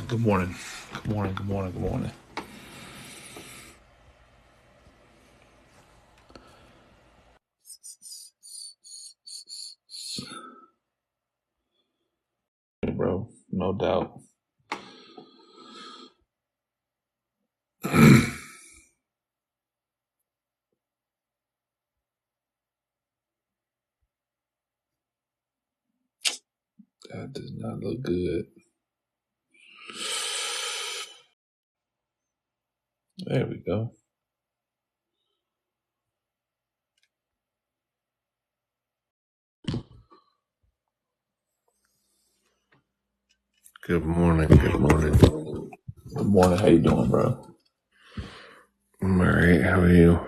Good morning. Good morning. Good morning. Good morning. Hey, bro, no doubt. That does not look good. There we go. Good morning. Good morning. Good morning. How you doing, bro? I'm all right. How are you?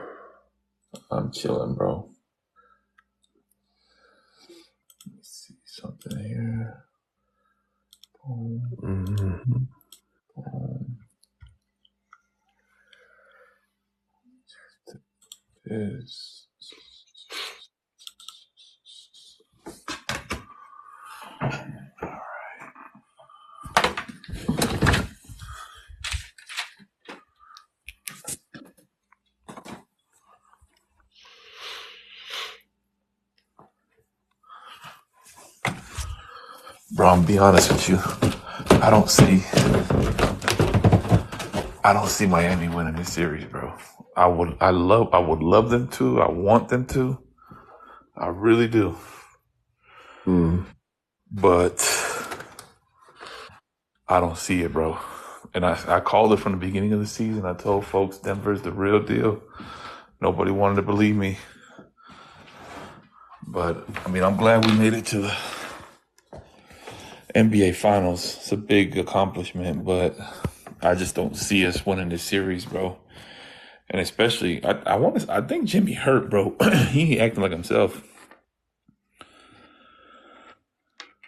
I'm chilling, bro. Let me see something here. Boom, Mm-hmm. boom. This. Bro, I'm be honest with you. I don't see Miami winning this series, bro. I would love them to. I want them to. I really do. But I don't see it, bro. And I called it from the beginning of the season. I told folks Denver's the real deal. Nobody wanted to believe me. But, I mean, I'm glad we made it to the NBA Finals. It's a big accomplishment, but I just don't see us winning this series, bro. And especially, I think Jimmy hurt, bro. He ain't acting like himself.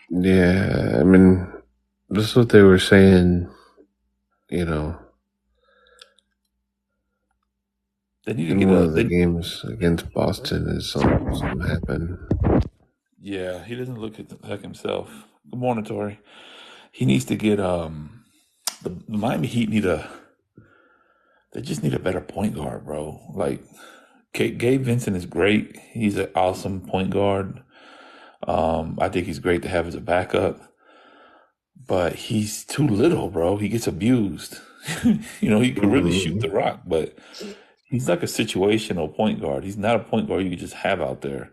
Yeah, I mean, this is what they were saying, you know, They need to in get one of the games against Boston is something happened. yeah, he doesn't look like himself. Good morning, Tori. He needs to get, the Miami Heat they just need a better point guard, bro. Like, Gabe Vincent is great. He's an awesome point guard. I think he's great to have as a backup, but he's too little, bro. He gets abused. He can really shoot the rock, but he's like a situational point guard. He's not a point guard you can just have out there.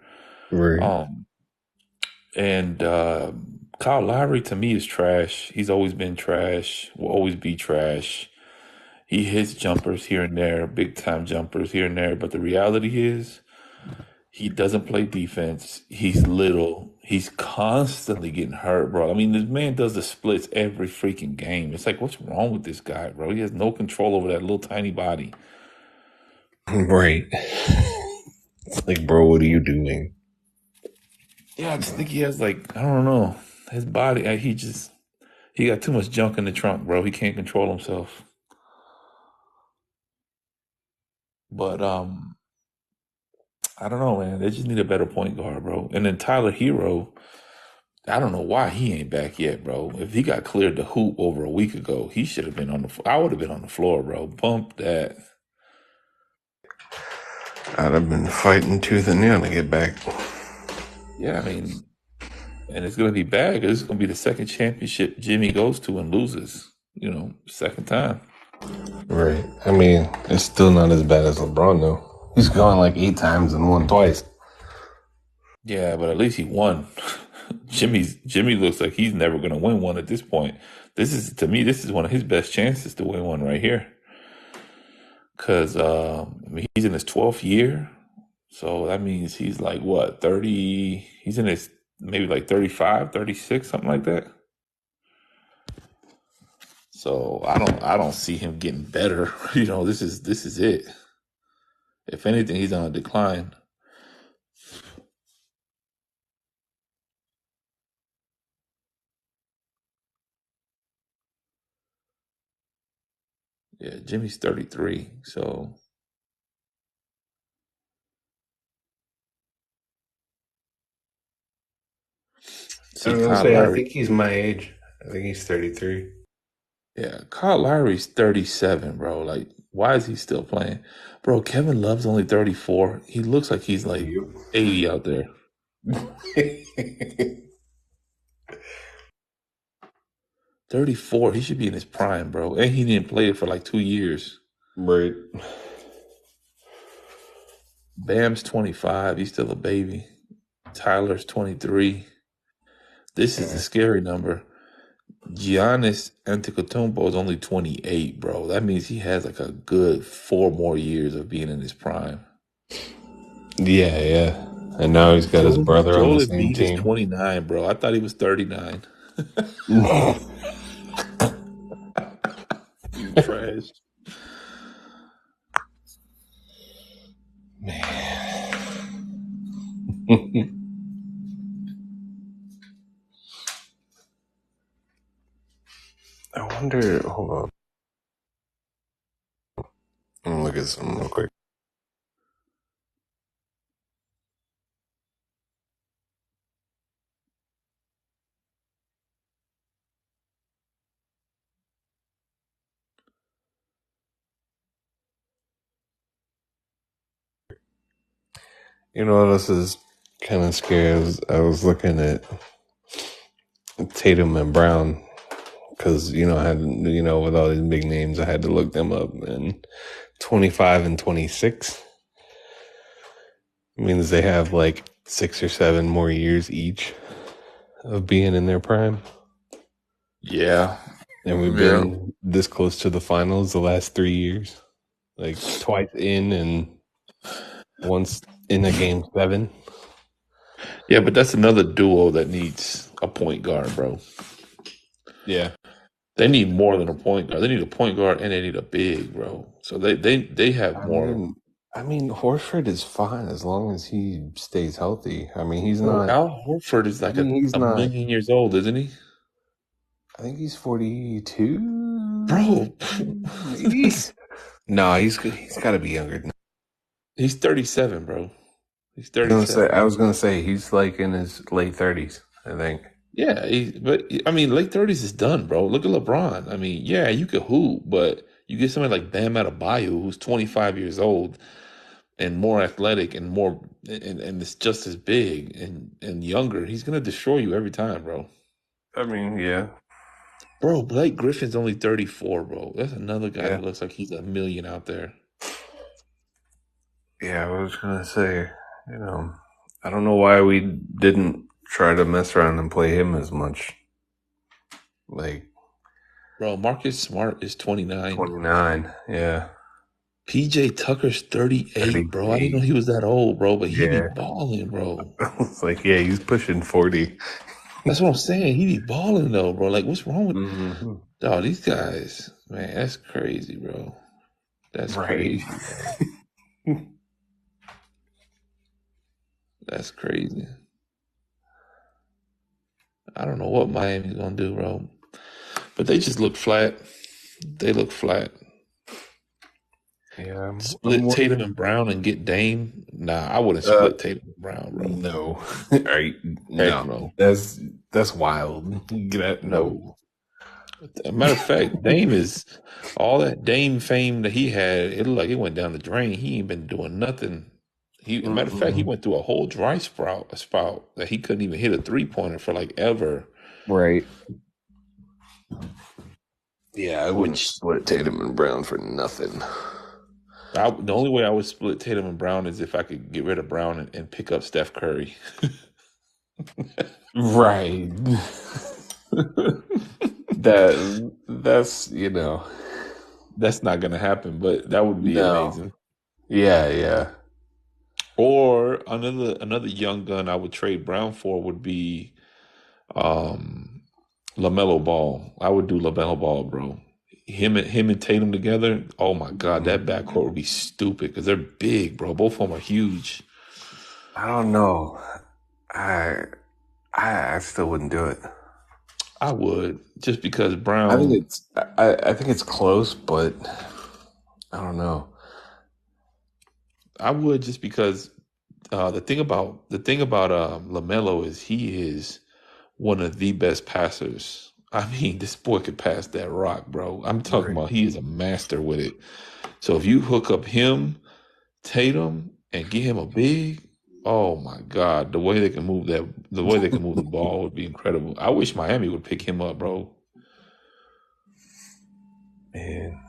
Right. Um, and Kyle Lowry to me is trash. He's always been trash. Will always be trash. He hits jumpers here and there, big time jumpers here and there. But the reality is, he doesn't play defense. He's little. He's constantly getting hurt, bro. I mean, this man does the splits every freaking game. It's like, what's wrong with this guy, bro? He has no control over that little tiny body. Right. It's like, bro, what are you doing? Yeah, I just think he has like, I don't know, his body. He got too much junk in the trunk, bro. He can't control himself. But I don't know, man. They just need a better point guard, bro. And then Tyler Hero, I don't know why he ain't back yet, bro. If he got cleared to hoop over a week ago, he should have been on the. I would have been on the floor, bro. Bump that. I'd have been fighting tooth and nail to get back. Yeah, I mean, and it's gonna be bad because it's gonna be the second championship Jimmy goes to and loses. Second time. Right. I mean, it's still not as bad as LeBron, though. He's gone like 8 times and won twice. Yeah, but at least he won. Jimmy looks like he's never gonna win one at this point. This is one of his best chances to win one right here. Cause I mean, he's in his 12th year. So that means he's like what, 30, he's in his maybe like 35, 36, something like that. So I don't see him getting better. This is it. If anything, he's on a decline. Yeah, Jimmy's 33. So I see was gonna Kyle say, I Lowry. think he's my age. I think he's 33. Yeah, Kyle Lowry's 37, bro. Like, why is he still playing? Bro, Kevin Love's only 34. He looks like he's like Yep. 80 out there. 34. He should be in his prime, bro. And he didn't play it for like 2 years. Right. Bam's 25. He's still a baby. Tyler's 23. This is the Yeah. scary number. Giannis Antetokounmpo is only 28, bro. That means he has like a good 4 more years of being in his prime. Yeah, yeah. And now he's got his brother on the Joel same Embiid is team. 29, bro. I thought he was 39. You trash. I wonder. Hold on. I'm gonna look at something real quick. You know what else is kind of scary? I was looking at Tatum and Brown because I had with all these big names, I had to look them up. And 25 and 26 means they have like 6 or 7 more years each of being in their prime. Yeah. And we've Yeah. been this close to the finals the last 3 years, like twice in and once in a game 7. Yeah, but that's another duo that needs a point guard, bro. Yeah. They need more than a point guard. They need a point guard and they need a big, bro. So they have I more. mean, Horford is fine as long as he stays healthy. I mean, he's Bro, not. Al Horford is I like mean, he's a not. million years old, isn't he? I think he's 42, Bro, maybe. No, he's got to be younger than. he's 37, bro. He's I 37. was gonna say he's like in his late 30s. I think. Yeah, but I mean, late 30s is done, bro. Look at LeBron. I mean, yeah, you could hoop, but you get somebody like Bam Adebayo, who's 25 years old and more athletic and more and it's just as big and younger. He's gonna destroy you every time, bro. I mean, yeah, Bro, Blake Griffin's only 34, bro. That's another guy yeah, that looks like he's a million out there. yeah. I was gonna say, I don't know why we didn't try to mess around and play him as much. Like Bro, Marcus Smart is 29. 29, yeah, PJ Tucker's 38, bro. I didn't know 38, he was that old, bro, but he be yeah. balling, bro. It's like, yeah, he's pushing 40. That's what I'm saying. He be balling though, bro. Like, what's wrong with Mm-hmm. dog? These guys, man, that's crazy, bro. That's Right. crazy, bro. That's crazy. I don't know what Miami's gonna do, bro. But they just look flat. They look flat. Yeah, I'm Split Tatum wondering. and Brown and get Dame. Nah, I wouldn't Uh, split Tatum and Brown, bro. no, right? Heck No, no. that's wild. Get that? No. No. A matter of fact, Dame is all that Dame fame that he had. It looked like it went down the drain. He ain't been doing nothing. Matter of fact, he Mm-mm. went through a whole spout that he couldn't even hit a 3-pointer for like ever. Right. Yeah, I wouldn't Which split Tatum and Brown for nothing. the only way I would split Tatum and Brown is if I could get rid of Brown and pick up Steph Curry. Right. That's. That's not gonna happen, but that would be No. amazing. Yeah, yeah. Or another young gun I would trade Brown for would be um LaMelo Ball. I would do LaMelo Ball, bro. Him and Tatum together. Oh my God, that Mhm. backcourt would be stupid because they're big, bro. Both of them are huge. I don't know. I I still wouldn't do it. I would just because I think Brown. I think it's close, but I don't know. I would just because the thing about Lamelo is he is one of the best passers I mean, this boy could pass that rock, bro. I'm talking Right. about he is a master with it. So if you hook up him, Tatum, and get him a big, oh my God, the way they can move the ball would be incredible. I wish Miami would pick him up, bro. Man.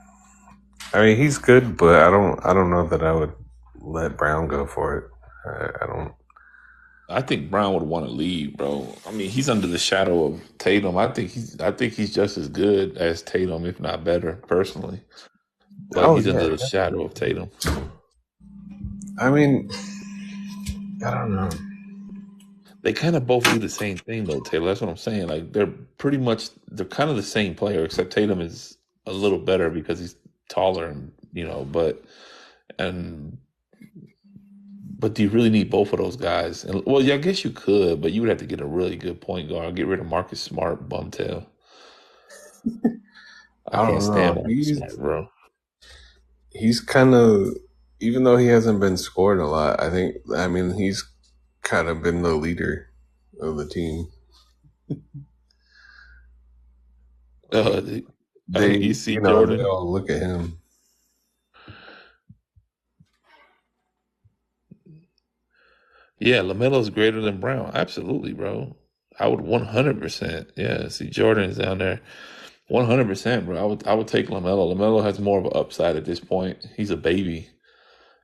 I mean, he's good, but I don't know that I would let Brown go for it. I don't. I think Brown would want to leave, bro. I mean, he's under the shadow of Tatum. I think he's just as good as Tatum, if not better, personally. But Oh he's yeah. under the shadow of Tatum. I mean, I don't know. They kind of both do the same thing though, Taylor. That's what I'm saying. Like they're kind of the same player, except Tatum is a little better because he's taller and and but do you really need both of those guys? And well, yeah, I guess you could, but you would have to get a really good point guard. Get rid of Marcus Smart, bumtail. I I can't don't know. stand Marcus Smart, bro. He's kind of, even though he hasn't been scored a lot. I mean, he's kind of been the leader of the team. Like Uh, they, you see they Jordan. all look at him. Yeah, LaMelo's greater than Brown. Absolutely, bro. I would 100%. Yeah, see Jordan is down there. 100%, bro. I would take LaMelo. LaMelo has more of an upside at this point. He's a baby.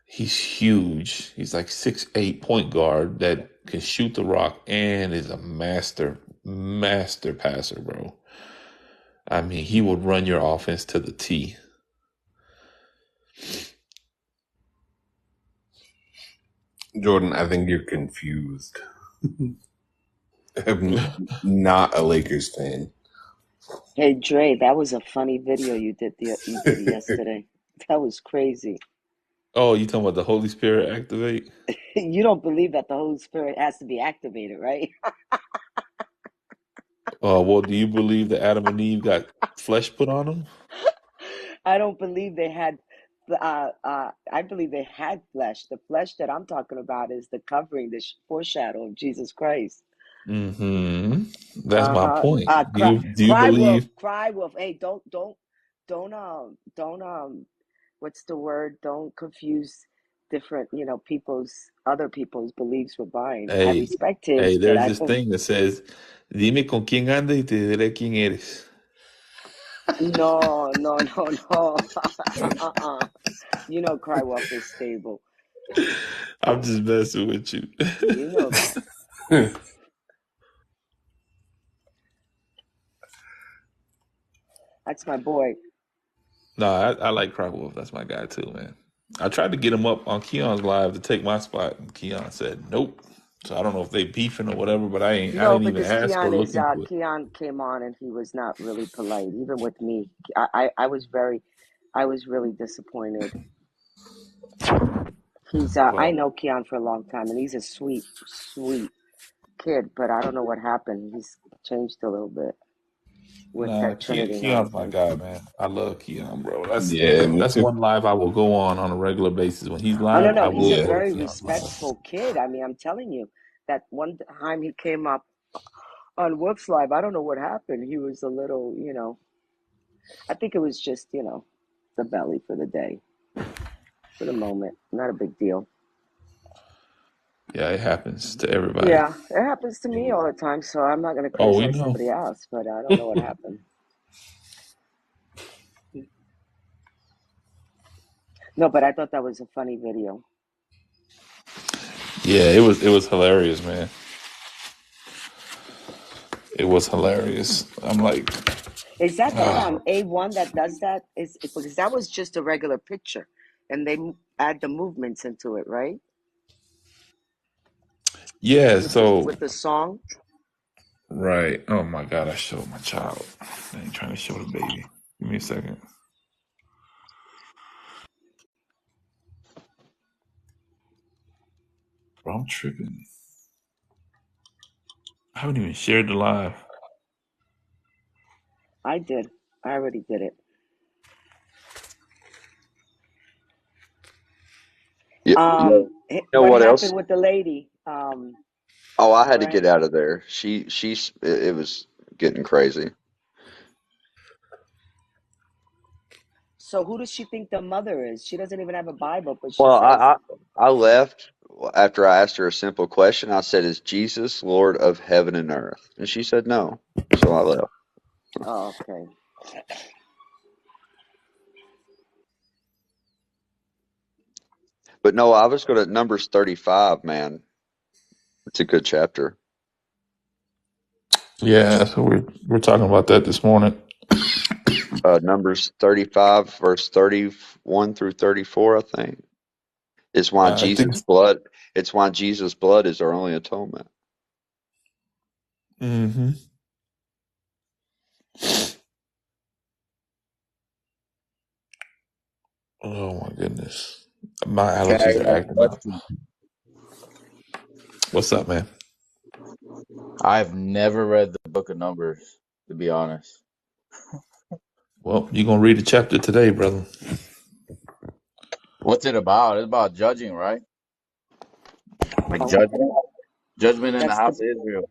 He's huge. He's like 6'8" point guard that can shoot the rock and is a master passer, bro. I mean, he would run your offense to the T. Jordan, I think you're confused. I'm not a Lakers fan. Hey Dre, that was a funny video you did yesterday. That was crazy. Oh, you talking about the Holy Spirit activate? You don't believe that the Holy Spirit has to be activated, right? Well, do you believe that Adam and Eve got flesh put on them? I don't believe they had I believe they had flesh. The flesh that I'm talking about is the covering, the foreshadow of Jesus Christ. Hmm. That's my Uh-huh. point. Do you Cry wolf, believe? cry wolf. Hey, don't what's the word? Don't confuse different, other people's beliefs with mine. I Hey, respect his, hey, but there's I this don't. thing that says, "Dime con quién andas y te diré quién eres." No, no, no, no. Uh-uh. Cry wolf is stable. I'm just messing with you. You know that. That's my boy. No, I like Cry Wolf. That's my guy too, man. I tried to get him up on Keon's live to take my spot, and Keon said nope. So I don't know if they beefing or whatever, but I No, didn't even because ask or look into it. Keon came on and he was not really polite, even with me. I was really disappointed. I Well, know Keon for a long time, and he's a sweet, sweet kid. But I don't know what happened. He's changed a little bit with nah, that Trinity Keon's my nonsense. guy, man. I love Keon, bro. That's Yeah, me that's too. one live I will go on a regular basis. When he's Oh no, live, I no, he's will a Yeah. go to very Keon's live. respectful kid. I mean, I'm telling you, that one time he came up on Whoops Live, I don't know what happened. He was a little, I think it was just, the belly for the day, for the moment. Not a big deal. Yeah, it happens to everybody. Yeah, it happens to me all the time, so I'm not going to Oh, we criticize know. somebody else, but I don't know what happened. No, but I thought that was a funny video. Yeah, it was hilarious, man. It was hilarious. I'm like, Is that the ah. A1 that does that? Because that was just a regular picture, and they add the movements into it, right? Yeah, With the so with the song. right. Oh my God, I showed my child. I ain't trying to show the baby. Give me a second. Bro, I'm tripping. I haven't even shared the live. I did. I already did it. You know What what else? happened with the lady? Oh, I had Go to get ahead. out of there. It was getting crazy. So who does she think the mother is? She doesn't even have a Bible, but she Well, says, I left after I asked her a simple question. I said, "Is Jesus Lord of heaven and earth?" And she said no. So I left. oh, okay. But no, I was going to Numbers 35, man. It's a good chapter. Yeah, so we're talking about that this morning. Numbers 35, verse 31 through 34, I think. It's why I think. Jesus' blood. It's why Jesus' blood is our only atonement. Mm-hmm. Oh my goodness, my Okay, I allergies are got a acting up. question. What's up, man? I've never read the Book of Numbers, to be honest. Well, you're gonna read the chapter today, brother. What's it about? It's about judging, right? Like No, judgment in the that's house the of Israel.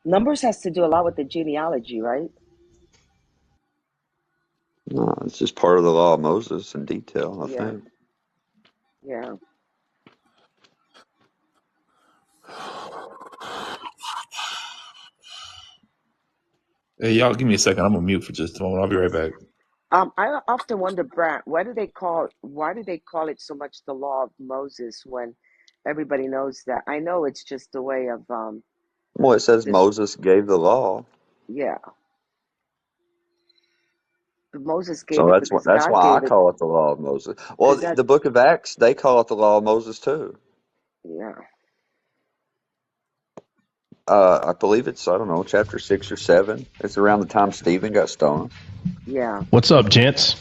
Numbers has to do a lot with the genealogy, right? No, it's just part of the law of Moses in detail, I Yeah, think. yeah. Hey, y'all, give me a second. I'm gonna mute for just a moment. I'll be right back. I often wonder, Brant, why do they call it so much the law of Moses when everybody knows that? I know it's just a way of Well, it says this. Moses gave the law, Yeah, but Moses so gave it because that's God why I gave it. call it the law of Moses. Well, Is that the Book of Acts, they call it the law of Moses too. yeah, I believe it's, I don't know, chapter 6 or 7. It's around the time Stephen got stoned. yeah. What's up, gents?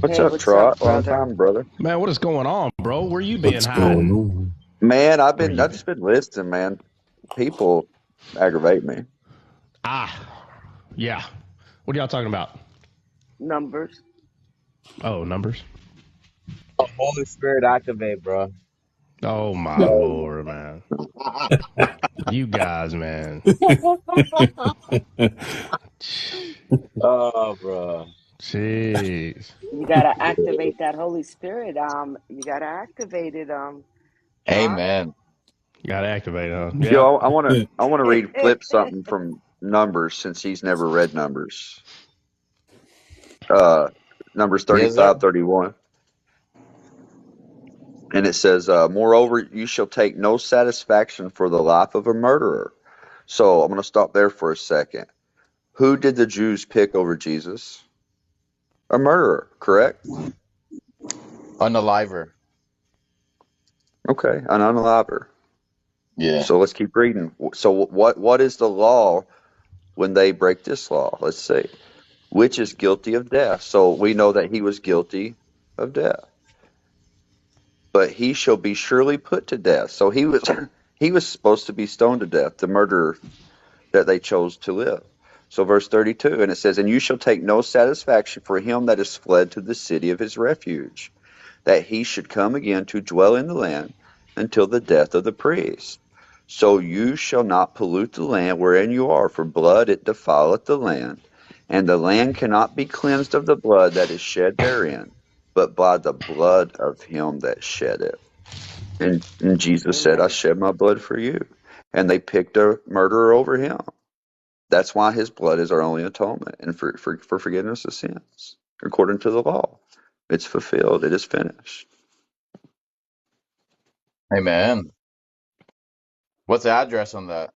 What's Hey, up, what's up, Trot? Long brother? time, brother. Man, what is going on, bro? Where you been What's going hiding? on? Man, Where you I've been? just been listening, man. People aggravate me. Ah, yeah. What are y'all talking about? Numbers. Oh, numbers. The Holy Spirit activate, bro. Oh my lord, man. You guys, man. Oh, bro. Jeez. You gotta activate that Holy Spirit. You gotta activate it. Trot. Amen. Got activated, huh? Yo, Yep. I wanna read Flip something from Numbers since he's never read Numbers. Uh, Numbers Yes, sir. 35, 31. And it says, "Moreover, you shall take no satisfaction for the life of a murderer." So I'm going to stop there for a second. Who did the Jews pick over Jesus? A murderer, correct? Unaliver. Okay, an unaliver. Yeah. So let's keep reading. So what is the law when they break this law? Let's see. Which is guilty of death. So we know that he was guilty of death. But he shall be surely put to death. So he was he was supposed to be stoned to death, the murderer that they chose to live. So verse 32, and it says, "And you shall take no satisfaction for him that is fled to the city of his refuge, that he should come again to dwell in the land until the death of the priest. So you shall not pollute the land wherein you are, for blood it defileth the land, and the land cannot be cleansed of the blood that is shed therein, but by the blood of him that shed it." And Jesus said, "I Amen. shed my blood for you." And they picked a murderer over him. That's why his blood is our only atonement and for forgiveness of sins, according to the law. It's fulfilled. It is finished. Amen. What's the address on that?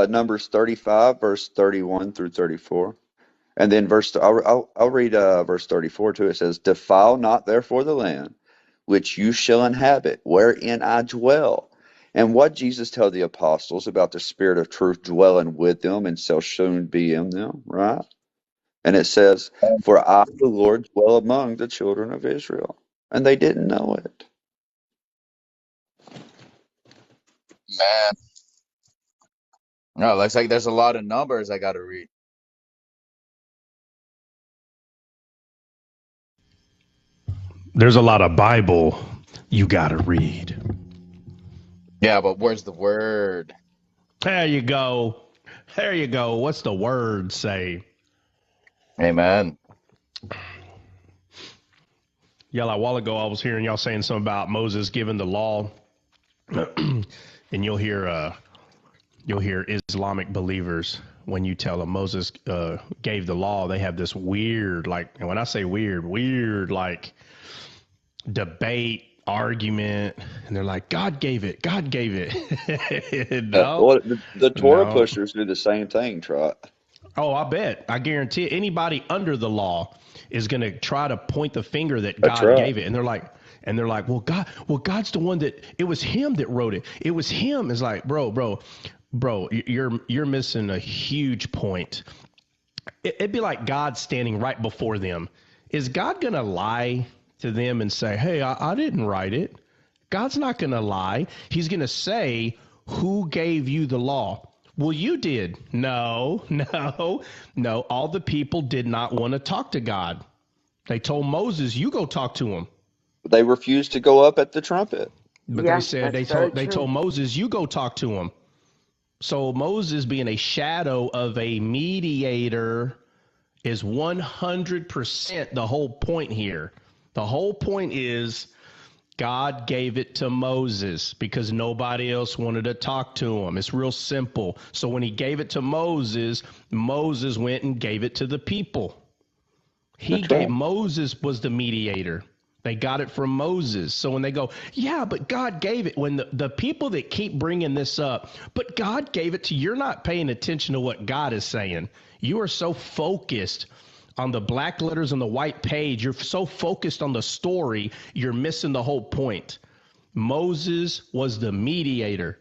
Numbers 35, verse 31 through 34. And then I'll read verse 34 too. It says, "Defile not therefore the land which you shall inhabit, wherein I dwell." And what Jesus told the apostles about the Spirit of truth dwelling with them and shall soon be in them, right? And it says, "For I, the Lord, dwell among the children of Israel." And they didn't know it. Man. No, looks like there's a lot of numbers I gotta read. There's a lot of Bible you gotta read. Yeah, but where's the word? There you go. There you go. What's the word say? Amen. Yeah, like a while ago, I was hearing y'all saying something about Moses giving the law, and you'll hear Islamic believers when you tell them Moses gave the law. They have this weird, like, and when I say weird, like debate argument, and they're like, God gave it. God gave it. No, Well, the Torah no. pushers do the same thing, Trot. Oh, I bet. I guarantee it. Anybody under the law is going to try to point the finger that That's God right. gave it. And they're like, well, God's the one that it was him that wrote it. It was him. It's like, bro, you're missing a huge point. It'd be like God standing right before them. Is God going to lie to them and say, hey, I didn't write it? God's not going to lie. He's going to say, who gave you the law? Well, you did. No. All the people did not want to talk to God. They told Moses, you go talk to him. They refuse to go up at the trumpet. But they Yeah, said, that's very they told true. Moses, you go talk to him. So Moses, being a shadow of a mediator, is 100% the whole point here. The whole point is God gave it to Moses because nobody else wanted to talk to him. It's real simple. So when he gave it to Moses, Moses went and gave it to the people. That's right. Moses was the mediator. They got it from Moses. So when they go, yeah, but God gave it, when the people that keep bringing this up, but God gave it to you, you're not paying attention to what God is saying. You are so focused on the black letters on the white page. You're so focused on the story, you're missing the whole point. Moses was the mediator,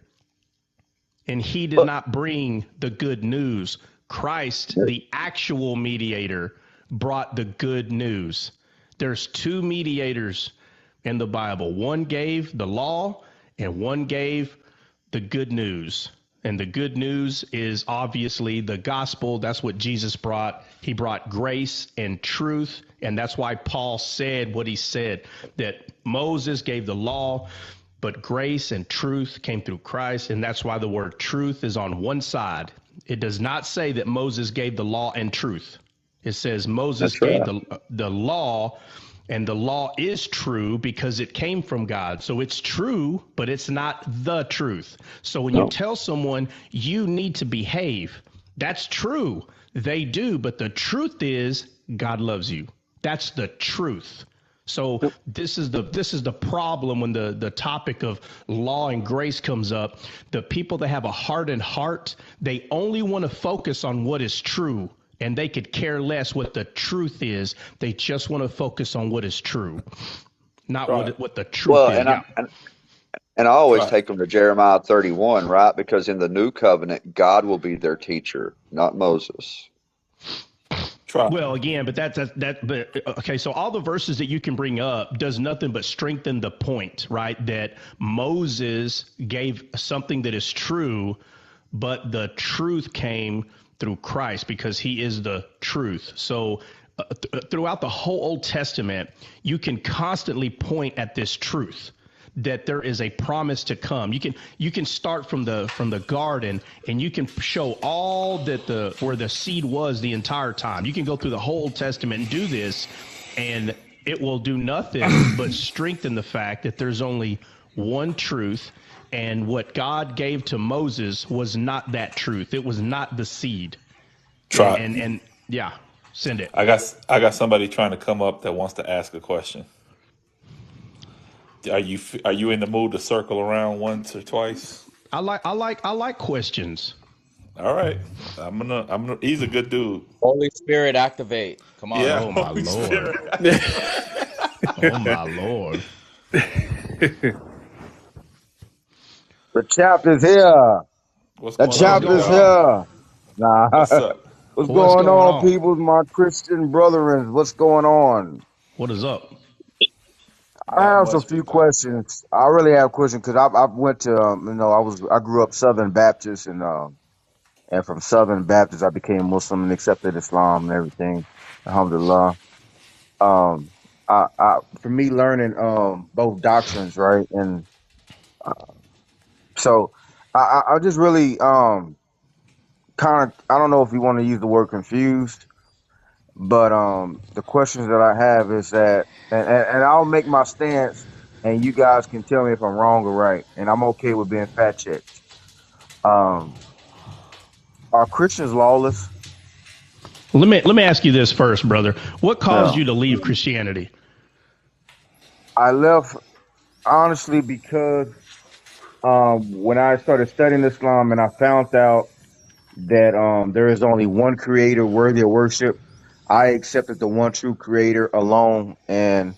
and he did But not bring the good news. Christ, the actual mediator, brought the good news. There's two mediators in the Bible. One gave the law and one gave the good news. And the good news is obviously the gospel. That's what Jesus brought. He brought grace and truth. And that's why Paul said what he said, that Moses gave the law, but grace and truth came through Christ. And that's why the word truth is on one side. It does not say that Moses gave the law and truth. It says Moses that's gave right. the law, and the law is true because it came from God. So it's true, but it's not the truth. So when you No. tell someone you need to behave, that's true. They do, but the truth is God loves you. That's the truth. So this is the problem when the topic of law and grace comes up. The people that have a hardened heart, they only want to focus on what is true, and they could care less what the truth is. They just want to focus on what is true, not Right. what the truth Well, is. Yeah. and I always Right. take them to Jeremiah 31, right? Because in the new covenant, God will be their teacher, not Moses. Try. Well, again, but okay. So all the verses that you can bring up does nothing but strengthen the point, right? That Moses gave something that is true, but the truth came through Christ because he is the truth. So throughout the whole Old Testament, you can constantly point at this truth that there is a promise to come. You can start from the garden, and you can show all that where the seed was the entire time. You can go through the whole Old Testament and do this, and it will do nothing but strengthen the fact that there's only one truth, and what God gave to Moses was not that truth. It was not the seed. And Try. yeah, send it. I got somebody trying to come up that wants to ask a question. Are you in the mood to circle around once or twice? I like questions. All right. I'm gonna. He's a good dude. Holy Spirit, activate. Come on. Yeah. Oh my Holy Lord. Spirit. Oh my Lord. The champ is here. What's The going What's on, champ big is going dog? on? here. Nah. What's up? What's What's going going on, on? people? My Christian brethren? What's going on? What is up? I Not have some much, few big dog. questions. I really have questions because I went to I grew up Southern Baptist and from Southern Baptist I became Muslim and accepted Islam and everything. Alhamdulillah. Um, for me learning both doctrines, right, and So I just really kind of, I don't know if you want to use the word confused, but the questions that I have is that, and I'll make my stance, and you guys can tell me if I'm wrong or right, and I'm okay with being fact checked. Um, are Christians lawless? Let me ask you this first, brother. What caused Yeah. you to leave Christianity? I left honestly because when I started studying Islam and I found out that there is only one creator worthy of worship, I accepted the one true creator alone. And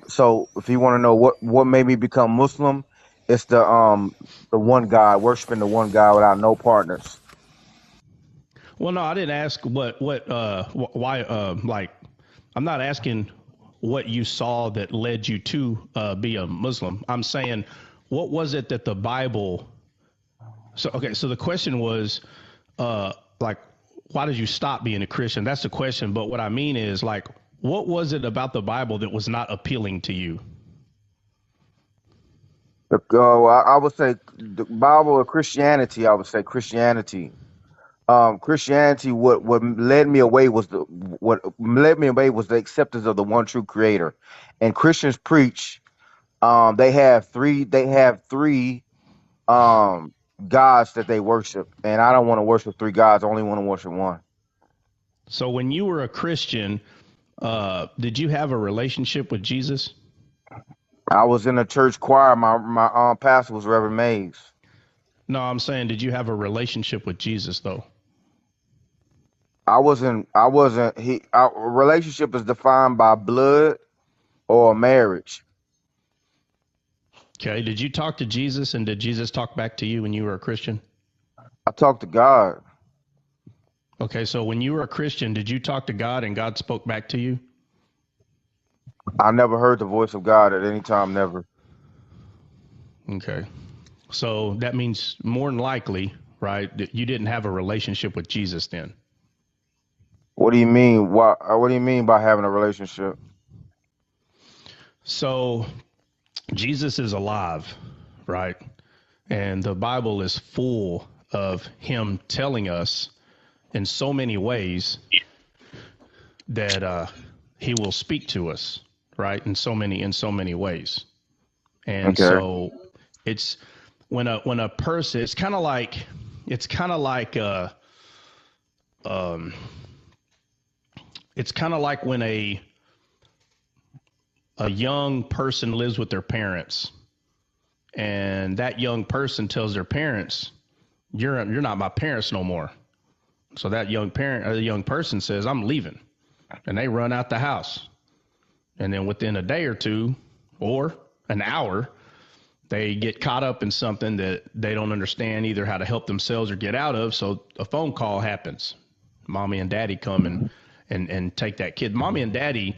so if you want to know what made me become Muslim, it's the one God, worshiping the one God without no partners. Well, no, I didn't ask why, like, I'm not asking what you saw that led you to be a Muslim. I'm saying, what was it that the Bible? So, okay, so the question was, like, why did you stop being a Christian? That's the question. But what I mean is, like, what was it about the Bible that was not appealing to you? I would say the Bible or Christianity. I would say Christianity. Christianity, what led me away was the acceptance of the one true creator. And Christians preach, they have three um gods that they worship, and I don't want to worship three gods. I only want to worship one. So, when you were a Christian, did you have a relationship with Jesus? I was in a church choir. My pastor was Reverend Mays. No, I'm saying, did you have a relationship with Jesus, though? I wasn't he Our relationship is defined by blood or marriage. Okay. Did you talk to Jesus, and did Jesus talk back to you when you were a Christian? I talk to God. Okay. So, when you were a Christian, did you talk to God and God spoke back to you? I never heard the voice of God at any time, never. Okay. So, that means more than likely, right, that you didn't have a relationship with Jesus then. What do you mean? What do you mean by having a relationship? So, Jesus is alive, right? And the Bible is full of him telling us in so many ways that he will speak to us, right? In so many ways. And Okay. so it's when a person, um it's kind of like when a young person lives with their parents, and that young person tells their parents, you're not my parents no more. So that young parent or the young person says, I'm leaving. And they run out the house. And then within a day or two or an hour, they get caught up in something that they don't understand either how to help themselves or get out of. So a phone call happens. Mommy and daddy come and take that kid. Mommy and daddy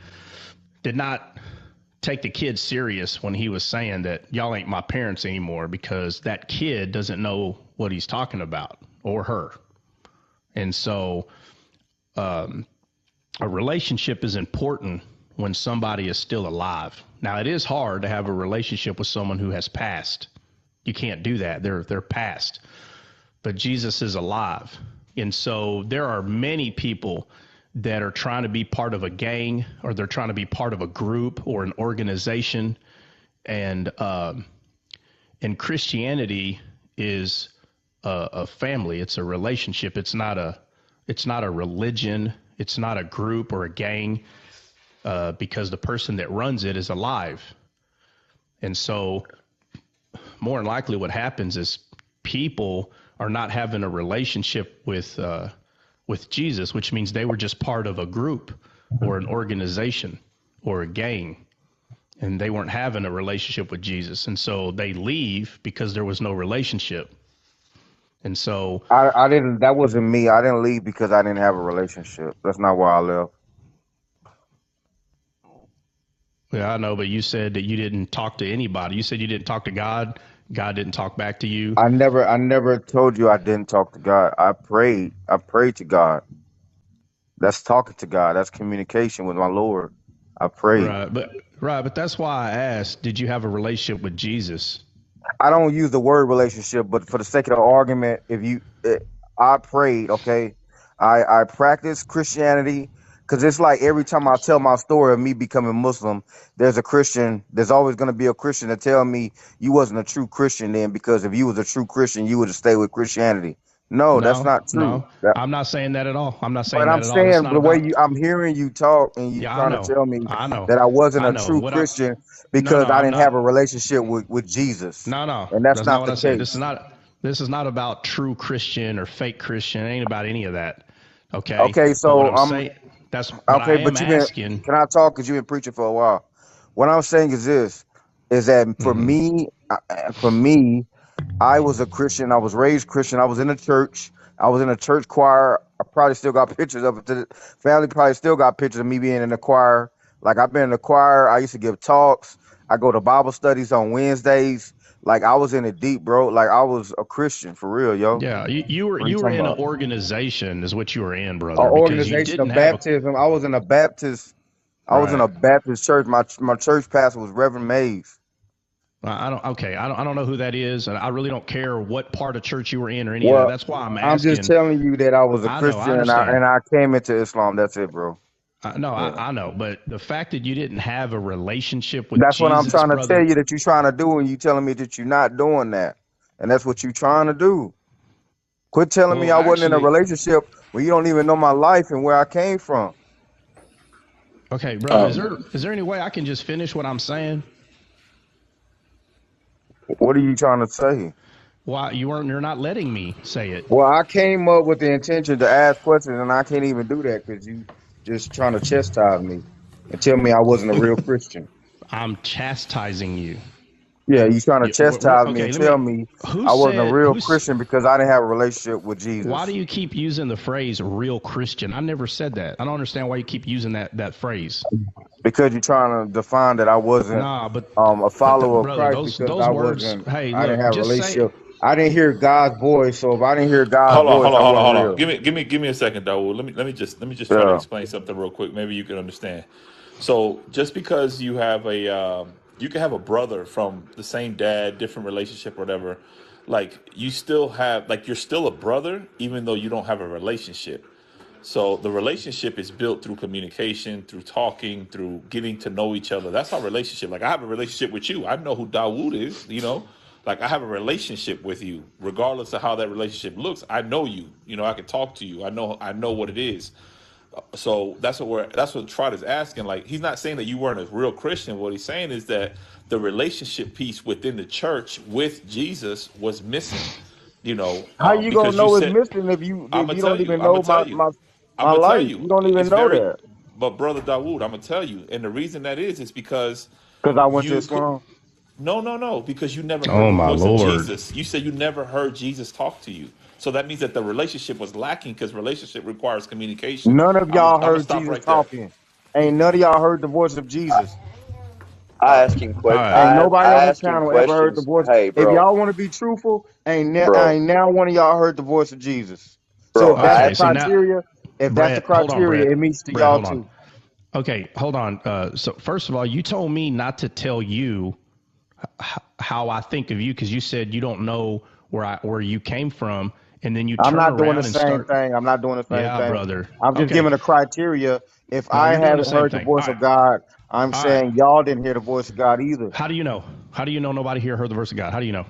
did not take the kid serious when he was saying that y'all ain't my parents anymore, because that kid doesn't know what he's talking about, or her. And so a relationship is important when somebody is still alive. Now, it is hard to have a relationship with someone who has passed. You can't do that. They're past. But Jesus is alive. And so there are many people that are trying to be part of a gang, or they're trying to be part of a group or an organization. And Christianity is a family. It's a relationship. It's not a religion. It's not a group or a gang, because the person that runs it is alive. And so more than likely what happens is people are not having a relationship with Jesus, which means they were just part of a group or an organization or a gang, and they weren't having a relationship with Jesus. And so they leave because there was no relationship. And so, I didn't. That wasn't me. I didn't leave because I didn't have a relationship. That's not why I left. yeah, I know, but you said that you didn't talk to anybody. You said you didn't talk to God. God didn't talk back to you. I never told you I didn't talk to God. I prayed. I prayed to God. That's talking to God. That's communication with my Lord. I prayed. Right, but that's why I asked, did you have a relationship with Jesus? I don't use the word relationship, but for the sake of the argument, I prayed, okay, I practiced Christianity because it's like every time I tell my story of me becoming Muslim, there's a Christian. There's always going to be a Christian to tell me you wasn't a true Christian then, because if you was a true Christian, you would have stayed with Christianity. No, that's No, not true. no, I'm not saying that at all. I'm not saying But I'm that at all. It's saying not the way about. I'm hearing you talk and you Yeah, I trying to know, tell me I know, that I wasn't I a know. true What I Christian No, because no, I I'm didn't have not. a relationship with Jesus. No, no, And that's that's not not what the I said. This is case. not. This is not about true Christian or fake Christian. It ain't about any of that. Okay, Okay, but what so I'm I'm saying, that's. But I okay, am but you been asking. can I talk because you've been preaching for a while. What I'm saying is this is that Mm-hmm. for me, I was a Christian. I was raised Christian. I was in a church. I was in a church choir. I probably still got pictures of it. The family probably still got pictures of me being in the choir. Like I've been in the choir. I used to give talks. I go to Bible studies on Wednesdays. Like I was in it deep, bro. Like I was a Christian for real, yo. Yeah, you were What are you you were talking in an about? organization, is what you were in, An brother, because you organization didn't of have a baptism. I was in a Baptist. I was in right. a Baptist church. My church pastor was Reverend Mays. I don't. Okay, I don't know who that is, and I really don't care what part of church you were in or any of that. Well, That's why I'm I'm just asking. telling you that I was a I know, I Christian and understand. I came into Islam. That's it, bro. No, Yeah. I know, but the fact that you didn't have a relationship with That's what I'm Jesus, trying to tell brother. you that you're trying to do, and you telling me that you're not doing that. And that's what you're trying to do. Quit telling me Well, I wasn't in a actually, relationship when you don't even know my life and where I came from. okay, brother, Um, is there any way I can just finish what I'm saying? What are you trying to say? Why you're not letting me say it? Well, I came up with the intention to ask questions, and I can't even do that because you just trying to chastise me and tell me I wasn't a real Christian. I'm chastising you. Yeah, you trying to chastise me Okay, and let me. tell me Who I wasn't a said real who's? Christian because I didn't have a relationship with Why do Jesus. you keep using the phrase "real Christian"? I never said that. I don't understand why you keep using that phrase. Because you're trying to define that I wasn't Nah, but a follower of brother, Christ those because those words. Hey, I didn't look, have a just say. relationship. I didn't hear God's voice, so if I didn't hear God's hold on, voice, hold on, I hold on, wasn't hold on. real. Give me a second, Dawood. Let me just try to Yeah. explain something real quick. Maybe you can understand. So just because you have you can have a brother from the same dad, different relationship, or whatever. Like you still have, like you're still a brother, even though you don't have a relationship. So the relationship is built through communication, through talking, through getting to know each other. That's our relationship. Like I have a relationship with you. I know who Dawood is, you know. Like I have a relationship with you, regardless of how that relationship looks. I know you. You know, I can talk to you. I know what it is. So that's what Trot is asking. Like he's not saying that you weren't a real Christian. What he's saying is that the relationship piece within the church with Jesus was missing. You know, How you gonna because you know it's said, missing I'm if gonna you tell don't you. even I'm know gonna tell you. I'm my gonna tell life? you. You don't even It's know very. that But brother Dawood, I'm gonna tell you, and the reason that is because because I went to you could. Islam. No, because you never heard Oh the my voice of lord. Jesus. You said you never heard Jesus talk to you. So that means that the relationship was lacking because relationship requires communication. None of I'm y'all gonna heard stop Jesus right there. talking. Ain't none of y'all heard the voice of Jesus. I Uh, ask him All que- right. Ain't nobody I on this ask him panel ever heard the questions. voice. Hey, If bro, y'all want to be truthful, bro, ain't now one of y'all heard the voice of Jesus. So bro. if that's I the Okay, ask so him. now, criteria, Brett, hold on, it meets to Brett, y'all hold on. too. Okay, hold on. So first of all, you told me not to tell you how I think of you because you said you don't know where you came from, and then you I'm turn not doing the around and same start. thing. I'm not doing the same Yeah, thing. brother. I'm just Okay. giving a criteria. If No, I you're doing the haven't same heard the thing. voice All right. of God, I'm All right. saying y'all didn't hear the voice of God either. How do you know? How do you know nobody here heard the verse of God? How do you know?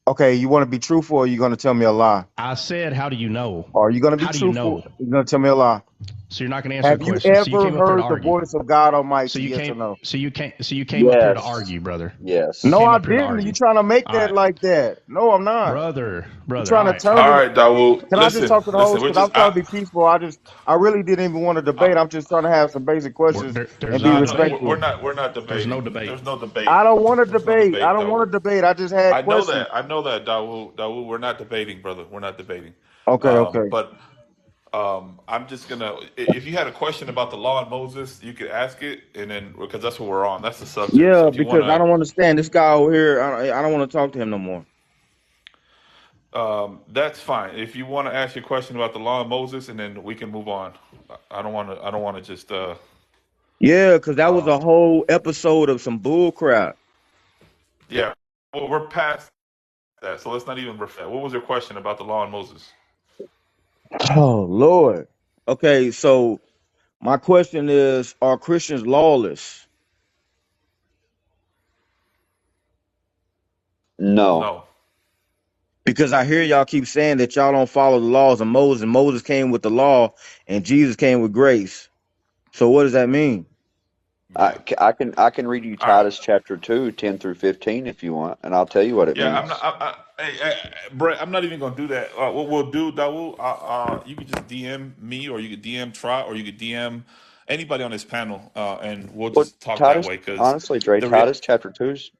Okay, you want to be truthful or you going to tell me a lie? I said, how do you know? Are you going to be How do you truthful? know? You're going to tell me a lie? So you're not going to answer Have the you question. So you ever came up here to heard the argue. voice of God So Almighty? you Yes or came. no? So you came up here to Yes, argue, brother. You yes. No, came I up here to didn't. You argue. trying to make All that right, like that. No, I'm not. You're brother. trying All to right. turn all it. right, Dawood. Can I just talk to the Listen. host? We're Because I'm just. trying to be peaceful. I really didn't even want to debate. I'm just trying to have some basic questions There's and be no Nah, no, debate. we're respectful. not. We're not There's no debating. debate. There's no debate. I don't want to There's no debate. I debate, don't want Dawood. to debate. I just had I know questions. that. I know that, Dawood. Dawood, we're not debating, brother. We're not debating. Okay, okay. But I'm just gonna. If you had a question about the law and Moses, you could ask it, and then because that's what we're on. That's the subject. So Yeah, if you because I wanna, don't understand this guy over here. I don't want to talk to him no more. that's fine. If you want to ask your question about the law and Moses, and then we can move on. I don't want to. I don't want to just. Yeah, because that was a whole episode of some bull crap. Yeah. Well, we're past that, so let's not even refer that. What was your question about the law and Moses? Oh Lord. Okay, so my question is: are Christians lawless? No. No. Because I hear y'all keep saying that y'all don't follow the laws of Moses. Moses came with the law, and Jesus came with grace. So what does that mean? Yeah. I can read you All right. Titus chapter 2, 10 through 15 if you want, and I'll tell you what it Yeah, I'm not. means. Brett, I'm not even gonna do that. What we'll do, Dawu, you could just DM me, or you could DM Trot, or you could DM anybody on this panel, and we'll Well, just talk that Titus, way. Because honestly, Dre, the re- Titus chapter 2's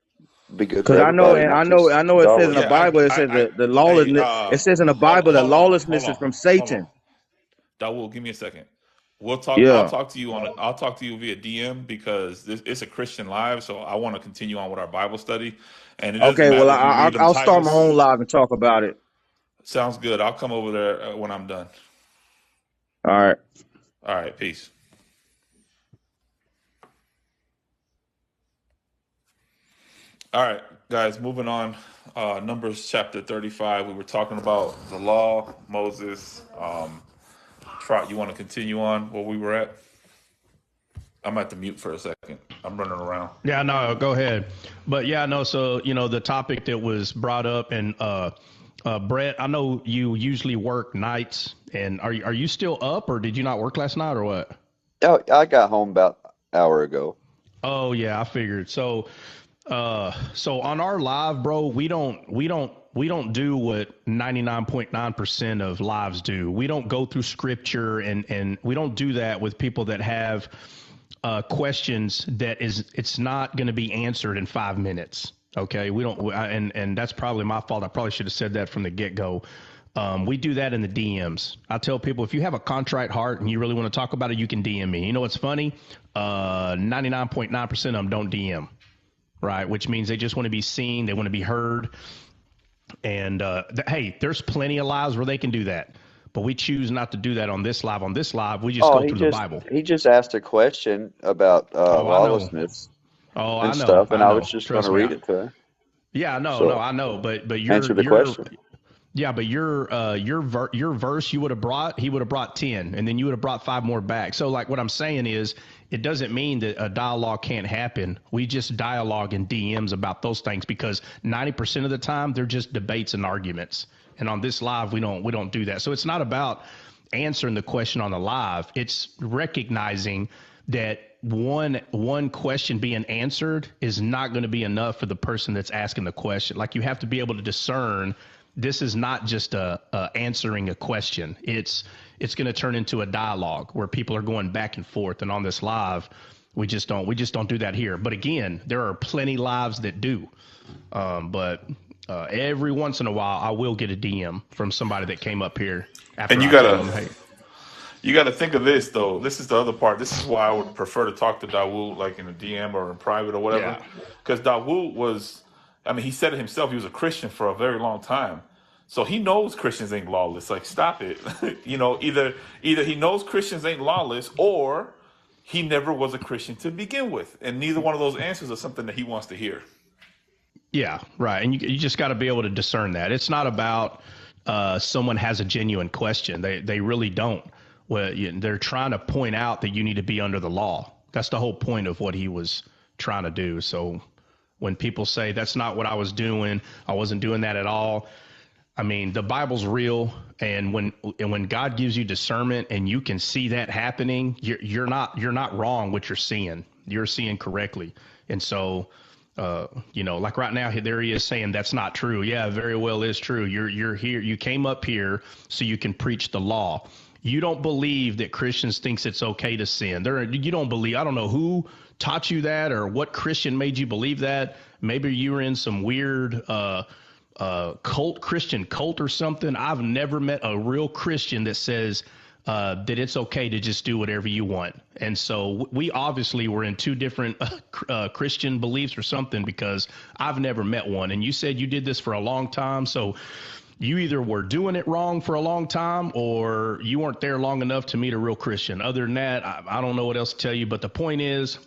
be good for Because I know, everybody, and not just I know it says in Darwin. the yeah, Bible, it says that the lawlessness. It says in the Bible that hold lawlessness is on, from hold on. Satan. Dawu, give me a second. We'll talk. I'll Yeah. talk to you on. I'll talk to you via DM because it's a Christian live, so I want to continue on with our Bible study, and it doesn't Okay. Well, matter if you read them I'll start my own Titus. live and talk about it. Sounds good. I'll come over there when I'm done. All right. All right, peace. All right, guys, moving on. Numbers chapter 35. We were talking about the law, Moses. Trot, you want to continue on where we were at? I'm at the mute for a second. I'm running around. Yeah, no, go ahead. But yeah, no, so, the topic that was brought up, and Brett, I know you usually work nights, and are you still up, or did you not work last night, or what? Oh, I got home about an hour ago. Oh yeah, I figured. So on our live, bro, we don't do what 99.9% of lives do. We don't go through scripture, and we don't do that with people that have questions that it's not going to be answered in 5 minutes. Okay, we don't, and that's probably my fault. I probably should have said that from the get go. We do that in the DMs. I tell people, if you have a contrite heart and you really want to talk about it, you can DM me. You know what's funny? 99.9% of them don't DM, right? Which means they just want to be seen, they want to be heard. And hey, there's plenty of lives where they can do that, but we choose not to do that on this live. On this live, we just Oh, go through the Bible. he just asked a question about Oh, I know. lawlessness Oh, and I know. stuff, and I I was know. just going to Trust me. read it to him. Yeah, no, So I know. But answer the question. yeah, but your verse you would have brought, he would have brought 10, and then you would have brought 5 more back. So like what I'm saying is, it doesn't mean that a dialogue can't happen. We just dialogue in DMs about those things because 90% of the time they're just debates and arguments. And on this live, we don't do that. So it's not about answering the question on the live. It's recognizing that one question being answered is not going to be enough for the person that's asking the question. Like, you have to be able to discern this is not just a answering a question. It's going to turn into a dialogue where people are going back and forth. And on this live, we just don't do that here. But again, there are plenty lives that do. But every once in a while, I will get a DM from somebody that came up here And after I tell them, hey, you gotta think of this though. This is the other part. This is why I would prefer to talk to Dawood like in a DM or in private or whatever. yeah, Because Dawood was, I mean, he said it himself. He was a Christian for a very long time, so he knows Christians ain't lawless. Like, stop it. Either he knows Christians ain't lawless, or he never was a Christian to begin with, and neither one of those answers are something that he wants to hear. yeah, right. And you just got to be able to discern that. It's not about someone has a genuine question. They really don't. Well, they're trying to point out that you need to be under the law. That's the whole point of what he was trying to do. So when people say that's not what I was doing, I wasn't doing that at all. I mean, the Bible's real, and when God gives you discernment and you can see that happening, you're not wrong what you're seeing. You're seeing correctly. And so, like right now, there he is saying that's not true. Yeah, very well is true. You're here. You came up here so you can preach the law. You don't believe that Christians thinks it's okay to sin. You don't believe. I don't know who taught you that or what Christian made you believe that. Maybe you were in some weird Christian cult or something. I've never met a real Christian that says that it's okay to just do whatever you want. And so we obviously were in two different Christian beliefs or something, because I've never met one. And you said you did this for a long time. So you either were doing it wrong for a long time or you weren't there long enough to meet a real Christian. Other than that, I don't know what else to tell you. But the point is,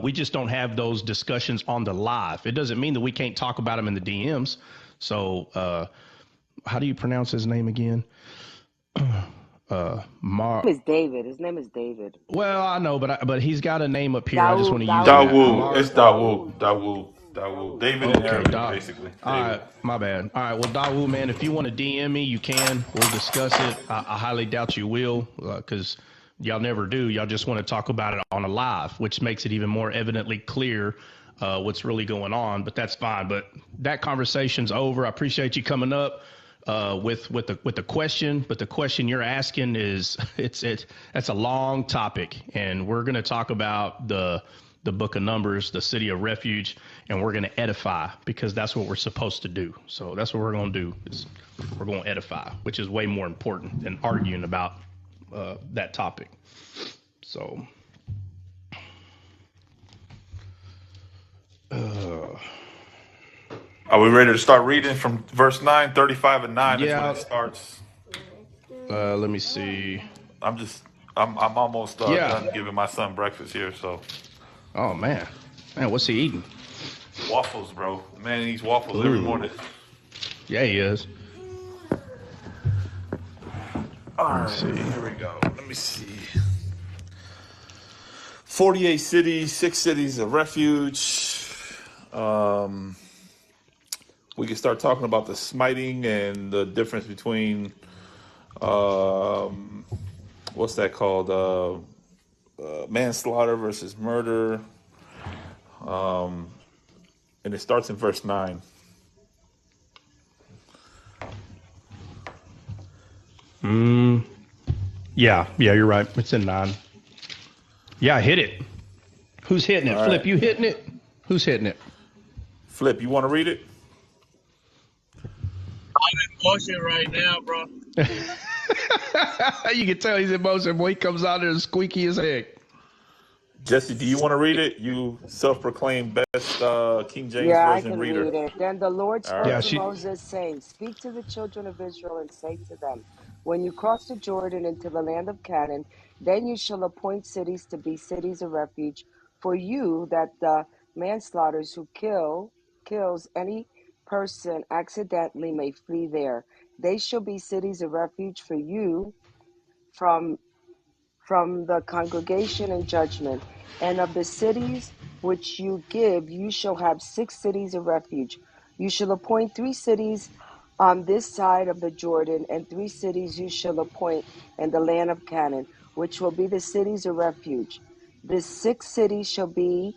We just don't have those discussions on the live. It doesn't mean that we can't talk about them in the DMs. So, how do you pronounce his name again? His David. His name is David. Well, I know, but he's got a name up here. I just want to use Dawood. that. Dawood. It's Dawood. Dawood. David in Okay, Arabic, basically. All right, my bad. All right, well, Dawood, man, if you want to DM me, you can. We'll discuss it. I highly doubt you will, because y'all never do. Y'all just want to talk about it on a live, which makes it even more evidently clear what's really going on. But that's fine. But that conversation's over. I appreciate you coming up with the question. But the question you're asking is that's a long topic, and we're going to talk about the book of Numbers, the city of refuge, and we're going to edify, because that's what we're supposed to do. So that's what we're going to do, is we're going to edify, which is way more important than arguing about that topic. So Are we ready to start reading from verse 9? 35 and 9 is when yeah, it starts. let me see. I'm almost done giving my son breakfast here, so. Oh man, what's he eating? Waffles, bro. Man eats waffles every morning. Yeah, he is. All right, here we go. Let me see. 48 cities, 6 cities of refuge. We can start talking about the smiting and the difference between, what's that called? Manslaughter versus murder. And it starts in verse 9. Yeah, you're right. It's in 9. Yeah, hit it. Who's hitting it? All Flip, right. you hitting it? Who's hitting it? Flip, you want to read it? I'm in motion right now, bro. You can tell he's in motion. Boy, he comes out there squeaky as heck. Jesse, do you want to read it? You self-proclaimed best King James Yeah, I Version can reader. read it. Then the Lord All spoke Yeah, right. to Moses, saying, Speak to the children of Israel and say to them, When you cross the Jordan into the land of Canaan, then you shall appoint cities to be cities of refuge for you, that the manslaughters who kills any person accidentally may flee there. They shall be cities of refuge for you from the congregation and judgment. And of the cities which you give, you shall have 6 cities of refuge. You shall appoint 3 cities on this side of the Jordan, and 3 cities you shall appoint in the land of Canaan, which will be the cities of refuge. The 6 cities shall be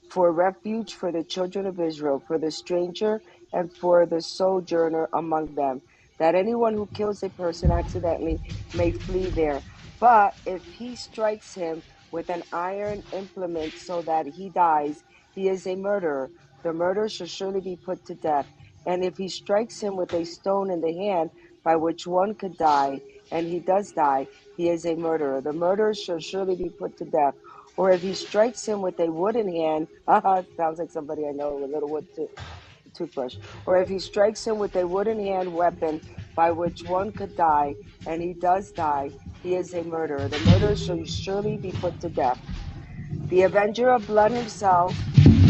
for refuge for the children of Israel, for the stranger and for the sojourner among them, that anyone who kills a person accidentally may flee there. But if he strikes him with an iron implement so that he dies, he is a murderer. The murderer shall surely be put to death. And if he strikes him with a stone in the hand by which one could die, and he does die, he is a murderer. The murderer shall surely be put to death. Or if he strikes him with a wooden hand, sounds like somebody I know with a little wood toothbrush. Or if he strikes him with a wooden hand weapon by which one could die, and he does die, he is a murderer. The murderer shall surely be put to death. The avenger of blood himself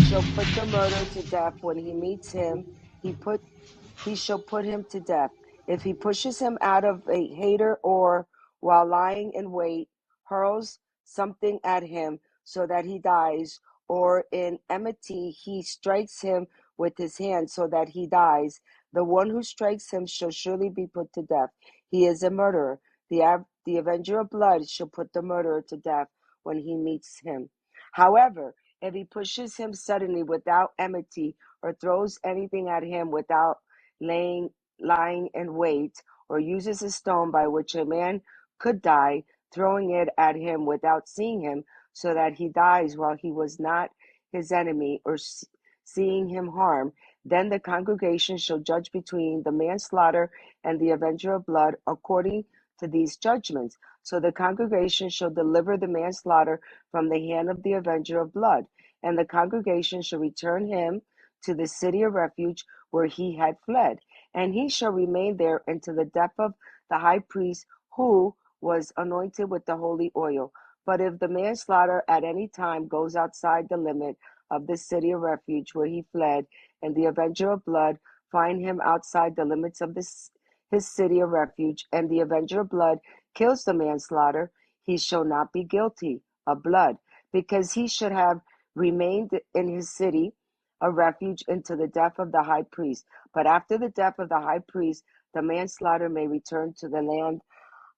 shall put the murderer to death. When he meets him, he shall put him to death. If he pushes him out of a hater, or while lying in wait, hurls something at him so that he dies, or in enmity he strikes him with his hand so that he dies, the one who strikes him shall surely be put to death. He is a murderer. The avenger of blood shall put the murderer to death when he meets him. However, if he pushes him suddenly without enmity, or throws anything at him without lying in wait, or uses a stone by which a man could die, throwing it at him without seeing him, so that he dies while he was not his enemy, or seeing him harm, then the congregation shall judge between the manslaughter and the avenger of blood according to these judgments. So the congregation shall deliver the manslaughter from the hand of the avenger of blood, and the congregation shall return him to the city of refuge where he had fled, and he shall remain there until the death of the high priest who was anointed with the holy oil. But if the manslaughter at any time goes outside the limit of the city of refuge where he fled, and the avenger of blood find him outside the limits of his city of refuge, and the avenger of blood kills the manslaughter, he shall not be guilty of blood, because he should have remained in his city of refuge until the death of the high priest. But after the death of the high priest, the manslaughter may return to the land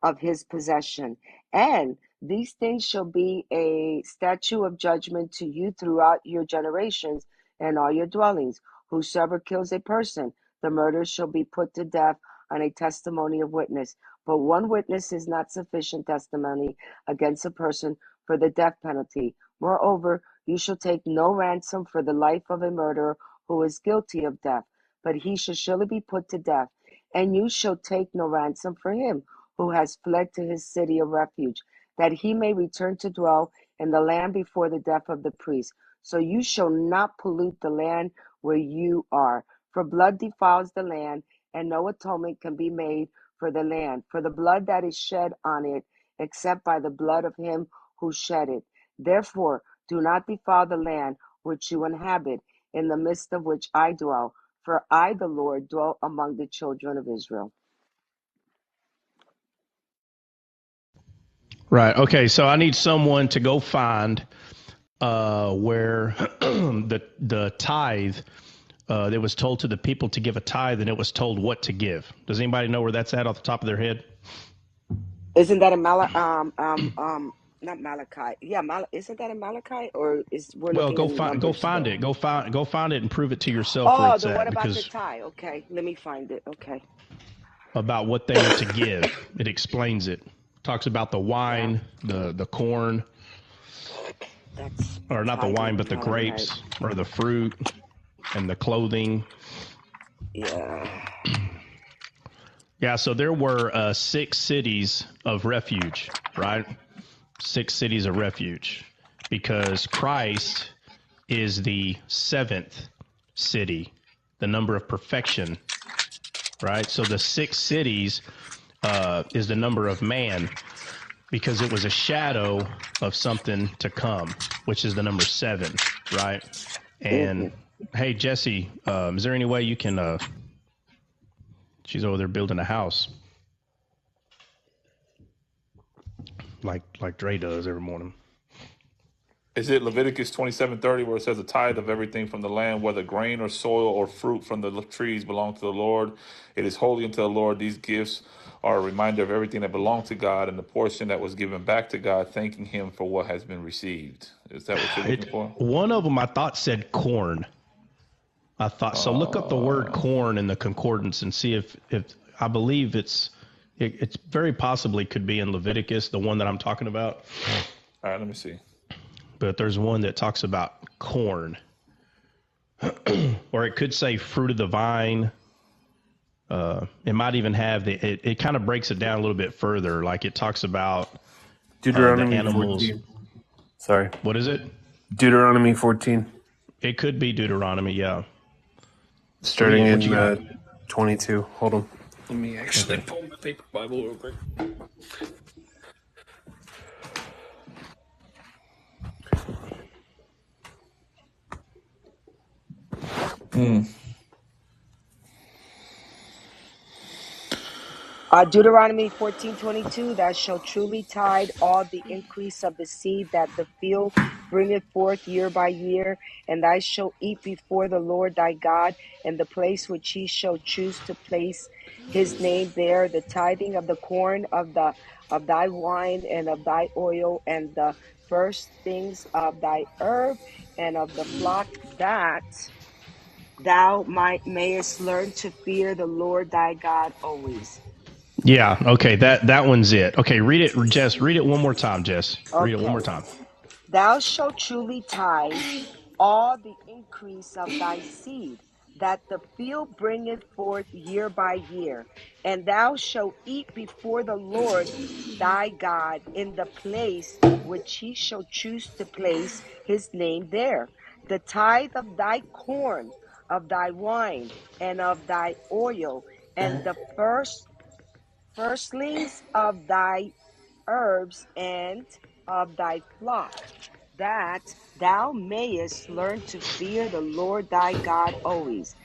of his possession. And these things shall be a statute of judgment to you throughout your generations and all your dwellings. Whosoever kills a person, the murderer shall be put to death on a testimony of witness. But one witness is not sufficient testimony against a person for the death penalty. Moreover, you shall take no ransom for the life of a murderer who is guilty of death, but he shall surely be put to death. And you shall take no ransom for him who has fled to his city of refuge, that he may return to dwell in the land before the death of the priest. So you shall not pollute the land where you are, for blood defiles the land, and no atonement can be made for the land, for the blood that is shed on it, except by the blood of him who shed it. Therefore, do not defile the land which you inhabit, in the midst of which I dwell, for I, the Lord, dwell among the children of Israel. Right. Okay. So I need someone to go find where the tithe that was told to the people to give a tithe, and it was told what to give. Does anybody know where that's at off the top of their head? Isn't that in not Malachi? Yeah, isn't that in Malachi, or is we're Well, looking go in find Numbers still? it. Go find it and prove it to yourself where Oh, it's the one at, about the because tie. Okay, let me find it. Okay, about what they are to give, it explains it. Talks about the yeah, wine, the corn, that's or not the tithing wine, of but the Malachi. grapes or the fruit and the clothing. Yeah. Yeah, so there were 6 cities of refuge, right? 6 cities of refuge, because Christ is the 7th city, the number of perfection, right? So the 6 cities is the number of man, because it was a shadow of something to come, which is the number 7, right? Mm-hmm. And hey, Jesse, is there any way you can? She's over there building a house, like Dre does every morning. Is it Leviticus 27:30 where it says the tithe of everything from the land, whether grain or soil or fruit from the trees, belong to the Lord? It is holy unto the Lord. These gifts are a reminder of everything that belonged to God and the portion that was given back to God, thanking Him for what has been received. Is that what you're looking for? One of them I thought said corn. I thought so. Look up the word corn in the concordance and see if I believe it's very possibly could be in Leviticus, the one that I'm talking about. All right, let me see. But there's one that talks about corn, or it could say fruit of the vine. It might even have it kind of breaks it down a little bit further. Like it talks about the Deuteronomy animals. 14. Sorry. What is it? Deuteronomy 14. It could be Deuteronomy, yeah. Starting What you got? in 22. Hold on. Let me actually pull my paper Bible real quick. Deuteronomy 14:22, thou shalt truly tithe all the increase of the seed that the field bringeth forth year by year, and thou shalt eat before the Lord thy God in the place which he shall choose to place his name there, the tithing of the corn of thy wine and of thy oil, and the first things of thy herb and of the flock, that thou mayest learn to fear the Lord thy God always. Yeah, okay, that one's it. Okay, read it, Jess. Read it one more time, Jess. Read it one more Okay. time. Thou shalt truly tithe all the increase of thy seed that the field bringeth forth year by year, and thou shalt eat before the Lord thy God in the place which he shall choose to place his name there. The tithe of thy corn, of thy wine, and of thy oil, and the firstlings of thy herbs and of thy flock, that thou mayest learn to fear the Lord thy God always.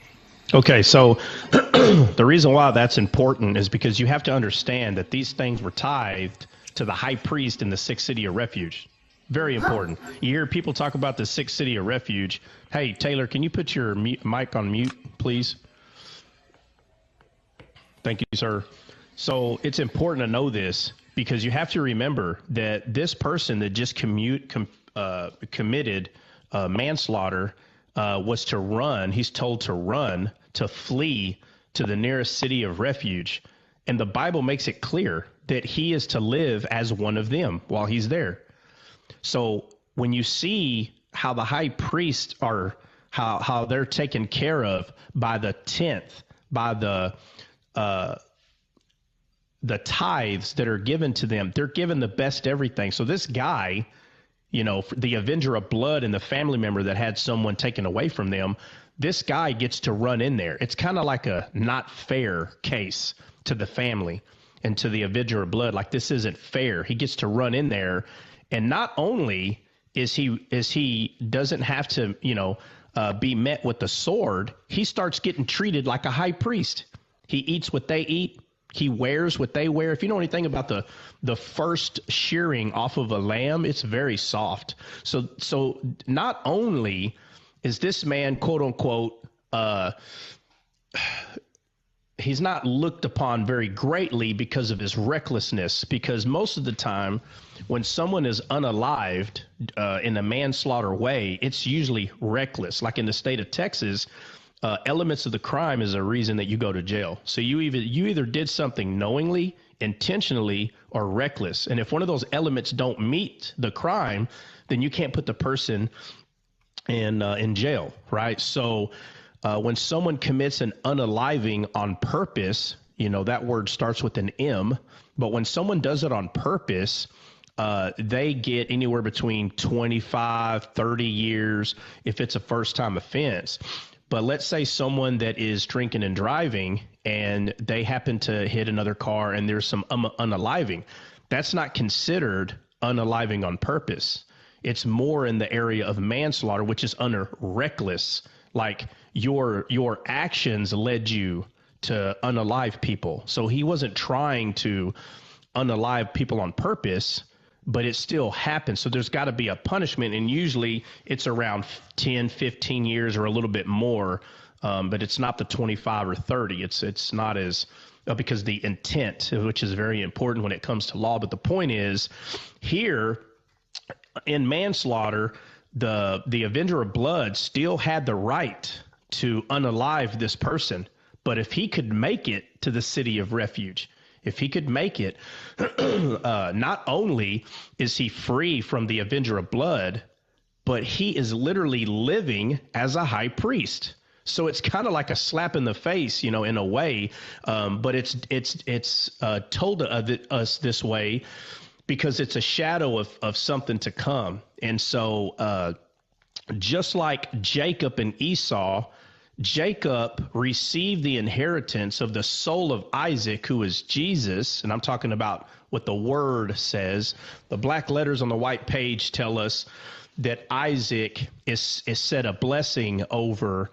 Okay, so the reason why that's important is because you have to understand that these things were tithed to the high priest in the sixth city of refuge. Very important. You hear people talk about the sixth city of refuge. Hey, Taylor, can you put your mic on mute, please? Thank you, sir. So it's important to know this because you have to remember that this person that just committed manslaughter was to run. He's told to run, to flee to the nearest city of refuge. And the Bible makes it clear that he is to live as one of them while he's there. So when you see how the high priests are, how they're taken care of by the tenth, by the tithes that are given to them, they're given the best everything. So this guy, you know, the avenger of blood and the family member that had someone taken away from them, this guy gets to run in there. It's kind of like a not fair case to the family and to the avenger of blood. Like, this isn't fair. He gets to run in there, and not only is he doesn't have to, you know, be met with the sword. He starts getting treated like a high priest. He eats what they eat. He wears what they wear. If you know anything about the first shearing off of a lamb, it's very soft. So not only is this man, quote unquote, he's not looked upon very greatly because of his recklessness, because most of the time when someone is unalived in a manslaughter way, it's usually reckless. Like in the state of Texas, elements of the crime is a reason that you go to jail. So you either did something knowingly, intentionally, or reckless. And if one of those elements don't meet the crime, then you can't put the person in jail, right? So when someone commits an unaliving on purpose, you know, that word starts with an M, but when someone does it on purpose, they get anywhere between 25, 30 years if it's a first-time offense. But let's say someone that is drinking and driving and they happen to hit another car and there's some unaliving. That's not considered unaliving on purpose. It's more in the area of manslaughter, which is under reckless. Like your actions led you to unalive people. So he wasn't trying to unalive people on purpose, but it still happens. So there's got to be a punishment, and usually it's around 10, 15 years or a little bit more, but it's not the 25 or 30. It's not as because the intent, which is very important when it comes to law. But the point is, here in manslaughter, the avenger of blood still had the right to unalive this person. But if he could make it to the city of refuge, if he could make it, not only is he free from the avenger of blood, but he is literally living as a high priest. So it's kind of like a slap in the face, you know, in a way. But it's told us this way because it's a shadow of something to come. And so just like Jacob and Esau, Jacob received the inheritance of the soul of Isaac, who is Jesus. And I'm talking about what the word says. The black letters on the white page tell us that Isaac is said a blessing over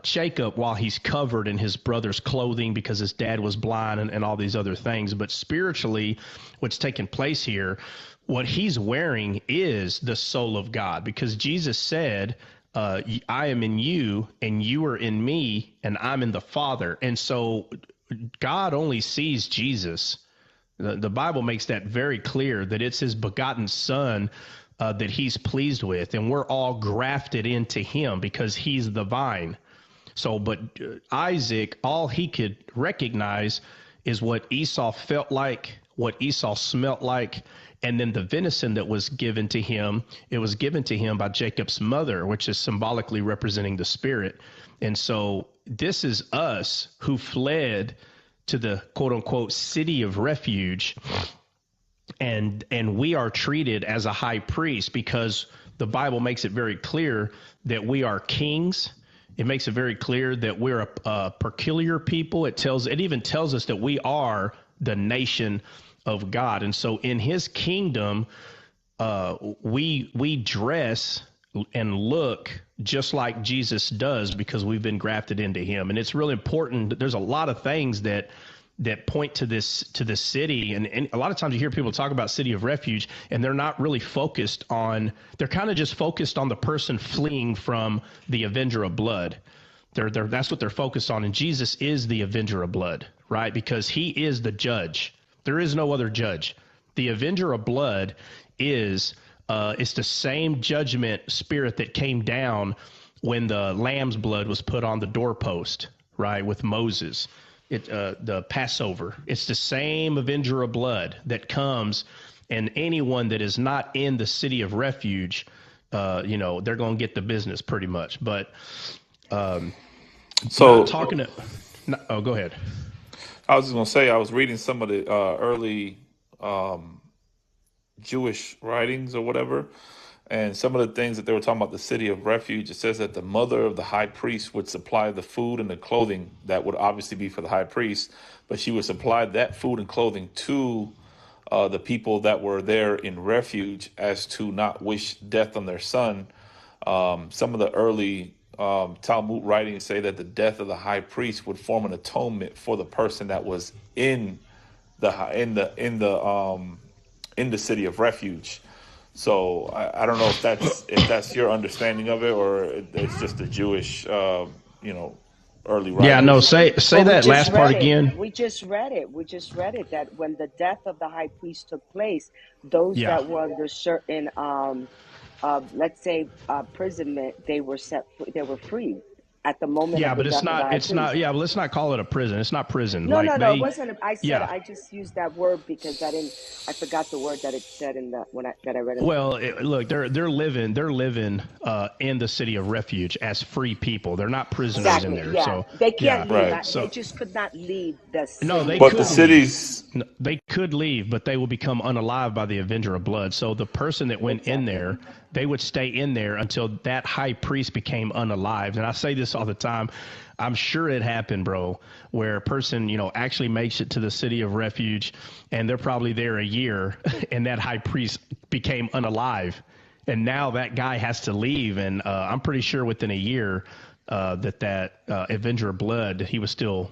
Jacob while he's covered in his brother's clothing because his dad was blind and all these other things. But spiritually, what's taking place here, what he's wearing is the soul of God, because Jesus said, I am in you and you are in me and I'm in the Father. And so God only sees Jesus. The Bible makes that very clear, that it's his begotten son that he's pleased with. And we're all grafted into him because he's the vine. So, but Isaac, all he could recognize is what Esau felt like, what Esau smelt like, and then the venison that was given to him, it was given to him by Jacob's mother, which is symbolically representing the spirit. And so this is us who fled to the quote unquote city of refuge. And we are treated as a high priest because the Bible makes it very clear that we are kings. It makes it very clear that we're a peculiar people. It even tells us that we are the nation of God. And so in his kingdom, we dress and look just like Jesus does because we've been grafted into him. And it's really important. There's a lot of things that point to this city. And a lot of times you hear people talk about city of refuge and they're not really focused on, they're kind of just focused on the person fleeing from the avenger of blood. That's what they're focused on. And Jesus is the avenger of blood, right? Because he is the judge. There is no other judge. The avenger of blood is it's the same judgment spirit that came down when the lamb's blood was put on the doorpost, right, with Moses. The Passover. It's the same avenger of blood that comes, and anyone that is not in the city of refuge, they're going to get the business pretty much. But So not talking to. No, oh, go ahead. I was just gonna say I was reading some of the early Jewish writings or whatever, and some of the things that they were talking about the city of refuge. It says that the mother of the high priest would supply the food and the clothing that would obviously be for the high priest, but she would supply that food and clothing to the people that were there in refuge as to not wish death on their son. Some of the early Talmud writings say that the death of the high priest would form an atonement for the person that was in the city of refuge. So I don't know if that's your understanding of it, or it's just the Jewish, early Yeah, no. writers. Say Well, we that just last part read it. again. We just read it. We just read it that when the death of the high priest took place, those Yeah. that were under certain, let's say, imprisonment, they were they were freed at the moment Yeah, of the but it's death of the not. high It's not. priest. Yeah, but let's not call it a prison. It's not prison. No, Like no, no. It they. wasn't. Yeah. I just used that word because I forgot the word that it said in the that I read in the. Well, look, they're living in the city of refuge as free people. They're not prisoners in Exactly. there. Yeah, So they yeah. can't leave. Right. They So just could not leave the no, they city. But the could leave. cities, No, they could leave, but they will become unalive by the avenger of blood. So the person that went in Exactly. there, they would stay in there until that high priest became unalived. And I say this all the time. I'm sure it happened, bro, where a person, actually makes it to the city of refuge and they're probably there a year and that high priest became unalive. And now that guy has to leave. And I'm pretty sure within a year that avenger of blood, he was still,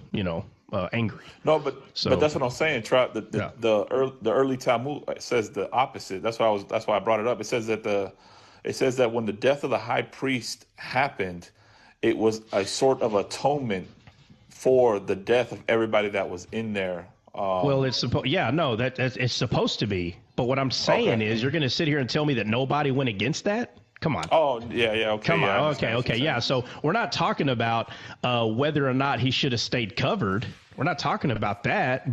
angry. no, but So, that's what I'm saying. Try yeah. the early Talmud says the opposite. That's why I brought it up. It says that when the death of the high priest happened, it was a sort of atonement for the death of everybody that was in there. Well, it's supposed. Yeah, no, it's supposed to be. But what I'm saying Okay. is, you're going to sit here and tell me that nobody went against that? Come on. Oh, yeah, okay, Come yeah, I on. understand what Okay. you're Yeah. saying. So we're not talking about whether or not he should have stayed covered. We're not talking about that.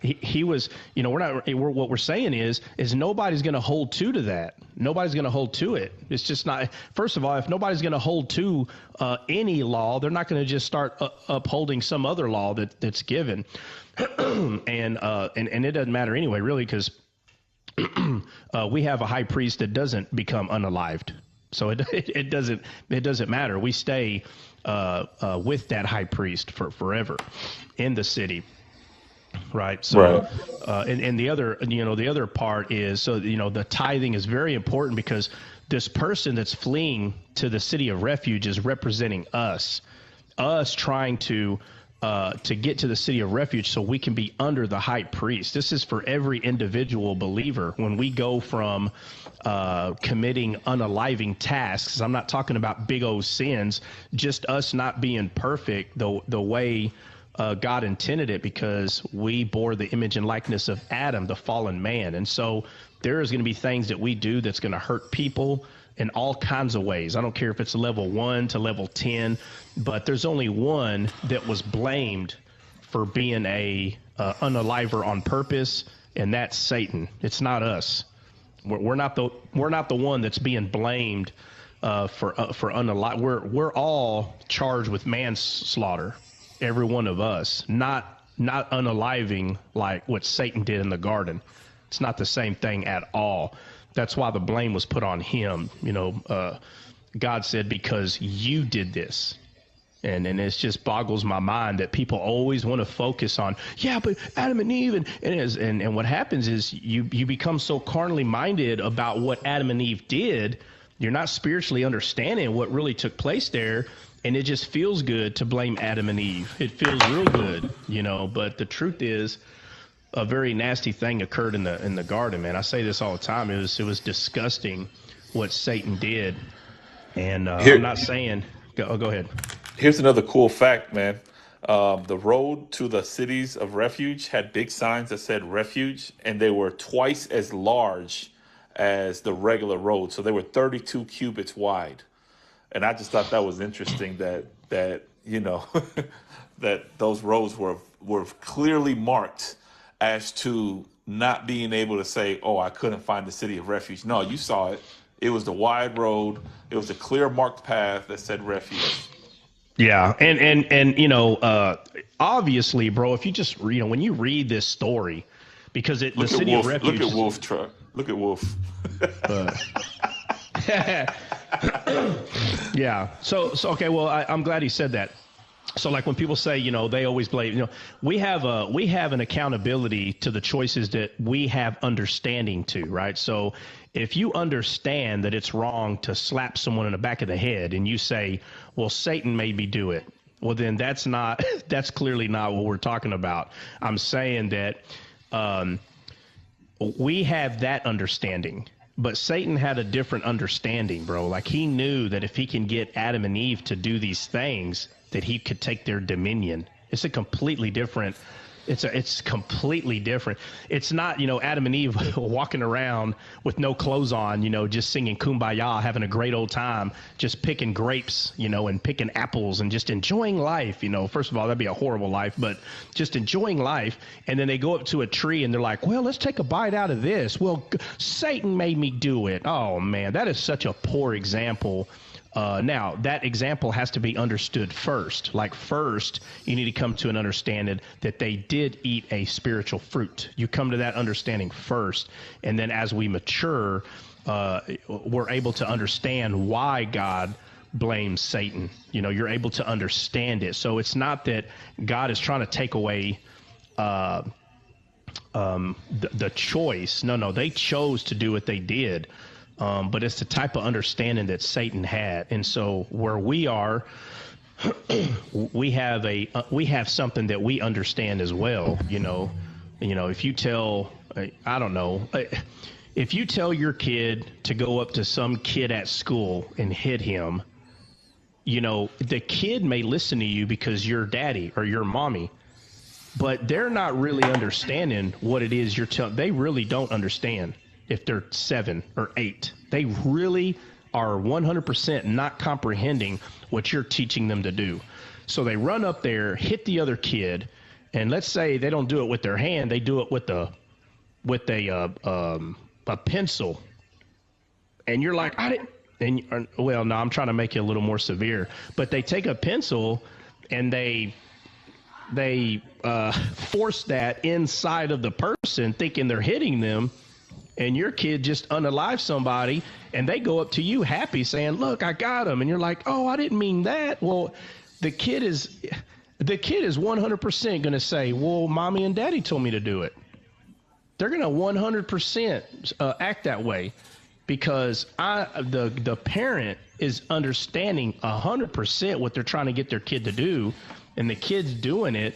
He was. We're not. What we're saying is nobody's going to hold to that. Nobody's going to hold to it. It's just not. First of all, if nobody's going to hold to any law, they're not going to just start upholding some other law that's given. And it doesn't matter anyway, really, because we have a high priest that doesn't become unalived. So it doesn't matter. We stay with that high priest for forever in the city, right? So, Right. and the other part is, so the tithing is very important because this person that's fleeing to the city of refuge is representing us trying to get to the city of refuge so we can be under the high priest. This is for every individual believer. When we go from committing unaliving tasks, I'm not talking about big old sins, just us not being perfect the way God intended it, because we bore the image and likeness of Adam, the fallen man. And so there is going to be things that we do that's going to hurt people in all kinds of ways. I don't care if it's level 1 to level 10, but there's only one that was blamed for being a unaliver on purpose, and that's Satan. It's not us. We're not the one that's being blamed for unalive. We're all charged with manslaughter, every one of us. Not unaliving like what Satan did in the garden. It's not the same thing at all. That's why the blame was put on him. God said, because you did this. And it just boggles my mind that people always want to focus on, yeah, but Adam and Eve, and what happens is you become so carnally minded about what Adam and Eve did, you're not spiritually understanding what really took place there, and it just feels good to blame Adam and Eve. It feels real good, but the truth is, a very nasty thing occurred in the garden, man. I say this all the time. It was disgusting what Satan did, and I'm Here, not saying. Go ahead. here's another cool fact, man. The road to the cities of refuge had big signs that said refuge, and they were twice as large as the regular road. So they were 32 cubits wide. And I just thought that was interesting that that those roads were clearly marked as to not being able to say, "Oh, I couldn't find the city of refuge." No, you saw it. It was the wide road. It was a clear marked path that said refuge. Yeah, and obviously, bro, if you just when you read this story, because the Look at city of Wolf. Look refuge at is Wolf truck. Look at Wolf. uh, yeah. So okay. Well, I'm glad he said that. So like when people say, they always blame, we have an accountability to the choices that we have understanding to, right? So if you understand that it's wrong to slap someone in the back of the head and you say, well, Satan made me do it. Well, then that's clearly not what we're talking about. I'm saying that we have that understanding. But Satan had a different understanding, bro. Like he knew that if he can get Adam and Eve to do these things, that he could take their dominion. It's completely different. It's completely different. It's not, Adam and Eve walking around with no clothes on, just singing Kumbaya, having a great old time, just picking grapes, and picking apples and just enjoying life. First of all, that'd be a horrible life, but just enjoying life. And then they go up to a tree and they're like, well, let's take a bite out of this. Well, Satan made me do it. Oh man, that is such a poor example. Now, that example has to be understood first. Like first, you need to come to an understanding that they did eat a spiritual fruit. You come to that understanding first. And then as we mature, we're able to understand why God blames Satan. You're able to understand it. So it's not that God is trying to take away the choice. No, they chose to do what they did. But it's the type of understanding that Satan had. And so where we are, we have something that we understand as well. If you tell, I don't know, if you tell your kid to go up to some kid at school and hit him, the kid may listen to you because you're daddy or your mommy, but they're not really understanding what it is you're telling. They really don't understand. If they're 7 or 8, they really are 100% not comprehending what you're teaching them to do. So they run up there, hit the other kid, and let's say they don't do it with their hand, they do it with a pencil. And you're like, well, no, I'm trying to make it a little more severe. But they take a pencil and they force that inside of the person, thinking they're hitting them. And your kid just unalive somebody, and they go up to you happy saying, look, I got him. And you're like, oh, I didn't mean that. Well, the kid is 100% going to say, well, mommy and daddy told me to do it. They're going to 100% act that way because the parent is understanding 100% what they're trying to get their kid to do, and the kid's doing it.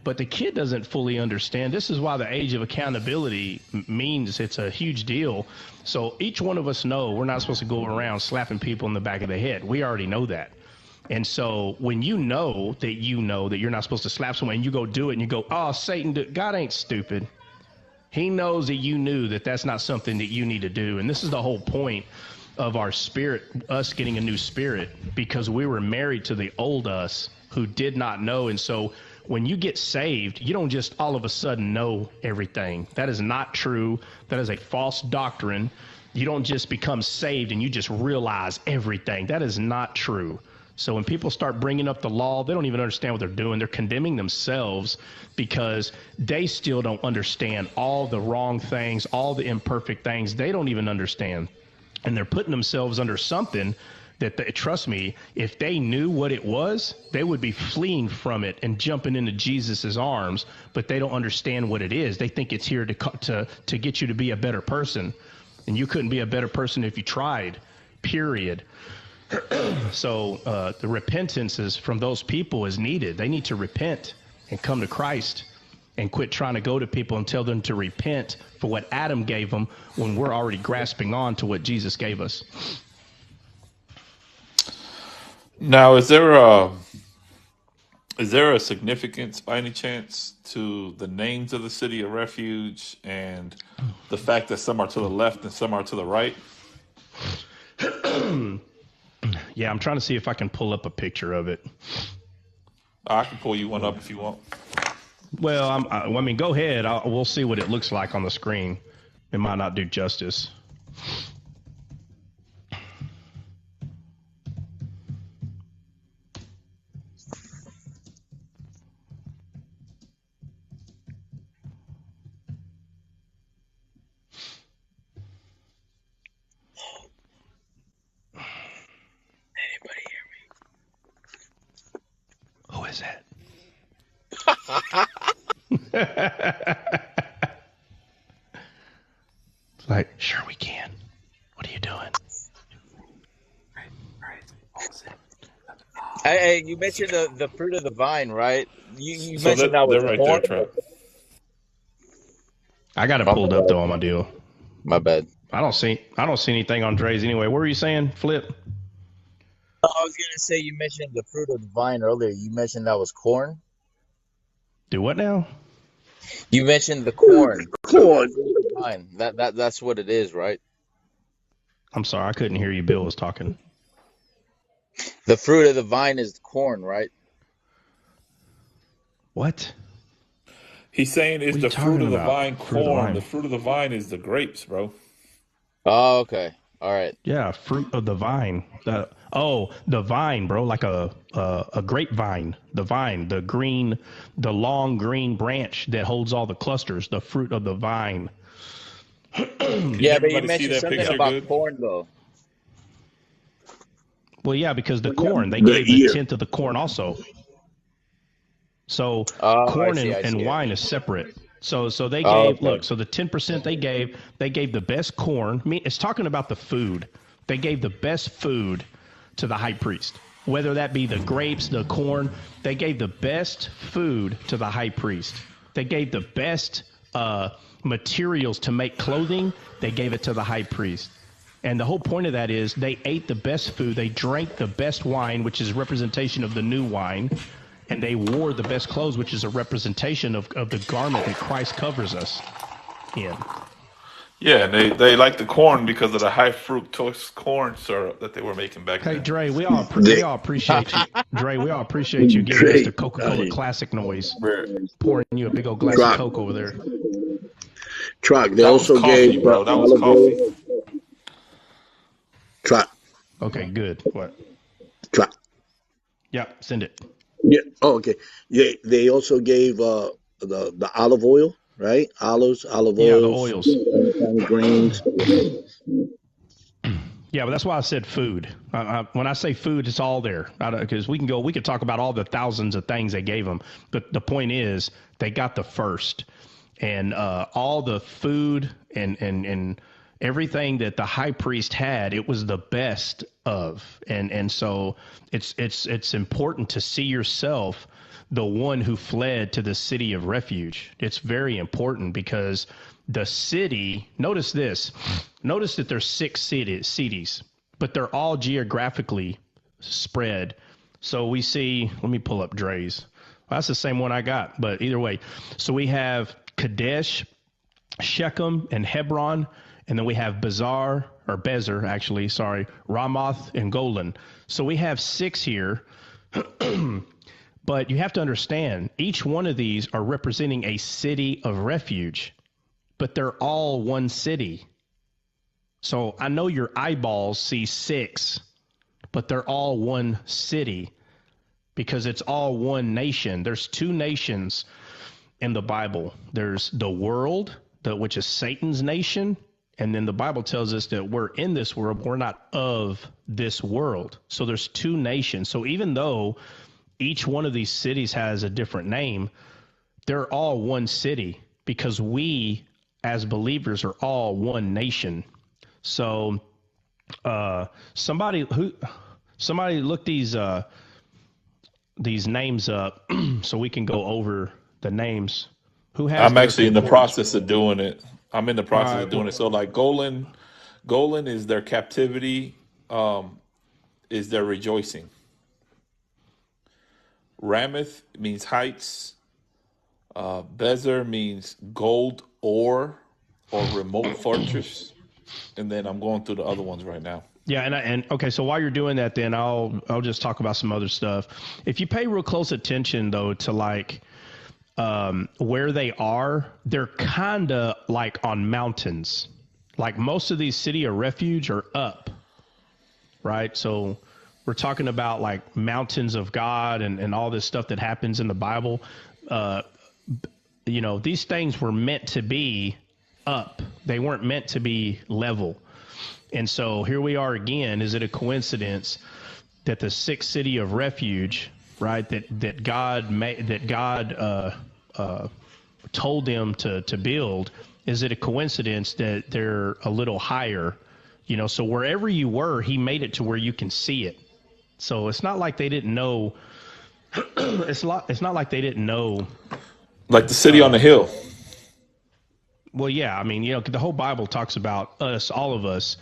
But the kid doesn't fully understand. This is why the age of accountability means it's a huge deal. So each one of us know we're not supposed to go around slapping people in the back of the head. We already know that. And so when you know that you're not supposed to slap someone and you go do it and you go, oh, Satan, God ain't stupid. He knows that you knew that that's not something that you need to do. And this is the whole point of our spirit, us getting a new spirit, because we were married to the old us who did not know. And so when you get saved, you don't just all of a sudden know everything. That is not true. That is a false doctrine. You don't just become saved and you just realize everything. That is not true. So when people start bringing up the law, they don't even understand what they're doing. They're condemning themselves because they still don't understand all the wrong things, all the imperfect things. They don't even understand. And they're putting themselves under something trust me, if they knew what it was, they would be fleeing from it and jumping into Jesus's arms, but they don't understand what it is. They think it's here to get you to be a better person, and you couldn't be a better person if you tried, period. So the repentance from those people is needed. They need to repent and come to Christ and quit trying to go to people and tell them to repent for what Adam gave them when we're already grasping on to what Jesus gave us. Now, is there a significance by any chance to the names of the city of refuge and the fact that some are to the left and some are to the right? Yeah, I'm trying to see if I can pull up a picture of it. I can pull you one up if you want. Well, I mean, go ahead. We'll see what it looks like on the screen. It might not do justice. Anybody hear me? Who is that? Like, sure we can. What are you doing? Hey, you mentioned the fruit of the vine, right? You So mentioned that was they're right there, corn. Trap. I got it My pulled up bad. though on my deal. My bad. I don't see anything on Dre's anyway. What were you saying, Flip? I was gonna say you mentioned the fruit of the vine earlier. You mentioned that was corn. Do what now? You mentioned the corn. Corn. Vine. That's what it is, right? I'm sorry, I couldn't hear you. Bill was talking. The fruit of the vine is corn, right? What? He's saying it's What are you the fruit talking of the about? vine Fruit of the corn. vine. The fruit of the vine is the grapes, bro. Oh, okay. All right. Yeah, fruit of the vine. The vine, bro, like a grapevine. The vine, the long green branch that holds all the clusters. The fruit of the vine. Can Yeah, but you everybody see mentioned that something picture about good? corn though. Well, yeah, because the corn, they The gave the ear. tenth of the corn also. So Oh, I corn see. and wine is separate. So they Oh, gave, okay. look, so the 10% they gave the best corn. I mean, it's talking about the food. They gave the best food to the high priest. Whether that be the grapes, the corn, they gave the best food to the high priest. They gave the best materials to make clothing. They gave it to the high priest. And the whole point of that is they ate the best food. They drank the best wine, which is a representation of the new wine. And they wore the best clothes, which is a representation of the garment that Christ covers us in. Yeah, and they like the corn because of the high fructose corn syrup that they were making back Hey, then. Dre, we They, all appreciate you. Dre, we all appreciate you giving us the Trey, Coca-Cola Classic noise, Where pouring you a big old glass of truck, Coke over there. truck. They that was also coffee, gave bro. That was olive coffee. oil. Truck, Okay, good. What? truck. Yeah, send it. Yeah. Oh, okay. Yeah. They also gave the olive oil, right? Olive Yeah, the oils, oils. grains. Yeah, but that's why I said food. When I say food, it's all there. Because we could talk about all the thousands of things they gave them. But the point is, they got the first. And all the food and everything that the high priest had, it was the best of. And so it's important to see yourself the one who fled to the city of refuge. It's very important because the city, notice that there's 6 cities, but they're all geographically spread. So we see, let me pull up Dre's. Well, that's the same one I got, but either way. So we have Kadesh, Shechem, and Hebron, and then we have Bezer, actually, sorry, Ramoth and Golan. So we have 6 here. But you have to understand, each one of these are representing a city of refuge, but they're all one city. So I know your eyeballs see 6, but they're all one city because it's all one nation. There's 2 nations in the Bible. There's the world, which is Satan's nation, And then the Bible tells us that we're in this world, but we're not of this world. So there's two nations. So even though each one of these cities has a different name, they're all one city because we as believers are all one nation. So somebody look these names up so we can go over the names. Who has I'm their actually in the concordance? process of doing it. I'm in the All process right. of doing it. So like Golan is their captivity, is their rejoicing. Ramoth means heights. Bezer means gold ore or remote fortress. And then I'm going through the other ones right now. Yeah, and okay, so while you're doing that, then I'll just talk about some other stuff. If you pay real close attention though to like where they are, they're kind of like on mountains. Like most of these city of refuge are up, right? So we're talking about like mountains of God and all this stuff that happens in the Bible. These things were meant to be up. They weren't meant to be level. And so here we are again. Is it a coincidence that the sixth city of refuge, right, that God told them to build, is it a coincidence that they're a little higher? So wherever you were, he made it to where you can see it. So it's not like they didn't know. It's not like they didn't know. Like the city on the hill. Well, yeah, I mean, the whole Bible talks about us, all of us,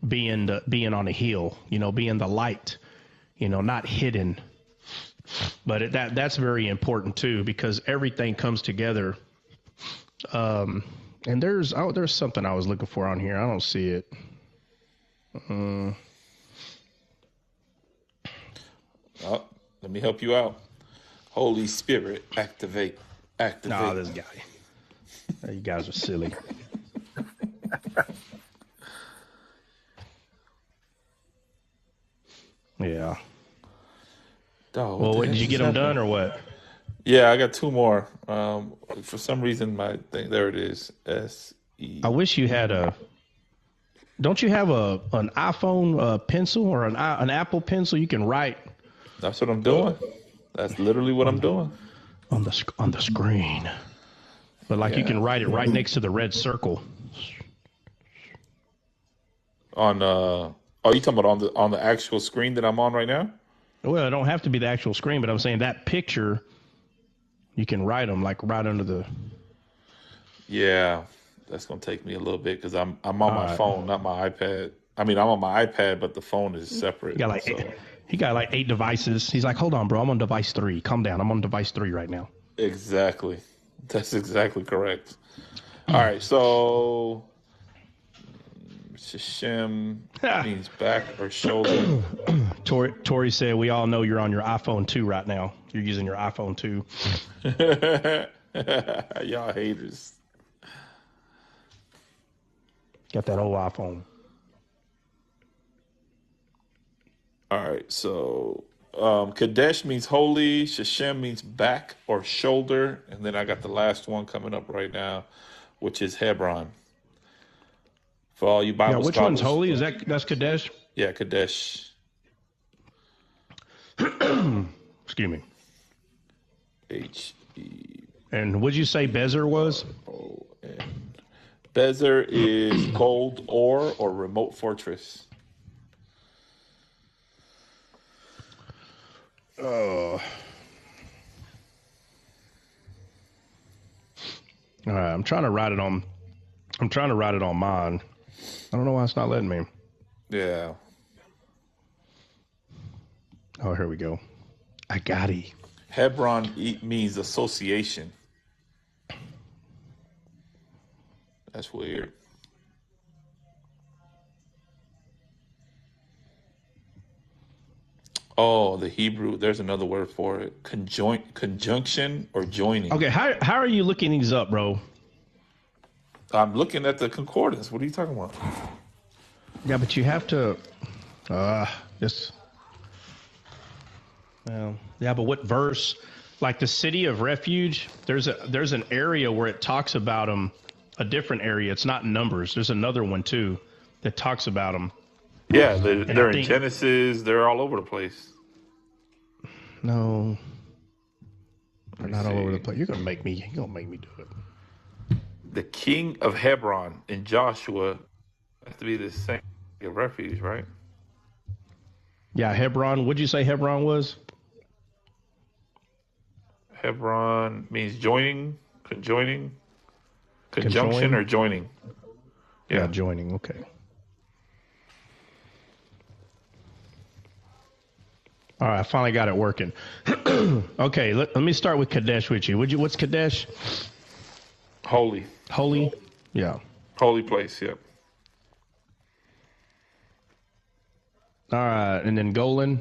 being on a hill, being the light, not hidden. But that's very important too, because everything comes together. And there's something I was looking for on here. I don't see it. Let me help you out. Holy Spirit, activate. Nah, this guy. You guys are silly. Yeah. Dog, Well, did you get them done or what? Yeah, I got two more. For some reason, my thing there it is. SE. I wish you had Don't you have an iPhone pencil or an Apple pencil you can write? That's what I'm doing. That's literally what I'm doing. On the screen. But you can write it right next to the red circle. Are you talking about on the actual screen that I'm on right now? Well, it don't have to be the actual screen, but I'm saying that picture, you can write them like right under the. Yeah, that's gonna take me a little bit because I'm on my phone, not my iPad. I mean, I'm on my iPad, but the phone is separate. He got like 8 devices. He's like, hold on, bro, I'm on device 3. Calm down, I'm on device 3 right now. Exactly, that's exactly correct. All right, so Shishim means back or shoulder. Tori said, we all know you're on your iPhone 2 right now. You're using your iPhone 2. Y'all haters. Got that old iPhone. All right, so Kadesh means holy, Sheshem means back or shoulder, and then I got the last one coming up right now, which is Hebron. For all you Bible which scholars, one's holy? That's Kadesh? Yeah, Kadesh. Excuse me. H-E. And what'd you say Bezer was? O-N. Bezer is gold ore or remote fortress. All right, I'm trying to write it on mine. I don't know why it's not letting me. Yeah. Oh, here we go. I got it. Hebron means association. That's weird. Oh, the Hebrew, there's another word for it. Conjunction or joining. Okay, how are you looking these up, bro? I'm looking at the concordance. What are you talking about? Yeah, but you have to just well, yeah, but what verse? Like the city of refuge, there's an area where it talks about them a different area. It's not Numbers. There's another one too that talks about them. Yeah, And I they're in think Genesis. They're all over the place. no, Let they're me not all over the see. place. You're gonna make me do it. The king of Hebron in Joshua has to be the same refuge, right? Yeah, Hebron. What'd you say Hebron was? Hebron means joining, conjunction, Conjoin? or joining. Yeah, Yeah. joining. Okay. All right, I finally got it working. Okay, let me start with Kadesh with you. What's Kadesh? Holy. Holy? Yeah. Holy place, yep. All right, and then Golan?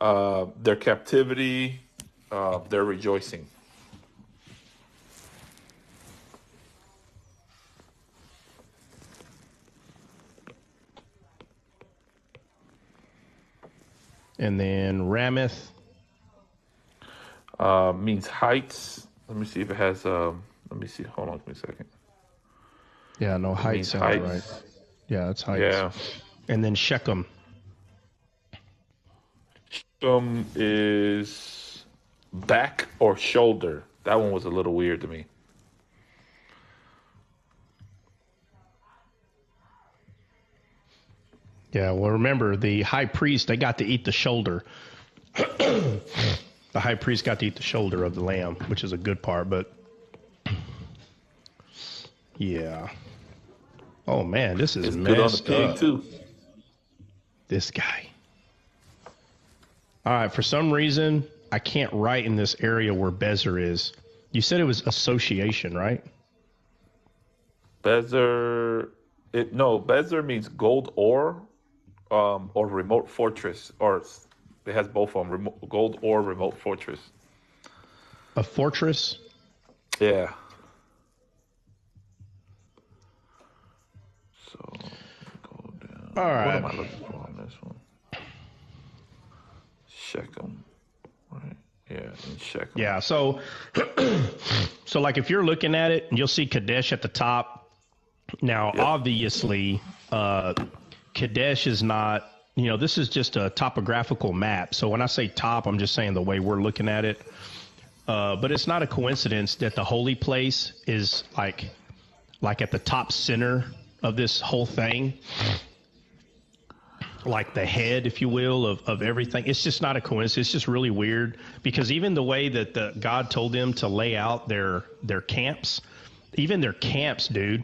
Their captivity, their rejoicing. And then Ramoth? Means heights. Let me see if it has, let me see. Hold on, give me a second. Yeah, no, It Heights means sounds right. heights. Yeah, it's Heights. Yeah. And then Shechem. Is back or shoulder. That one was a little weird to me. Yeah, well, remember, the high priest, they got to eat the shoulder. The high priest got to eat the shoulder of the lamb, which is a good part, but yeah. Oh, man, this is It's good on the messed pig up. too. This guy. All right, for some reason, I can't write in this area where Bezer is. You said it was association, right? Bezer, Bezer means gold ore, or remote fortress, or it has both of them. Gold ore, remote fortress. A fortress? Yeah. So go down. All What right. am I looking for on this one? Shechem, right? Yeah, and Shechem. Yeah, so like if you're looking at it, you'll see Kadesh at the top. Now, Yep. obviously, Kadesh is not, this is just a topographical map. So when I say top, I'm just saying the way we're looking at it. But it's not a coincidence that the holy place is like at the top center of this whole thing. Like the head, if you will, of everything. It's just not a coincidence. It's just really weird because even the way that God told them to lay out their camps, even their camps, dude,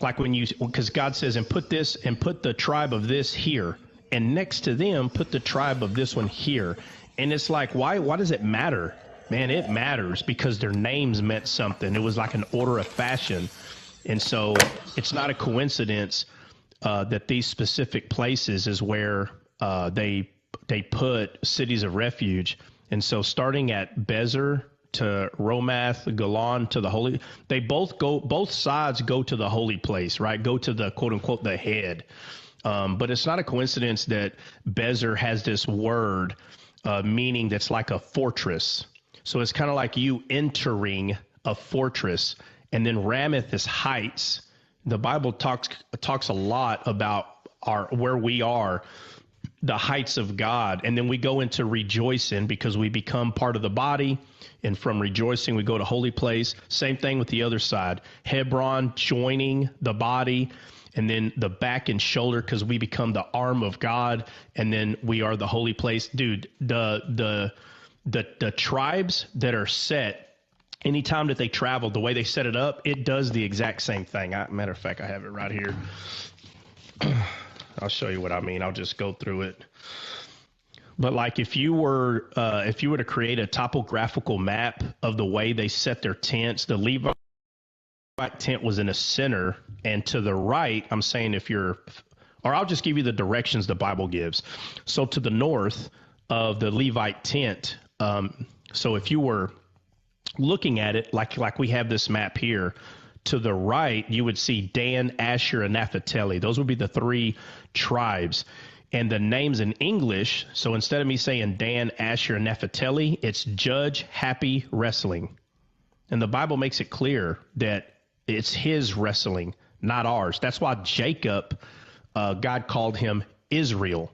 like because God says, and put the tribe of this here, and next to them, put the tribe of this one here. And it's like, why does it matter? Man, it matters because their names meant something. It was like an order of fashion. And so it's not a coincidence that these specific places is where they put cities of refuge. And so starting at Bezer to Romath, Golan to the holy, both sides go to the holy place, right? Go to the quote unquote the head. But it's not a coincidence that Bezer has this word meaning that's like a fortress. So it's kind of like you entering a fortress, and then Ramoth is heights. The Bible talks a lot about where we are, the heights of God, and then we go into rejoicing because we become part of the body, and from rejoicing we go to holy place. Same thing with the other side, Hebron joining the body, and then the back and shoulder because we become the arm of God, and then we are the holy place, dude. The tribes that are set. Anytime that they travel, the way they set it up, it does the exact same thing. Matter of fact, I have it right here. I'll show you what I mean. I'll just go through it. But like if you were to create a topographical map of the way they set their tents, the Levite tent was in the center, and to the right, I'm saying I'll just give you the directions the Bible gives. So to the north of the Levite tent, so if you were looking at it like we have this map here, to the right you would see Dan, Asher, and Naphtali. Those would be the three tribes. And the names in English, so instead of me saying Dan, Asher, and Naphtali, it's Judge, Happy, Wrestling. And the Bible makes it clear that It's his wrestling, not ours. That's why Jacob, God called him Israel.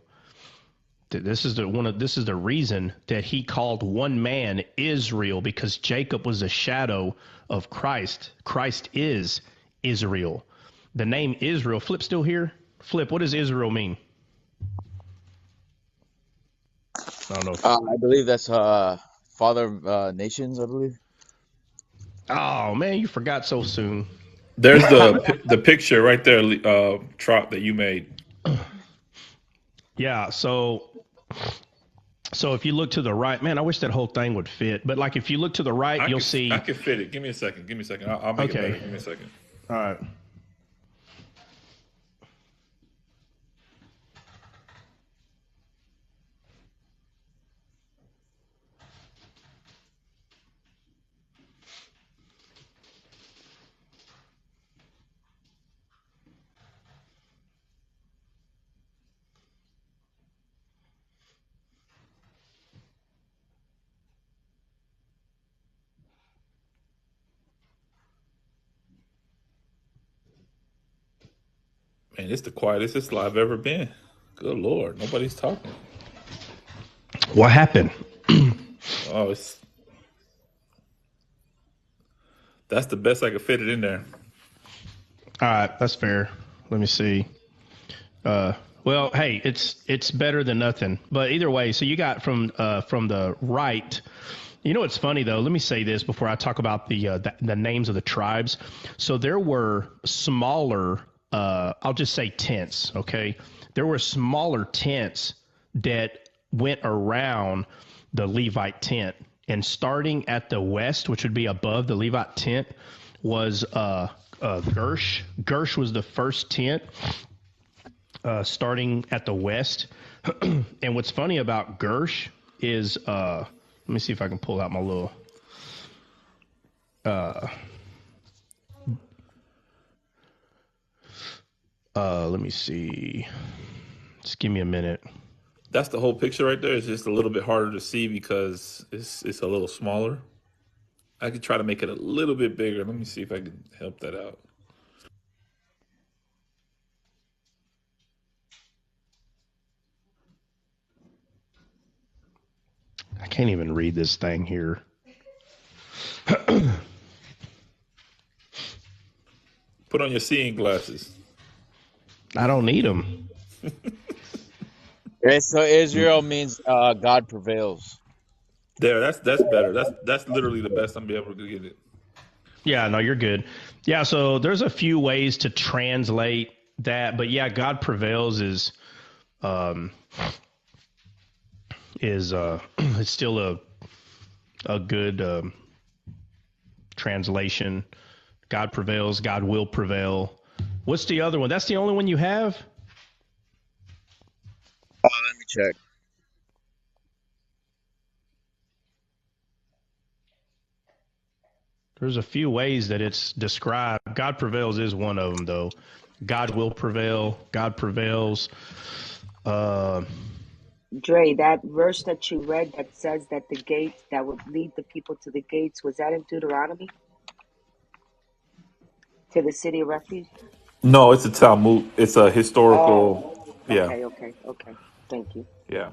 This is the reason that he called one man Israel, because Jacob was a shadow of Christ. Christ is Israel. The name Israel. Flip still here? Flip, what does Israel mean? I don't know. I believe that's father of nations, I believe. Oh man, you forgot so soon. There's the picture right there, Trot, that you made. Yeah, so if you look to the right, man, I wish that whole thing would fit. But like if you look to the right, you'll see. I can fit it. Give me a second. I'll make it better. Give me a second. All right. Man, it's the quietest this live ever been. Good Lord, nobody's talking. What happened? Oh, that's the best I could fit it in there. All right, that's fair. Let me see. Well, hey, it's better than nothing. But either way, so you got from the right. You know what's funny though? Let me say this before I talk about the names of the tribes. So there were smaller. I'll just say tents. Okay, there were smaller tents that went around the Levite tent, and starting at the west, which would be above the Levite tent, was Gersh. Gersh was the first tent. Starting at the west. And what's funny about Gersh is, let me see if I can pull out my little, let me see. Just give me a minute. That's the whole picture right there. It's just a little bit harder to see because it's a little smaller. I could try to make it a little bit bigger. Let me see if I can help that out. I can't even read this thing here. Put on your seeing glasses. I don't need them. Okay, so Israel means God prevails. There, that's better. That's literally the best I'm be able to get it. Yeah, no, you're good. Yeah, so there's a few ways to translate that, but yeah, God prevails is it's still a good translation. God prevails, God will prevail. What's the other one? That's the only one you have? Let me check. There's a few ways that it's described. God prevails is one of them, though. God will prevail. God prevails. Dre, that verse that you read that says that the gates that would lead the people to the gates, was that in Deuteronomy? To the city of refuge? No, it's a Talmud. It's a Oh, historical. Yeah, okay. Thank you. yeah.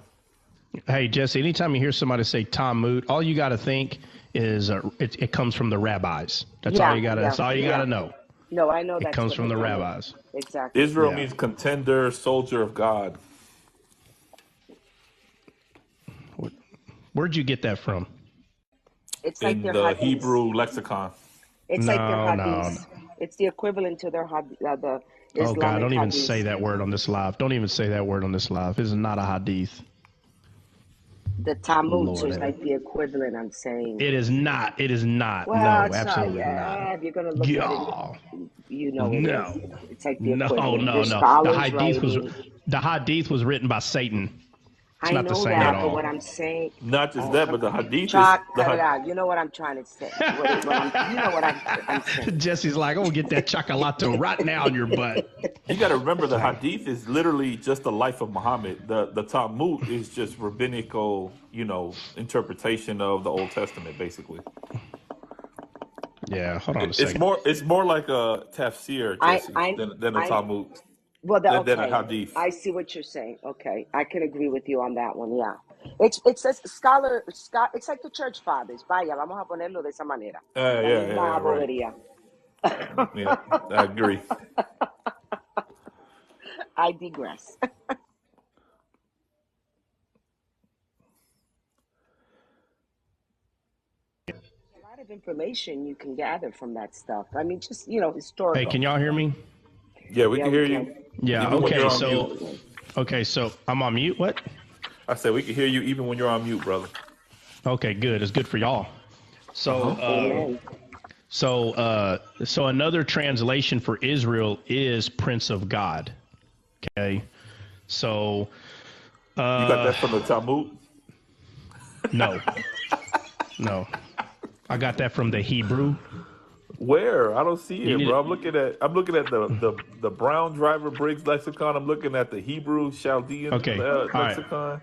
Hey, Jesse, anytime you hear somebody say Talmud, all you got to think is it comes from the rabbis. That's all you got to. That's all you got to know. No, I know It that's comes what from they're the doing. rabbis. Exactly. Israel Yeah. means contender, soldier of God. Where'd you get that from? It's like In their the hadiths. Hebrew lexicon. It's like their No. hadiths. It's the equivalent to their the Oh, God, Islamic don't even hadiths. say that word on this live. Don't even say that word on this live. This is not a hadith. The Talmud Lord, is like the equivalent, I'm saying. It is not. It is not. Well, No, it's absolutely not. not. If you're going to look at Yeah. it, you know it is. No. It's like the No, equivalent. no, There's no. scholars writing. The hadith was written by Satan. It's I not the know same at that, but all. what I'm saying, Not just oh that, come but the on, hadith is Chalk, cut it out. You know what I'm trying to say. You know what I'm saying. Jesse's like, I'm gonna get that chocolato right now in your butt. You got to remember the Like, hadith is literally just the life of Muhammad. The Talmud is just rabbinical, interpretation of the Old Testament, basically. Yeah, hold on a It's second. more like a tafsir, I Jesse, I than a I Talmud, well, than a okay. hadith. I see what you're saying. Okay, I can agree with you on that one. Yeah, it says It's like the church fathers. Vaya, vamos a ponerlo de esa manera. La Yeah, misma right. bobería. Yeah, I agree. I digress. A lot of information you can gather from that stuff. I mean, just Hey, historical. can y'all hear me? Yeah, we Yeah, can we hear can. you, Yeah. even when you're Okay. on mute. So I'm on mute. What? I said we can hear you even when you're on mute, brother. Okay, good. It's good for y'all. So, Amen. so another translation for Israel is Prince of God. Okay. So, You got that from the Talmud? no, no, I got that from the Hebrew. Where? I don't see You it, need bro. it. I'm looking at the Brown Driver Briggs lexicon. I'm looking at the Hebrew Chaldean Okay. All right, lexicon.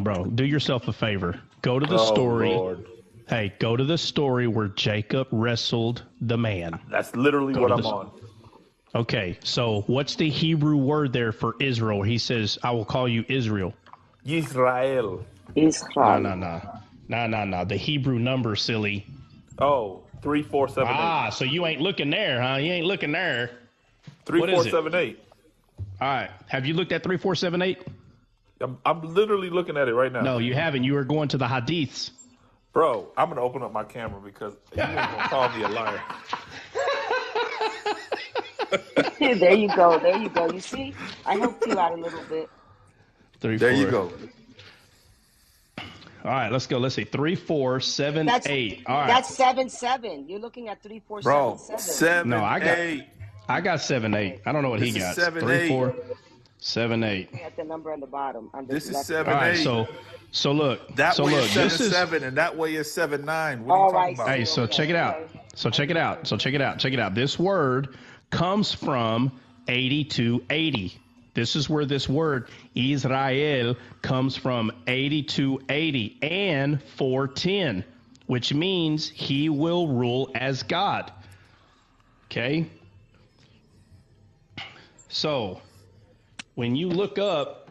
bro. Do yourself a favor. Go to the Oh story. Lord, Hey, go to the story where Jacob wrestled the man. that's literally Go what to I'm this. on. Okay. So what's the Hebrew word there for Israel? He says, "I will call you Israel." Yisrael. No, Israel. no, no, no. The Hebrew number, silly. Oh, 3478. So you ain't looking there, huh? You ain't looking there. Three What four is it? seven eight. All right. Have you looked at 3478? I'm literally looking at it right now. No, you haven't. You are going to the hadiths. Bro, I'm gonna open up my camera because you ain't gonna call me a liar. There you go. There you go. You see, I helped you out a little bit. There you go. All right, let's go. Let's see. 3478. All right. That's 7-7. You're looking at Bro, 3477. No, 7-8. I got 78. I don't know what he This is got. 7-8. 3478. Looking at the number on the bottom. On This the is left. 7-8. All right, so look. That way is this is 7-7, and that way is 7-9. What are you Oh, talking I about? see. Hey, so Okay, check it out. okay. So check it out. So check it out. Check it out. This word comes from 8280. This is where this word Israel comes from, 8280 and 410, which means he will rule as God. Okay? So when you look up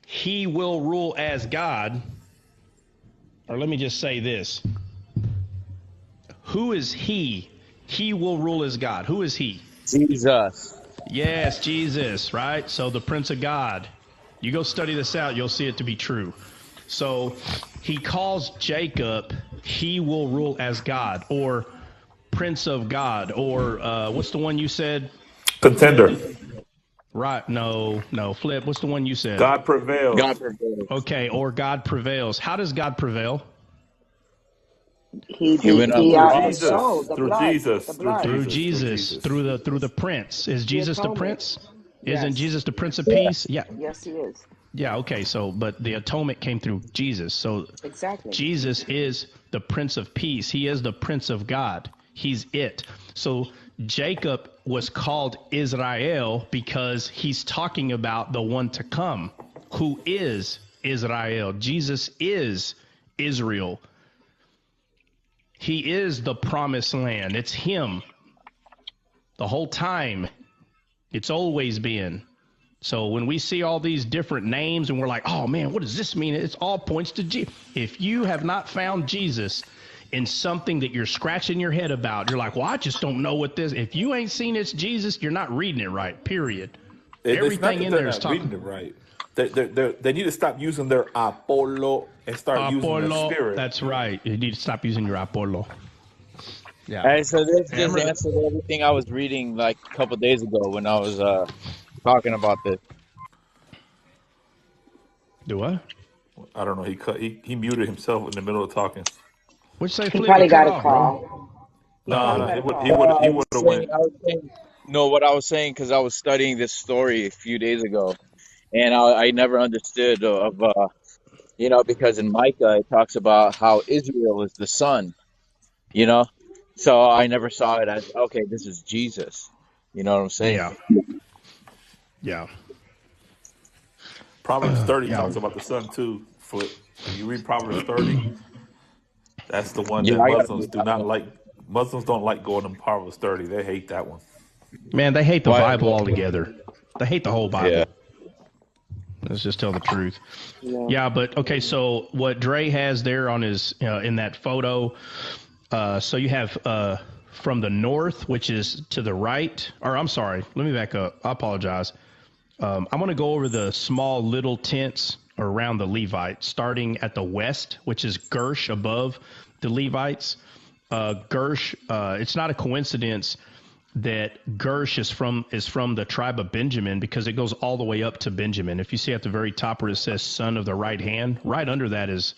he will rule as God, or let me just say this. Who is he? He will rule as God. Who is he? Jesus. Yes, Jesus, right? So the Prince of God. You go study this out, you'll see it to be true. So he calls Jacob, he will rule as God, or Prince of God, or what's the one you said? Contender. Right, no, Flip, what's the one you said? God prevails. God prevails. Okay, or God prevails. How does God prevail? He He went beat up the to the the cross. soul, the Through blood, Jesus. the Through blood, Through Jesus. Jesus, through the Prince. Is the Jesus the atonement. Prince? Yes. Isn't Jesus the Prince of Yeah. Peace? Yeah. Yes, he is. Yeah, okay, but the atonement came through Jesus. So Exactly. Jesus is the Prince of Peace. He is the Prince of God. He's it. So Jacob was called Israel because he's talking about the one to come, who is Israel. Jesus is Israel. He is the promised land. It's him the whole time. It's always been. So when we see all these different names and we're like, oh man, what does this mean? It's all points to Jesus. If you have not found Jesus in something that you're scratching your head about, you're like, well, I just don't know what this. If you ain't seen it's Jesus, you're not reading it right, period. It's not Everything that in they're there is not reading talking. it right. They need to stop using their Apollo and start using their Apollo, spirit. that's right. You need to stop using your Apollo. Yeah. Hey, so this just Remember answered everything I was reading like a couple days ago when I was talking about this. do what? I don't know. He muted himself in the middle of talking. What'd you say, He Flip? You probably cut got a off, bro. call. He probably No, got a he call. would I he was would have saying, went. no, what I was saying because I was studying this story a few days ago, and I never understood because in Micah it talks about how Israel is the son, you know, so I never saw it as okay, this is Jesus. You know what I'm saying? Yeah. Yeah. Proverbs 30 Yeah. talks about the sun too. Flip. If you read Proverbs 30, That's the one Yeah, that I gotta Muslims read do that not one. like. Muslims don't like going in Proverbs 30. They hate that one. Man, they hate the Why? Bible altogether. They hate the whole Yeah. Bible. Let's just tell the truth. Yeah. Yeah, but okay. So what Dre has there on his in that photo. So you have from the north, which is to the right. Or I'm sorry. Let me back up. I apologize. I'm going to go over the small little tents around the Levites, starting at the west, which is Gersh above the Levites. Gersh. It's not a coincidence that Gersh is from the tribe of Benjamin, because it goes all the way up to Benjamin. If you see at the very top where it says "son of the right hand," right under that is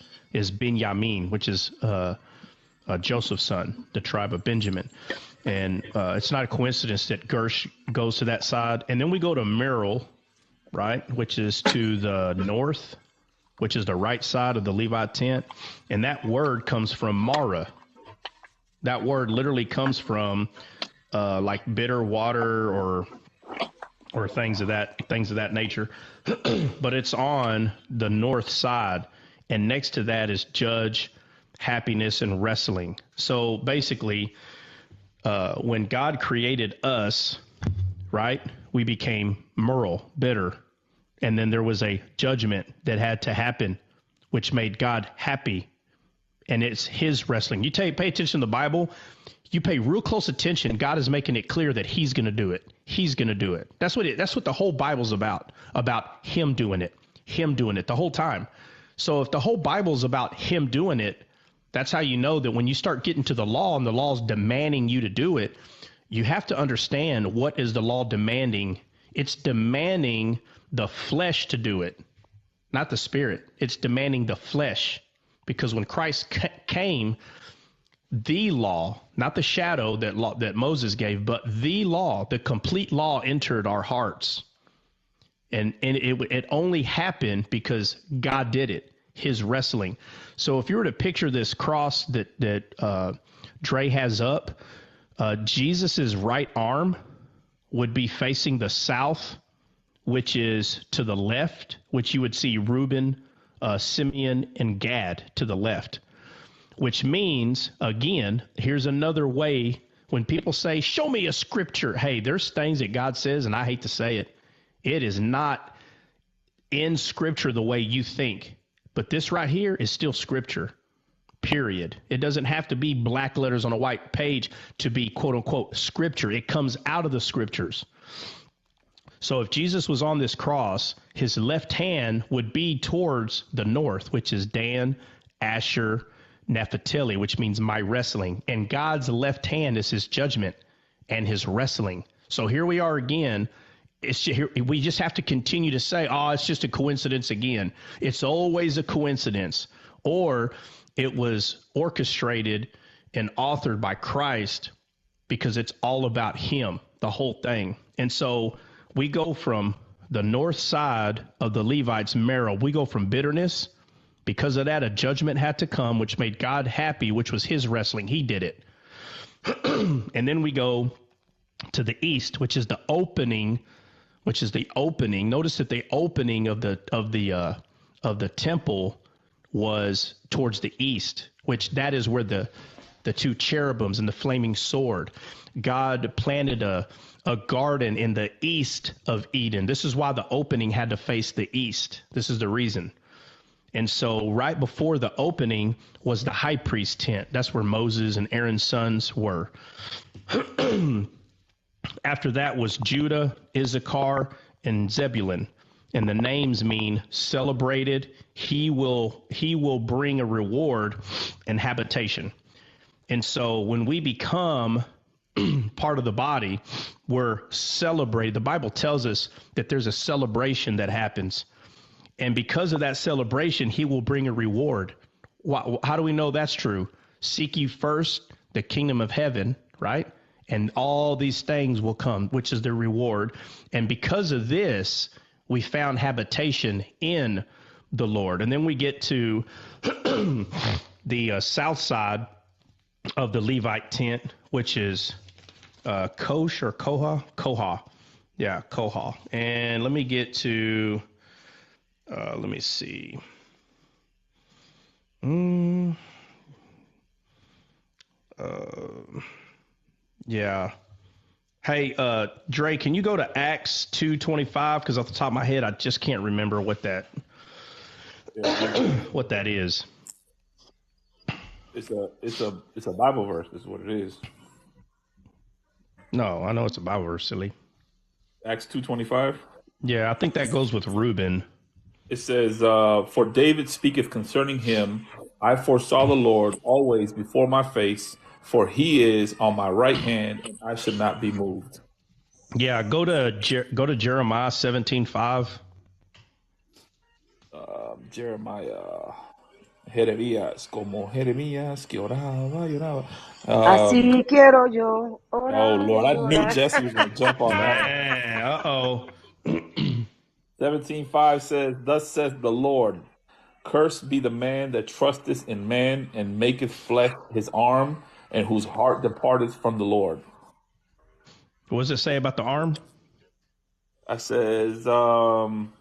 Benjamin, which is Joseph's son, the tribe of Benjamin. And it's not a coincidence that Gersh goes to that side. And then we go to Merrill, right, which is to the north, which is the right side of the Levi tent. And that word comes from Mara. That word literally comes from like bitter water or things of that nature. But it's on the north side, and next to that is judge, happiness, and wrestling. So basically, when God created us, right, we became Merle, bitter, and then there was a judgment that had to happen, which made God happy, and it's His wrestling. Pay attention to the Bible. You pay real close attention. God is making it clear that He's going to do it. He's going to do it. That's what the whole Bible's about Him doing it the whole time. So if the whole Bible's about Him doing it, that's how you know that when you start getting to the law and the law's demanding you to do it, you have to understand, what is the law demanding? It's demanding the flesh to do it, not the spirit. It's demanding the flesh, because when Christ came, the law, not the shadow that Moses gave, but the law, the complete law, entered our hearts. And it only happened because God did it, His wrestling. So if you were to picture this cross that Dre has up, Jesus's right arm would be facing the south, which is to the left, which you would see Reuben, Simeon, and Gad to the left. Which means, again, here's another way when people say, show me a scripture. Hey, there's things that God says, and I hate to say it, it is not in scripture the way you think. But this right here is still scripture, period. It doesn't have to be black letters on a white page to be quote unquote scripture. It comes out of the scriptures. So if Jesus was on this cross, his left hand would be towards the north, which is Dan, Asher, Naphtali, which means my wrestling. And God's left hand is His judgment and His wrestling. So here we are again. We just have to continue to say, oh, it's just a coincidence again. It's always a coincidence. Or it was orchestrated and authored by Christ, because it's all about Him, the whole thing. And so we go from the north side of the Levites' marrow, we go from bitterness. Because of that, a judgment had to come, which made God happy, which was His wrestling. He did it. And then we go to the east, which is the opening. Notice that the opening of the temple was towards the east, which that is where the two cherubims and the flaming sword. God planted a garden in the east of Eden. This is why the opening had to face the east. This is the reason. And so right before the opening was the high priest tent. That's where Moses and Aaron's sons were. After that was Judah, Issachar, and Zebulun. And the names mean celebrated. He will bring a reward and habitation. And so when we become part of the body, we're celebrated. The Bible tells us that there's a celebration that happens. And because of that celebration, He will bring a reward. How do we know that's true? Seek ye first the kingdom of heaven, right? And all these things will come, which is the reward. And because of this, we found habitation in the Lord. And then we get to the south side of the Levite tent, which is Kosh or Koha? Koha. Yeah, Koha. And let me get to... let me see. Yeah. Hey, Dre, can you go to Acts 2:25? Because off the top of my head, I just can't remember what that what that is. It's a Bible verse. Is what it is. No, I know it's a Bible verse, silly. Acts 2:25. Yeah, I think that goes with Reuben. It says, "For David speaketh concerning him, I foresaw the Lord always before my face, for he is on my right hand, and I should not be moved." Yeah, go to Jeremiah 17:5. Jeremiah, Jeremías, como Jeremías que oraba, lloraba. Así quiero yo Oh orar Lord, y I knew orar. Jesse was going to jump on that one. Man, uh-oh. 17:5 says, "Thus says the Lord, cursed be the man that trusteth in man and maketh flesh his arm, and whose heart departeth from the Lord." What does it say about the arm? I says, and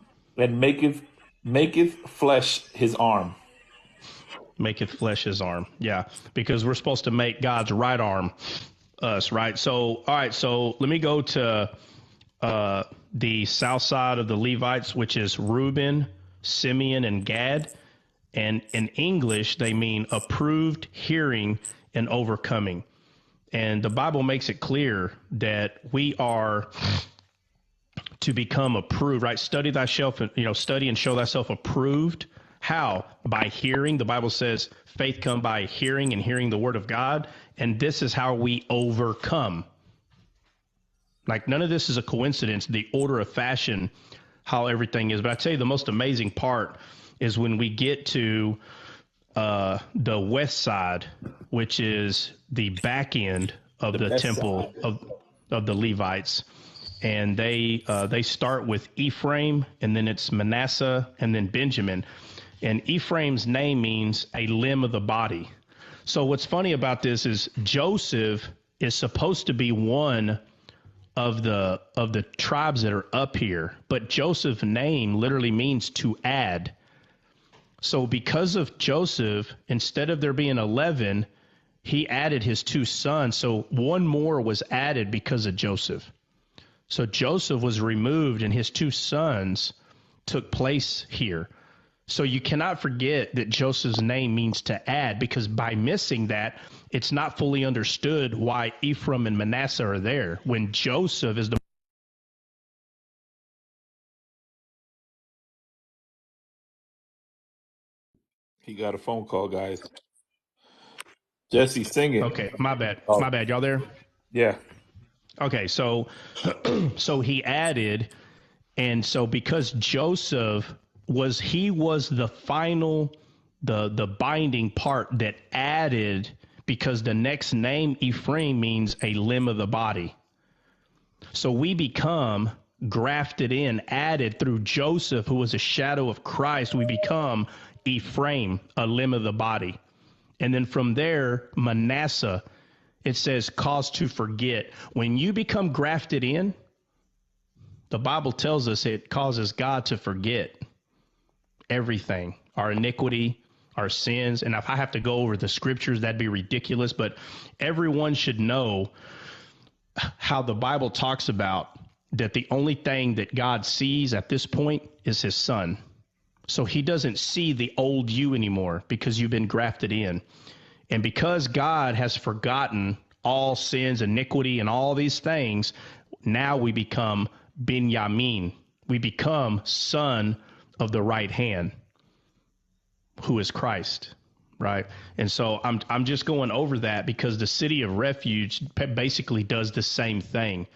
maketh flesh his arm. Maketh flesh his arm. Yeah, because we're supposed to make God's right arm us, right? So, all right, so let me go to the south side of the Levites, which is Reuben, Simeon, and Gad. And in English, they mean approved, hearing, and overcoming. And the Bible makes it clear that we are to become approved, right? Study thyself, study and show thyself approved. How? By hearing. The Bible says faith come by hearing, and hearing the word of God. And this is how we overcome. Like, none of this is a coincidence, the order of fashion, how everything is. But I tell you, the most amazing part is when we get to the west side, which is the back end of the temple of the Levites. And they start with Ephraim, and then it's Manasseh, and then Benjamin. And Ephraim's name means a limb of the body. So what's funny about this is Joseph is supposed to be one of the tribes that are up here, but Joseph's name literally means to add. So because of Joseph, instead of there being 11, he added his 2 sons. So one more was added because of Joseph. So Joseph was removed and his 2 sons took place here. So you cannot forget that Joseph's name means to add, because by missing that, it's not fully understood why Ephraim and Manasseh are there when Joseph is the. He got a phone call, guys. Jesse, sing it. Okay, my bad. Oh. My bad. Y'all there? Yeah. Okay, so he added, and so because Joseph was the final, the binding part that added, because the next name Ephraim means a limb of the body. So we become grafted in, added through Joseph, who was a shadow of Christ. We become Ephraim, a limb of the body. And then from there, Manasseh, it says cause to forget. When you become grafted in, the Bible tells us it causes God to forget everything, our iniquity, our sins. And if I have to go over the scriptures, that'd be ridiculous. But everyone should know how the Bible talks about that the only thing that God sees at this point is his son. So he doesn't see the old you anymore because you've been grafted in. And because God has forgotten all sins, iniquity, and all these things, now we become Binyamin. We become son of the right hand, who is Christ, right? And so I'm just going over that because the city of refuge basically does the same thing.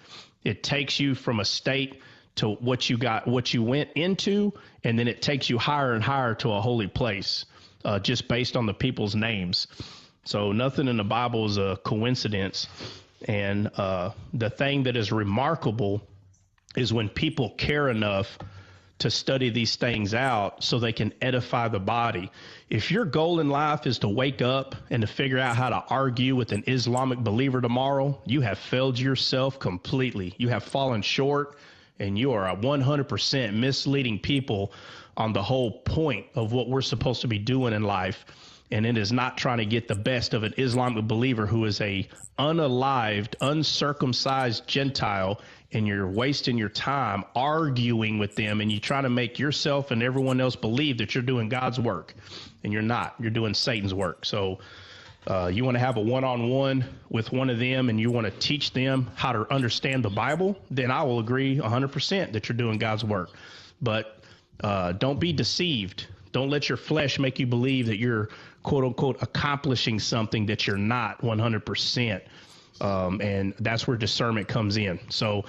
It takes you from a state to what you went into, and then it takes you higher and higher to a holy place, just based on the people's names. So nothing in the Bible is a coincidence. And the thing that is remarkable is when people care enough to study these things out so they can edify the body. If your goal in life is to wake up and to figure out how to argue with an Islamic believer tomorrow, you have failed yourself completely. You have fallen short, and you are 100% misleading people on the whole point of what we're supposed to be doing in life. And it is not trying to get the best of an Islamic believer who is a unalived, uncircumcised Gentile, and you're wasting your time arguing with them, and you try to make yourself and everyone else believe that you're doing God's work, and you're not. You're doing Satan's work. So you want to have a one-on-one with one of them, and you want to teach them how to understand the Bible, then I will agree 100% that you're doing God's work. But don't be deceived. Don't let your flesh make you believe that you're, quote unquote, accomplishing something that you're not 100%. And that's where discernment comes in. So,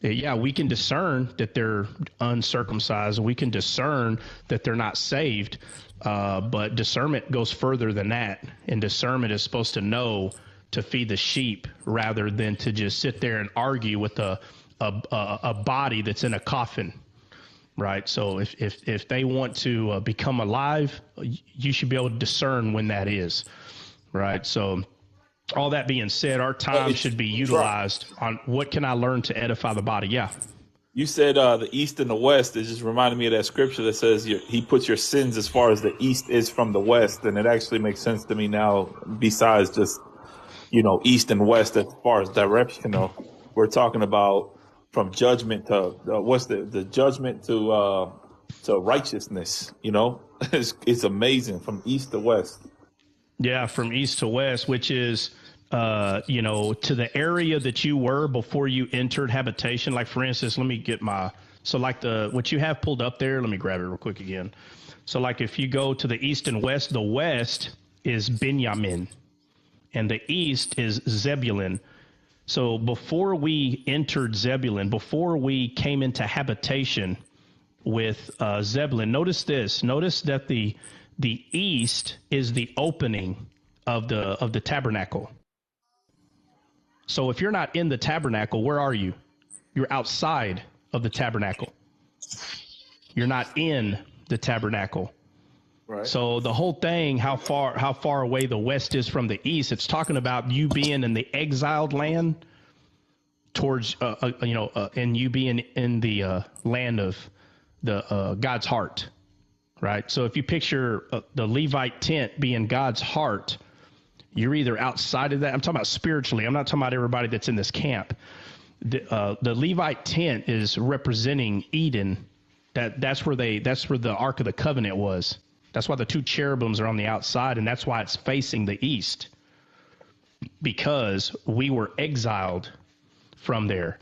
yeah, we can discern that they're uncircumcised. We can discern that they're not saved. But discernment goes further than that. And discernment is supposed to know to feed the sheep rather than to just sit there and argue with a body that's in a coffin. Right. So if they want to become alive, you should be able to discern when that is. Right. So all that being said, our time should be utilized on what can I learn to edify the body? Yeah. You said the east and the west. It just reminded me of that scripture that says he puts your sins as far as the east is from the west. And it actually makes sense to me now, besides just, east and west as far as directional. We're talking about from judgment to what's the judgment to righteousness. It's amazing from east to west. Yeah, from east to west, which is to the area that you were before you entered habitation. Like, for instance, let me get what you have pulled up there. Let me grab it real quick again. So like if you go to the east and west, the west is Benjamin and the east is Zebulun. So before we entered Zebulun, before we came into habitation with Zebulun, notice this. Notice that the east is the opening of the tabernacle. So if you're not in the tabernacle, where are you? You're outside of the tabernacle. You're not in the tabernacle. Right. So the whole thing, how far away the west is from the east, it's talking about you being in the exiled land towards, and you being in the land of the God's heart, right? So if you picture the Levite tent being God's heart, you're either outside of that. I'm talking about spiritually. I'm not talking about everybody that's in this camp. The Levite tent is representing Eden. That's where the Ark of the Covenant was. That's why the two cherubims are on the outside, and that's why it's facing the east, because we were exiled from there.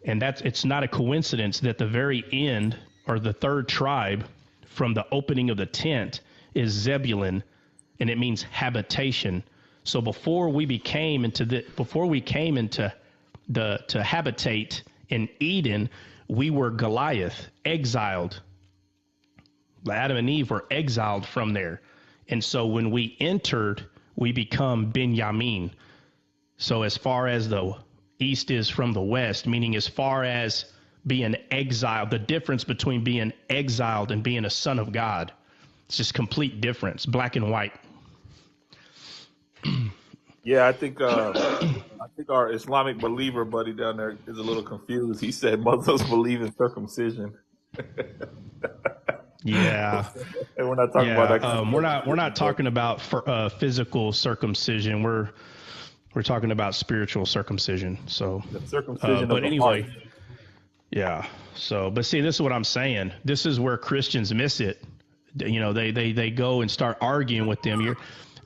And it's not a coincidence that the very end, or the third tribe from the opening of the tent, is Zebulun, and it means habitation. So before we came into to habitate in Eden, we were Goliath, exiled. Adam and Eve were exiled from there. And so when we entered, we become Benjamin. So as far as the east is from the west, meaning as far as being exiled, the difference between being exiled and being a son of God, it's just complete difference, black and white. Yeah, I think our Islamic believer buddy down there is a little confused. He said Muslims believe in circumcision. Yeah, and we're not talking about that. We're not talking about physical circumcision. We're talking about spiritual circumcision. So, the circumcision. But anyway, yeah. So, but see, this is what I'm saying. This is where Christians miss it. They go and start arguing with them.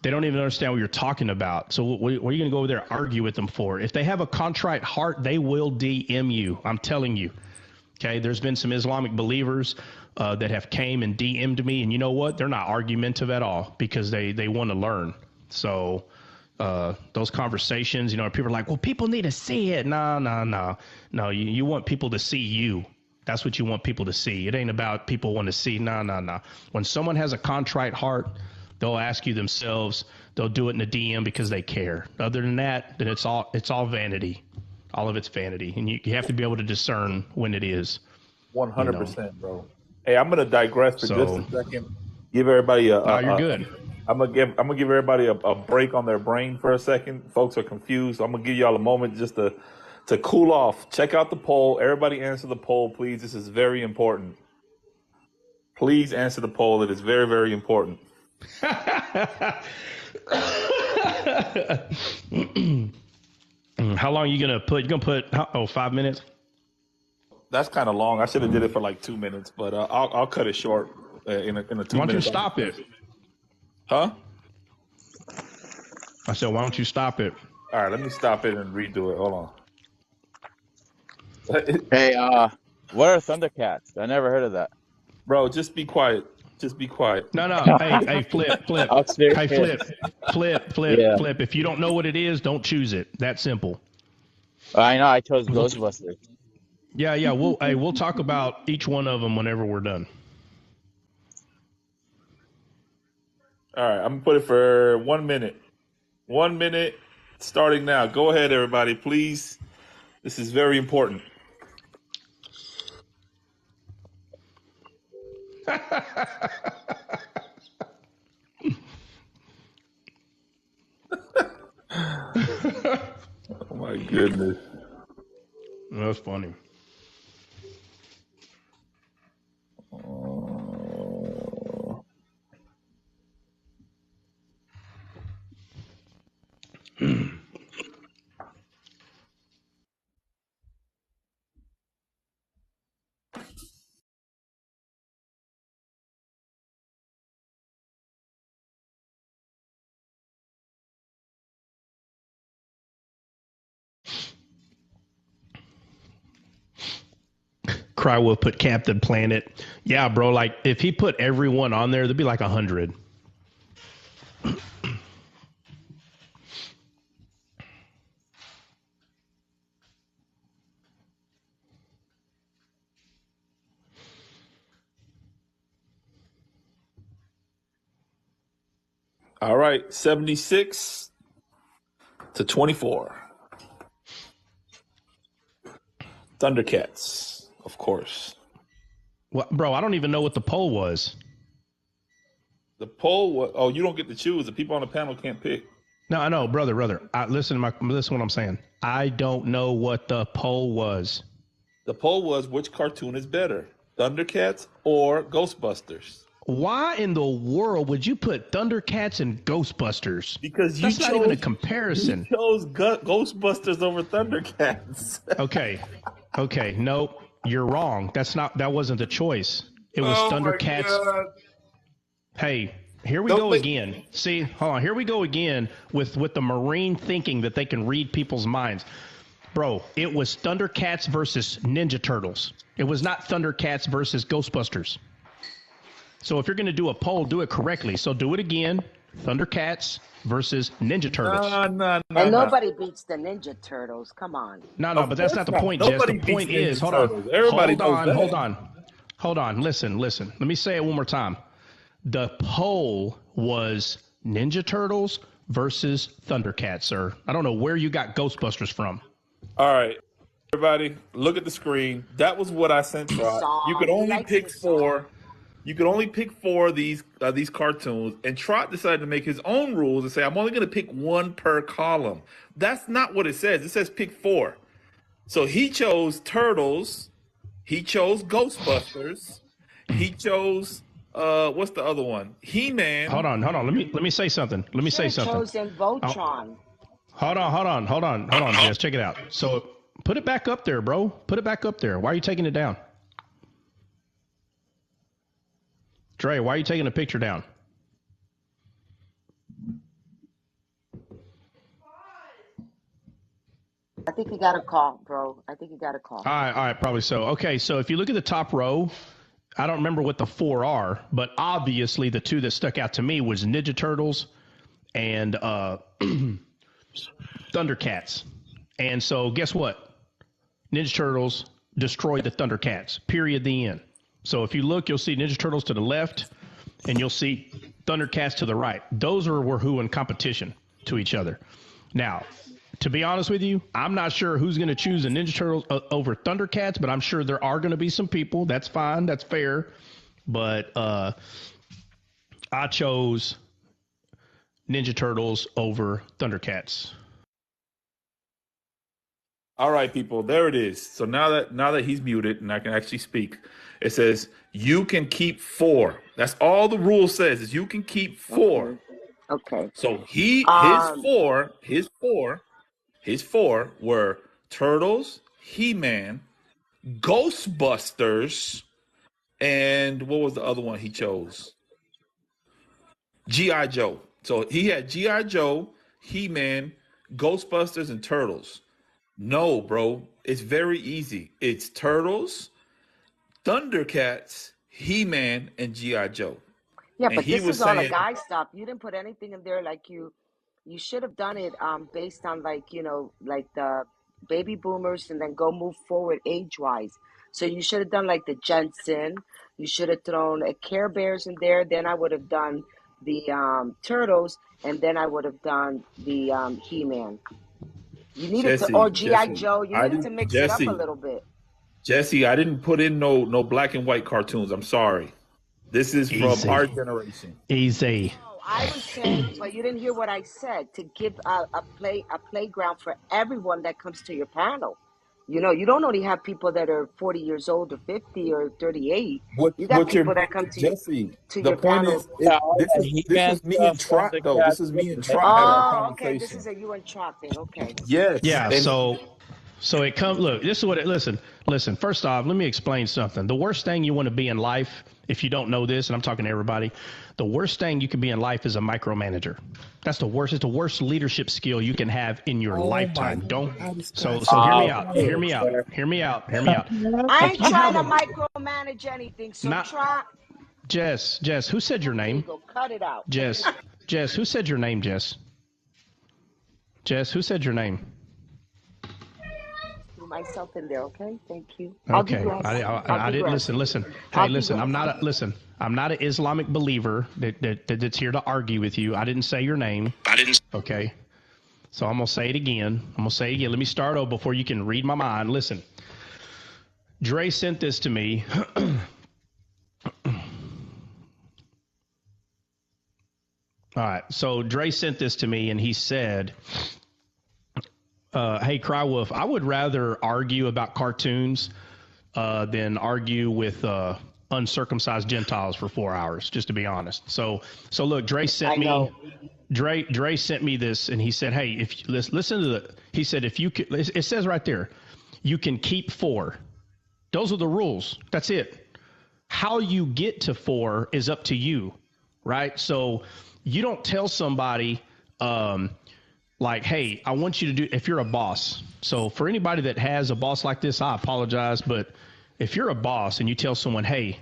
They don't even understand what you're talking about. So what are you going to go over there and argue with them for? If they have a contrite heart, they will DM you. I'm telling you. Okay, there's been some Islamic believers that have came and DM'd me, and you know what? They're not argumentative at all because they want to learn. So those conversations, people are like, well, people need to see it. No. You want people to see you. That's what you want people to see. It ain't about people want to see. No. When someone has a contrite heart, they'll ask you themselves. They'll do it in a DM because they care. Other than that, then it's all vanity. All of it's vanity, and you have to be able to discern when it is. 100%, bro. Hey, I'm gonna digress for just a second. Give everybody you're good. I'm gonna give everybody a break on their brain for a second. Folks are confused. So I'm gonna give y'all a moment just to cool off. Check out the poll. Everybody answer the poll, please. This is very important. Please answer the poll. It is very, very important. How long are you gonna put? You gonna put 5 minutes? That's kind of long. I should have did it for like 2 minutes, but I'll cut it short in a 2 Why don't you minutes. stop it? Huh? I said, why don't you stop it? All right, let me stop it and redo it. Hold on. Hey, what are Thundercats? I never heard of that. Bro, just be quiet. Just be quiet. No. Hey, flip. Upstairs. Hey, Yeah, flip. If you don't know what it is, don't choose it. That simple. I know. I chose Ghostbusters. Yeah. We'll talk about each one of them whenever we're done. All right, I'm going to put it for 1 minute. 1 minute starting now. Go ahead, everybody, please. This is very important. Oh, my goodness. That's funny. Cry will put Captain Planet. Yeah, bro. Like if he put everyone on there, there'd be like 100. All right, 76 to 24. Thundercats, of course. Well, bro, I don't even know what the poll was. The poll was, oh, you don't get to choose. The people on the panel can't pick. No, I know, brother. Listen to what I'm saying. I don't know what the poll was. The poll was which cartoon is better, Thundercats or Ghostbusters? Why in the world would you put Thundercats and Ghostbusters? Because that's not even a comparison. You chose Ghostbusters over Thundercats. Okay, nope, you're wrong. That wasn't the choice. It was Thundercats. Hey, here we go again. See, hold on. Here we go again with the Marine thinking that they can read people's minds. Bro, it was Thundercats versus Ninja Turtles. It was not Thundercats versus Ghostbusters. So if you're going to do a poll, do it correctly. So do it again. Thundercats versus Ninja Turtles. And nobody beats the Ninja Turtles. Come on. No, but that's not the point, Jess. The point is, hold on. Listen. Let me say it one more time. The poll was Ninja Turtles versus Thundercats, sir. I don't know where you got Ghostbusters from. All right, everybody, look at the screen. That was what I sent you. You could only pick 4. You could only pick 4 of these cartoons, and Trot decided to make his own rules and say, I'm only going to pick 1 per column. That's not what it says. It says pick 4. So he chose Turtles. He chose Ghostbusters. He chose, what's the other one? He-Man. Hold on. Let me say something. Chosen Voltron. Hold on, Jess. Check it out. So put it back up there, bro. Put it back up there. Why are you taking it down? Dre, why are you taking the picture down? I think you got a call, bro. I think you got a call. All right, probably so. Okay, so if you look at the top row, I don't remember what the 4 are, but obviously the 2 that stuck out to me was Ninja Turtles and Thundercats. And so guess what? Ninja Turtles destroyed the Thundercats. Period. The end. So if you look, you'll see Ninja Turtles to the left, and you'll see Thundercats to the right. Those were who in competition to each other. Now, to be honest with you, I'm not sure who's going to choose the Ninja Turtles over Thundercats, but I'm sure there are going to be some people. That's fine. That's fair. But I chose Ninja Turtles over Thundercats. All right, people, there it is. So now that he's muted and I can actually speak, it says you can keep 4. That's all the rule says is you can keep 4. Okay. Okay. So Um. his four were Turtles, He-Man, Ghostbusters, and what was the other one he chose? G.I. Joe. So he had G.I. Joe, He-Man, Ghostbusters, and Turtles. No, bro. It's very easy. It's Turtles, Thundercats, He-Man, and G.I. Joe. Yeah, And but he this was is all a saying, guy stuff. You didn't put anything in there like you should have done it based on like, like the baby boomers and then go move forward age wise. So you should have done like the Jensen. You should have thrown a Care Bears in there. Then I would have done the Turtles, and then I would have done the He-Man. You needed to, or GI Jesse, Joe. You I needed to didn't, mix it up a Jesse, little bit. Jesse, I didn't put in no black and white cartoons. I'm sorry. This is from Easy. our generation. Easy. No, I was saying, but you didn't hear what I said. To give a playground for everyone that comes to your panel. You don't only have people that are 40 years old or 50 or 38. You got What people you're that come Jesse? to The your point panel. is, Yeah, all that this He-Man is me stuff, and Trot though. This Thundercats, is what me and the heck Trot is having a that? Oh, okay. This conversation. is a you and Trot thing. Okay. Yes, Yeah. and So it comes. Look, this is what it. Listen. First off, let me explain something. The worst thing you want to be in life, if you don't know this, and I'm talking to everybody, the worst thing you can be in life is a micromanager. That's the worst. It's the worst leadership skill you can have in your oh my lifetime. Don't. God, this So guy's so so hear me Oh, out. bad. Hear me out. fair. Hear me out. Hear me out. I If ain't you trying have to a micromanage anything. So not Trot, Jess, who said your there you name? go. Cut it out. Jess, who said your name? Jess, who said your name? Threw myself in there. Okay. Thank you. I'll Okay, digress. I'll I didn't digress. listen. Hey, I'll listen, digress. I'm not an Islamic believer that's here to argue with you. I didn't say your name. Okay, so I'm gonna say it again. Let me start over before you can read my mind. Listen, Dre sent this to me. All right, so Dre sent this to me, and he said, "Hey, Crywolf, I would rather argue about cartoons than argue with uncircumcised Gentiles for 4 hours, just to be honest." So look, Dre I sent me know. Dre sent me this, and he said, "Hey, if listen to the," he said, "if you could," it says right there, you can keep 4. Those are the rules. That's it. How you get to 4 is up to you, right? So you don't tell somebody like, "Hey, I want you to do," if you're a boss. So for anybody that has a boss like this, I apologize, but if you're a boss and you tell someone, "Hey,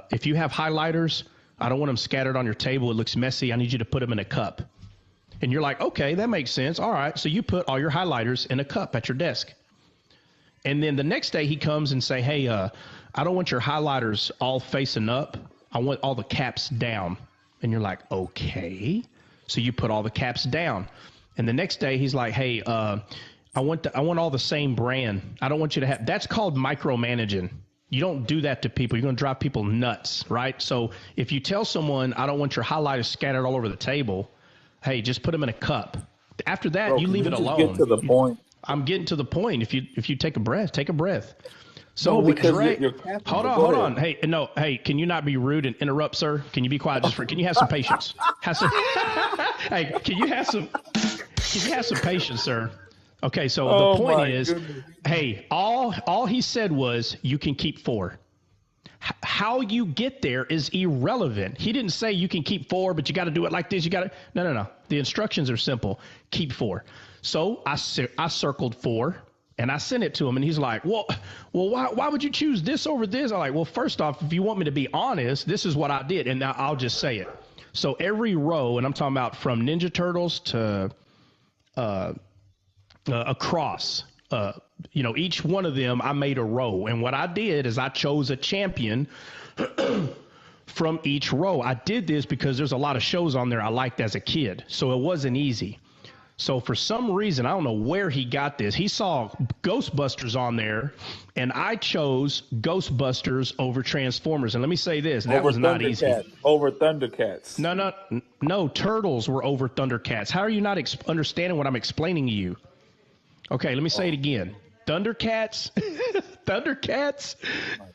if you have highlighters, I don't want them scattered on your table. It looks messy. I need you to put them in a cup." And you're like, "Okay, that makes sense. All right." So you put all your highlighters in a cup at your desk. And then the next day he comes and say, "Hey, I don't want your highlighters all facing up. I want all the caps down." And you're like, "Okay." So you put all the caps down. And the next day he's like, "Hey, I want all the same brand. I don't want you to have." That's called micromanaging. You don't do that to people. You're going to drive people nuts, right? So if you tell someone, "I don't want your highlighters scattered all over the table," hey, just put them in a cup. After that, Bro, you can leave you it just get alone. to the point? I'm getting to the point. If you take a breath, take a breath. So No, with because Dre, you're capping. hold But on, go hold ahead. on. Hey, no, hey, can you not be rude and interrupt, sir? Can you be quiet just for? Can you have some patience? Have some. Hey, can you have some patience, sir? Okay, so the Oh point my is, goodness. hey, all he said was you can keep 4. How you get there is irrelevant. He didn't say you can keep 4, but you got to do it like this. You got to no. The instructions are simple. Keep 4. So I circled 4 and I sent it to him, and he's like, well, why would you choose this over this? I'm like, well, first off, if you want me to be honest, this is what I did, and now I'll just say it. So every row, and I'm talking about from Ninja Turtles to across. Each one of them, I made a row. And what I did is I chose a champion from each row. I did this because there's a lot of shows on there I liked as a kid. So it wasn't easy. So for some reason, I don't know where he got this. He saw Ghostbusters on there, and I chose Ghostbusters over Transformers. And let me say this, that was not easy. Over Thundercats. No, Turtles were over Thundercats. How are you not understanding what I'm explaining to you? Okay, let me say it again. Thundercats, Thundercats,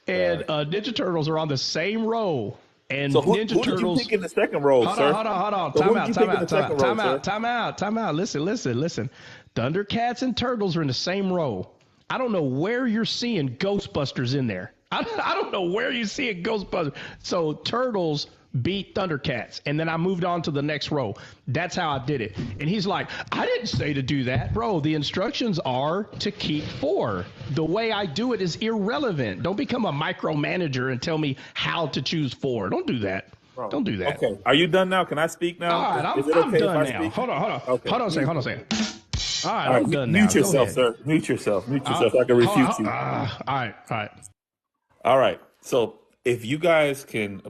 and Ninja Turtles are on the same row. And So who Ninja did you Turtles. pick in the second row, Hold sir? on, hold on. So Time who did you pick in the second row, sir? Time out. Listen. Thundercats and Turtles are in the same row. I don't know where you're seeing Ghostbusters in there. I don't know where you're seeing Ghostbusters. So Turtles beat Thundercats, and then I moved on to the next row. That's how I did it. And he's like, I didn't say to do that. Bro, the instructions are to keep 4. The way I do it is irrelevant. Don't become a micromanager and tell me how to choose 4. Don't do that. Bro, Don't do that. Okay, are you done now? Can I speak now? All right, Is it I'm okay done if I now. speak? Hold on. Okay. Hold on a second. All right, All right, I'm done now. mute Go yourself, ahead. sir. Mute yourself so I can refute you. All right. All right. So if you guys can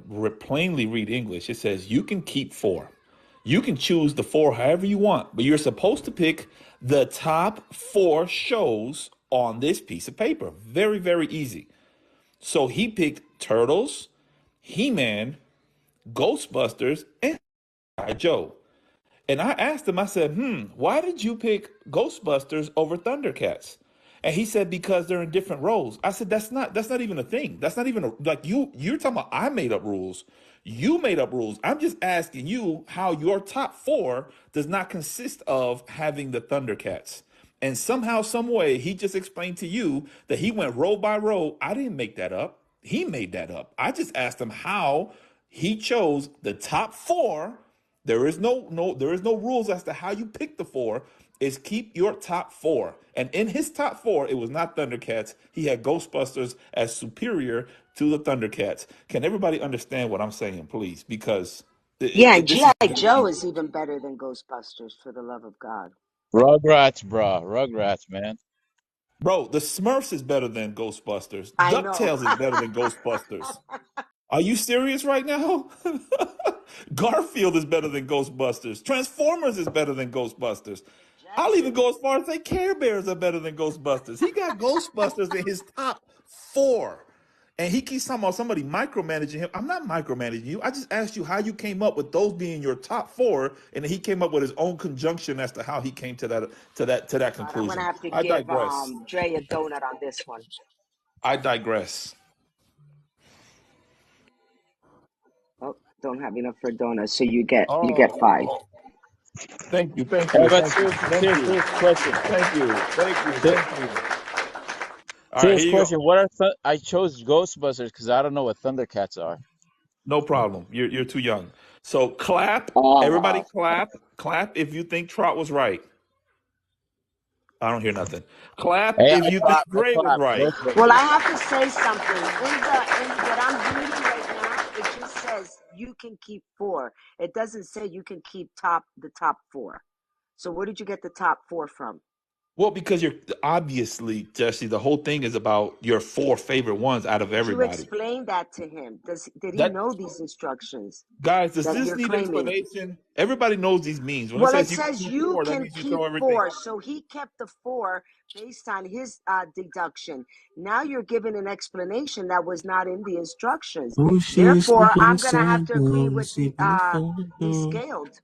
plainly read English, it says you can keep 4. You can choose the 4 however you want, but you're supposed to pick the top 4 shows on this piece of paper. Very, very easy. So he picked Turtles, He-Man, Ghostbusters, and G.I. Joe. And I asked him, I said, why did you pick Ghostbusters over Thundercats? And he said, because they're in different roles. I said, that's not even a thing. That's not even like you're talking about I made up rules. You made up rules. I'm just asking you how your top 4 does not consist of having the Thundercats. And somehow, some way, he just explained to you that he went row by row. I didn't make that up. He made that up. I just asked him how he chose the top 4. There is no rules as to how you pick the 4. Is keep your top 4. And in his top 4, it was not Thundercats. He had Ghostbusters as superior to the Thundercats. Can everybody understand what I'm saying, please? Because Yeah, and this is G.I. very Joe easy. is even better than Ghostbusters, for the love of God. Rugrats, bro. Rugrats, man. Bro, the Smurfs is better than Ghostbusters. I know. DuckTales is better than Ghostbusters. Are you serious right now? Garfield is better than Ghostbusters. Transformers is better than Ghostbusters. I'll even go as far as say Care Bears are better than Ghostbusters. He got Ghostbusters in his top 4. And he keeps talking about somebody micromanaging him. I'm not micromanaging you. I just asked you how you came up with those being your top 4, and then he came up with his own conjunction as to how he came to that I'm conclusion. gonna have to I give digress. Dre a donut on this one. I digress. Oh, don't have enough for donuts, so you get Oh, 5. thank you. Hey, but serious question. Thank you. All right, Serious here you question. go. What are I chose Ghostbusters because I don't know what Thundercats are. No problem. You're too young. So clap. Everybody Oh, clap if you think Trot was right. I don't hear nothing. Clap Hey, if you think I Dre was clap. right. well, I Ghostbusters. have to say something. In what I'm reading right now, it just says you can keep 4. It doesn't say you can keep the top 4. So where did you get the top 4 from? Well, because you're obviously, Jesse, the whole thing is about your 4 favorite ones out of Did you everybody. explain that to him? Did he That know these instructions guys, does that this you're need claiming? explanation? Everybody knows these means. When it Well, it says you can says keep you 4, that can means you keep throw everything. 4. So he kept the 4 based on his deduction. Now you're giving an explanation that was not in the instructions. Therefore, I'm going to have to agree with the Descaled.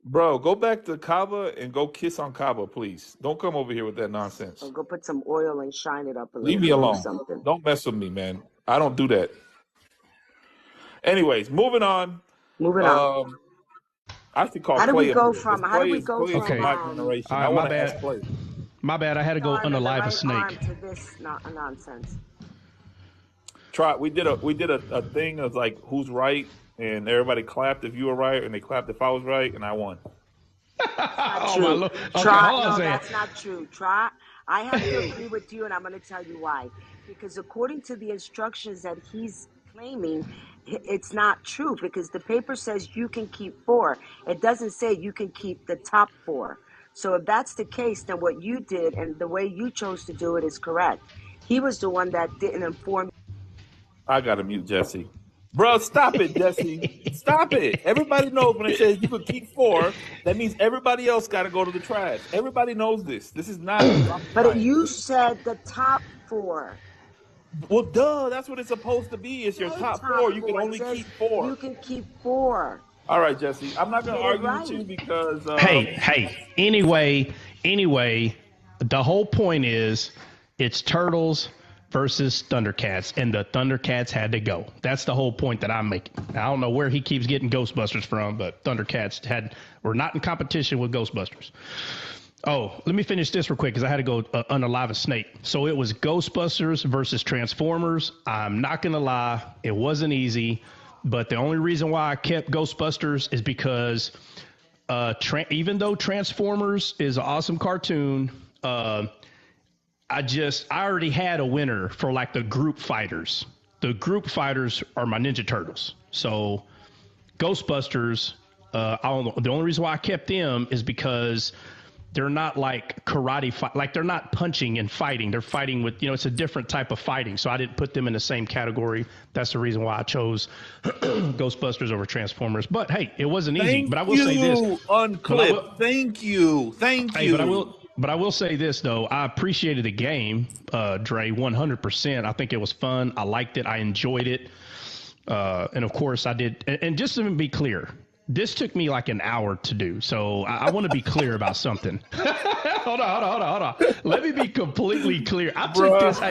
Bro, go back to Kava and go kiss on Kava, please. Don't come over here with that nonsense. Or go put some oil and shine it up a Leave little me bit or alone. something. Don't mess with me, man. I don't do that. Anyways, moving on. Moving on. I should call How do we Clay up go here because from? How do we go Clay is from from? Okay. my All generation. I right, want to ask Clay. My bad. I had to go Arm and the unalive a right arm snake. to this nonsense. Trot, we did a thing of like who's right, and everybody clapped if you were right, and they clapped if I was right, and I won. Not Oh, my true. Lord. Okay, Try hold on a no, second. that's not true. Try. I have to agree with you, and I'm going to tell you why. Because according to the instructions that he's claiming, it's not true. Because the paper says you can keep 4. It doesn't say you can keep the top 4. So if that's the case, then what you did and the way you chose to do it is correct. He was the one that didn't inform. I gotta mute Jesse. Bro, stop it, Jesse. Stop it. Everybody knows when it says you could keep 4, that means everybody else got to go to the trash. Everybody knows this. This is not rocket But science. you said the top 4. Well, duh, that's what it's supposed to be. It's your Say top top 4. You can 4. It only says keep 4. you can keep 4. All right, Jesse. I'm not You going to did it argue with you right. because Hey. Anyway, Anyway, the whole point is it's Turtles versus Thundercats, and the Thundercats had to go. That's the whole point that I'm making. I don't know where he keeps getting Ghostbusters from, but Thundercats were not in competition with Ghostbusters. Oh, let me finish this real quick because I had to go unalive a snake. So it was Ghostbusters versus Transformers. I'm not going to lie. It wasn't easy, but the only reason why I kept Ghostbusters is because even though Transformers is an awesome cartoon, I already had a winner for like the group fighters. The group fighters are my Ninja Turtles. So Ghostbusters, I don't know. The only reason why I kept them is because they're not like karate fight, like they're not punching and fighting. They're fighting with, it's a different type of fighting. So I didn't put them in the same category. That's the reason why I chose Ghostbusters over Transformers. But hey, it wasn't easy. But I will say this, Unclip. Thank you. Hey, but I will say this though. I appreciated the game, Dre, 100%. I think it was fun. I liked it. I enjoyed it. And of course I did. And just to be clear, this took me like an hour to do. So I want to be clear about something. Hold on. Let me be completely clear. I took this.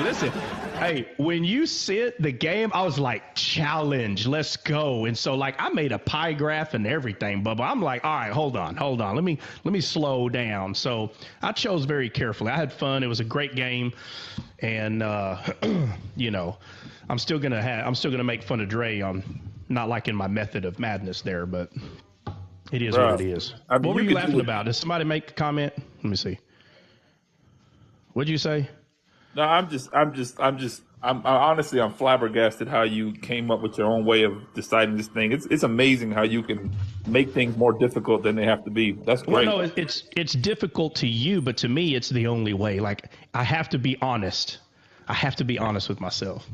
Listen. Hey, when you sent the game, I was like, challenge, let's go. And so like I made a pie graph and everything, Bubba. I'm like, all right, hold on. Let me slow down. So I chose very carefully. I had fun. It was a great game. And I'm still gonna make fun of Dre on not liking my method of madness there, but it is what it is. I mean, what were you laughing about? Did somebody make a comment? Let me see. What'd you say? No, I'm honestly, I'm flabbergasted how you came up with your own way of deciding this thing. It's amazing how you can make things more difficult than they have to be. That's great. Well, no, it's difficult to you, but to me, it's the only way. Like, I have to be honest. I have to be honest with myself.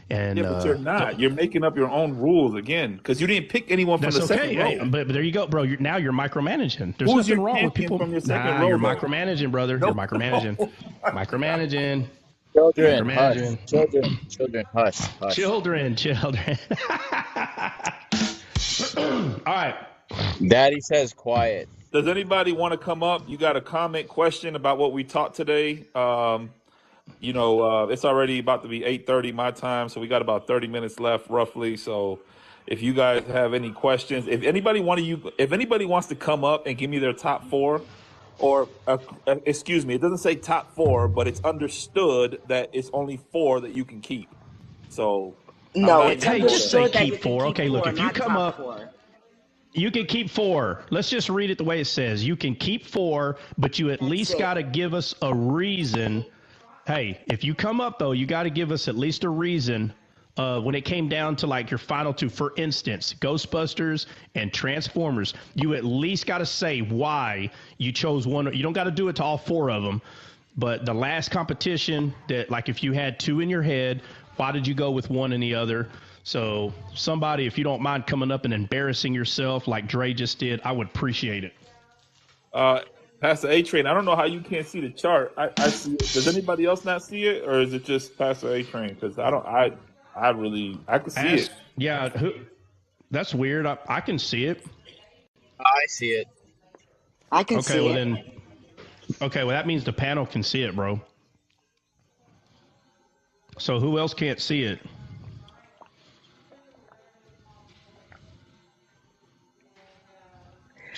And, yeah, but you're not. You're making up your own rules again because you didn't pick anyone from the second row. Hey, but there you go, bro. Now you're micromanaging. There's nothing wrong with people from your second row. You're micromanaging, brother. You're micromanaging. Micromanaging. Children, hush. Children, hush. Children. All right. Daddy says quiet. Does anybody want to come up? You got a comment, question about what we taught today? It's already about to be 8:30 my time, so we got about 30 minutes left, roughly. So, if you guys have any questions, if anybody wants to come up and give me their top four, or excuse me, it doesn't say top four, but it's understood that it's only four that you can keep. So, no, it's understood that keep four. Okay, look, if you come up. You can keep four. Let's just read it the way it says. You can keep four, but you at least got to give us a reason. Hey, if you come up, though, you got to give us at least a reason when it came down to like your final two. For instance, Ghostbusters and Transformers, you at least got to say why you chose one. You don't got to do it to all four of them. But the last competition that, like, if you had two in your head, why did you go with one and the other? So somebody, if you don't mind coming up and embarrassing yourself like Dre just did, I would appreciate it. Pastor A-Train, I don't know how you can't see the chart. I see it. Does anybody else not see it, or is it just Pastor A-Train? Because I can see it. Yeah, that's weird. I can see it. I see it. I can see it. Okay, well, that means the panel can see it, bro. So who else can't see it?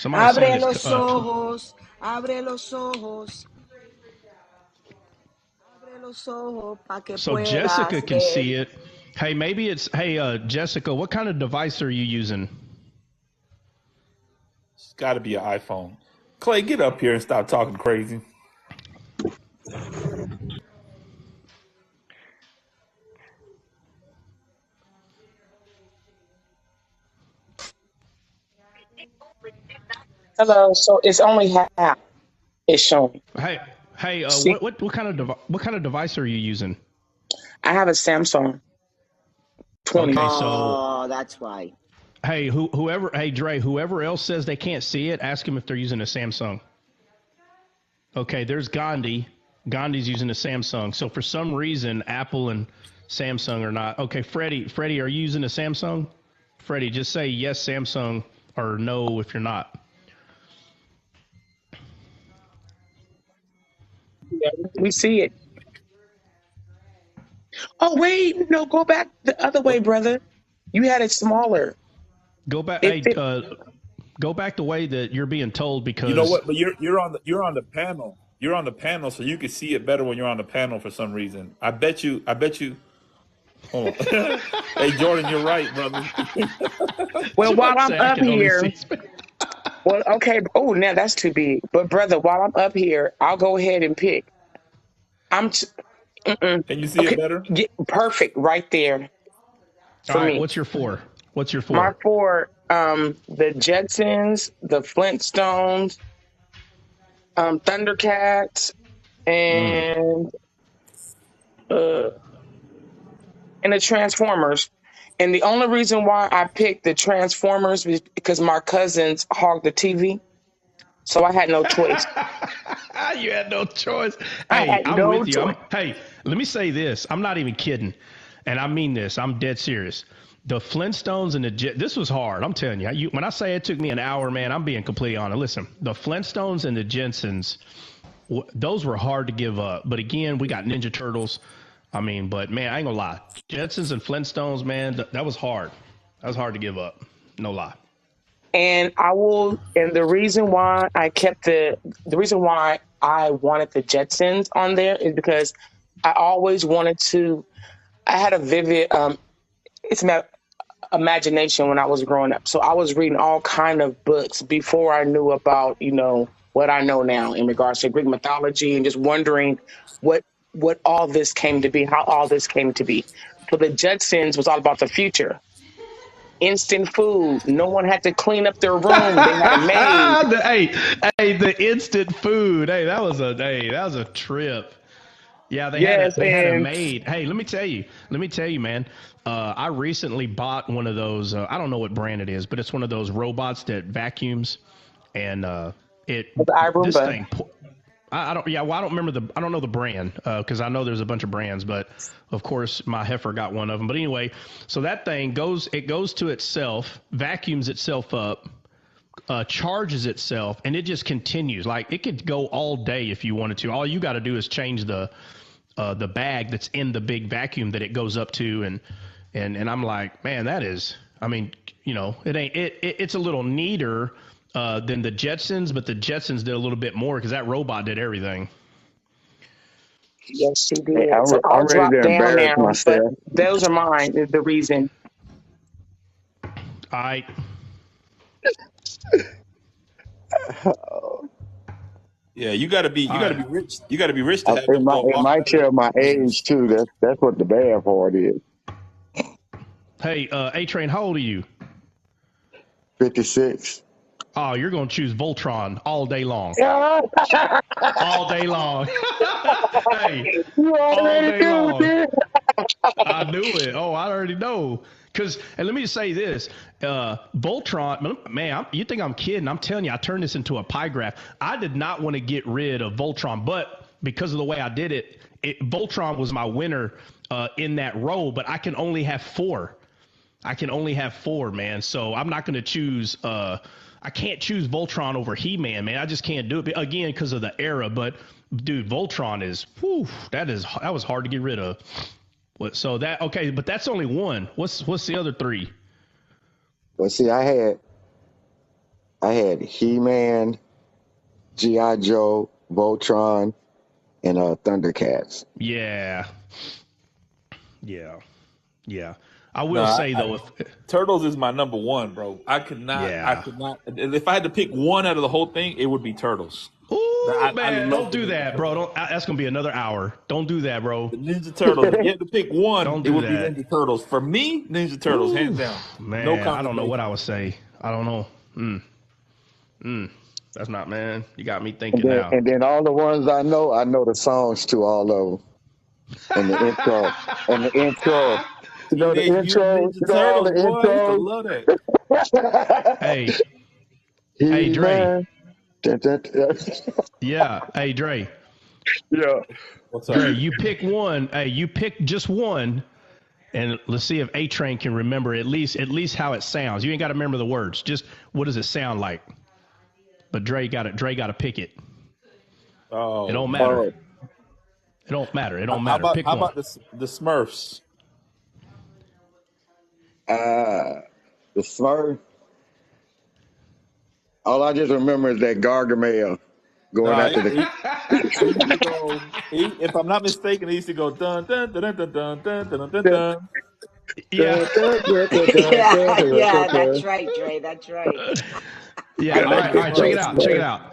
Abre los ojos. Abre los ojos. Abre los ojos pa que so Jessica can see it. Hey, maybe it's, Jessica, what kind of device are you using? It's got to be an iPhone. Clay, get up here and stop talking crazy. Hello. So it's only half. It's showing. Hey, what kind of device are you using? I have a Samsung 20. Okay, so that's why. Hey, Dre, whoever else says they can't see it, ask them if they're using a Samsung. Okay, there's Gandhi. Gandhi's using a Samsung. So for some reason, Apple and Samsung are not. Okay, Freddie, are you using a Samsung? Freddie, just say yes, Samsung, or no if you're not. Yeah, we see it. Oh wait, no, go back the other way, brother. You had it smaller. Go back. It Hey, fit. go back the way that you're being told You know because what? But you're on the panel. You're on the panel, so you can see it better when you're on the panel for some reason. I bet you. I bet you. Hold on. Hey, Jordan, you're right, brother. Well, while Jordan I'm said I up can only here, see. well, okay. Oh, now that's too big. But brother, while I'm up here, I'll go ahead and pick. I'm t- mm-mm. Can you see it Okay. better? Perfect right there All for right, me. what's your four? What's your My four? four, the Jetsons, the Flintstones, Thundercats, and uh, and the Transformers. And the only reason why I picked the Transformers was because my cousins hogged the TV, so I had no choice. You had no choice. I Hey, had I'm no with you. choice. Hey, let me say this. I'm not even kidding, and I mean this. I'm dead serious. The Flintstones and the this was hard. I'm telling you. When I say it took me an hour, man, I'm being completely honest. Listen, the Flintstones and the Jetsons, those were hard to give up. But again, we got Ninja Turtles. I mean, but man, I ain't gonna lie. Jetsons and Flintstones, man, that was hard. That was hard to give up. No lie. And I will. And the reason why I kept the reason why I wanted the Jetsons on there is because I always wanted to. I had a vivid it's my imagination when I was growing up. So I was reading all kind of books before I knew about what I know now in regards to Greek mythology and just wondering what what all this came to be, how all this came to be. So the Jetsons was all about the future. Instant food. No one had to clean up their room. They had a maid. Hey, hey, the instant food. Hey, that was a trip. Yeah, Yes, they had a and maid. Hey, let me tell you, man. I recently bought one of those. I don't know what brand it is, but it's one of those robots that vacuums, and it the this Irumba. thing. I don't. Yeah, well, I don't remember the. I don't know the brand because I know there's a bunch of brands, but of course my heifer got one of them. But anyway, so that thing goes. It goes to itself, vacuums itself up, charges itself, and it just continues. Like it could go all day if you wanted to. All you got to do is change the bag that's in the big vacuum that it goes up to, and I'm like, man, that is. I mean, it ain't. It's a little neater than the Jetsons, but the Jetsons did a little bit more because that robot did everything. Yes, she Hey, did. So I'll I'm ready drop to down embarrass now, but myself. those are mine. Is the reason. I Yeah, you gotta I be rich. You gotta be rich to have It them might, go it off might better than tell my age niggas. too. That's what the bad part is. Hey, A Train, how old are you? 56. Oh, you're gonna choose Voltron all day long. Yeah, All day long. Hey, you all already day do, long. dude. I knew it. Oh, I already know. And let me just say this, Voltron, man, you think I'm kidding? I'm telling you, I turned this into a pie graph. I did not want to get rid of Voltron, but because of the way I did it, Voltron was my winner in that row. But I can only have four. I can only have four, man. So I'm not going to choose. I can't choose Voltron over He-Man, man. I just can't do it again because of the era. But dude, Voltron is, whew, that was hard to get rid of. So that okay, but that's only one. What's the other three? But see, I had He-Man, G.I. Joe, Voltron, and Thundercats. Yeah, yeah, yeah. I No, will say though, if Turtles is my number one, bro. I could not. I yeah. could not. If I had to pick one out of the whole thing, it would be Turtles. Ooh, I man, love don't the do Ninja that, bro. Turtles. Don't. That's gonna be another hour. Don't do that, bro. The Ninja Turtles. If you had to pick one, Don't it do would be that. Ninja Turtles. For me, Ninja Turtles, hands Ooh, down. No man, I don't know what I conversation. would say. I don't know. That's not, man. You got me And thinking then, now. and then all the ones I know the songs to all of them. And the intro. And the intro. You know the Teenage Mutant intro? Ninja You know all Turtles, the boy. I used to intros? love that. Hey, hey, Dre. He-Man. Dun, dun, dun. Yeah, hey, Dre. Yeah. What's up? Dre, you pick one. Hey, you pick just one, and let's see if A Train can remember at least how it sounds. You ain't got to remember the words. Just what does it sound like? But Dre got it. Dre got to pick it. It Oh don't matter. man. Oh. It don't matter. It don't How matter. Pick one. about the Smurfs? The Smurf. All I just remember is that Gargamel going Nah, after the. he used to go. If I'm not mistaken, he used to go dun dun dun dun dun dun dun dun the- dun. Yeah. Yeah, yeah, that's right, Dre. That's right. Yeah. I All like right. the All right. Check it Smurfs, out. Check it man. out.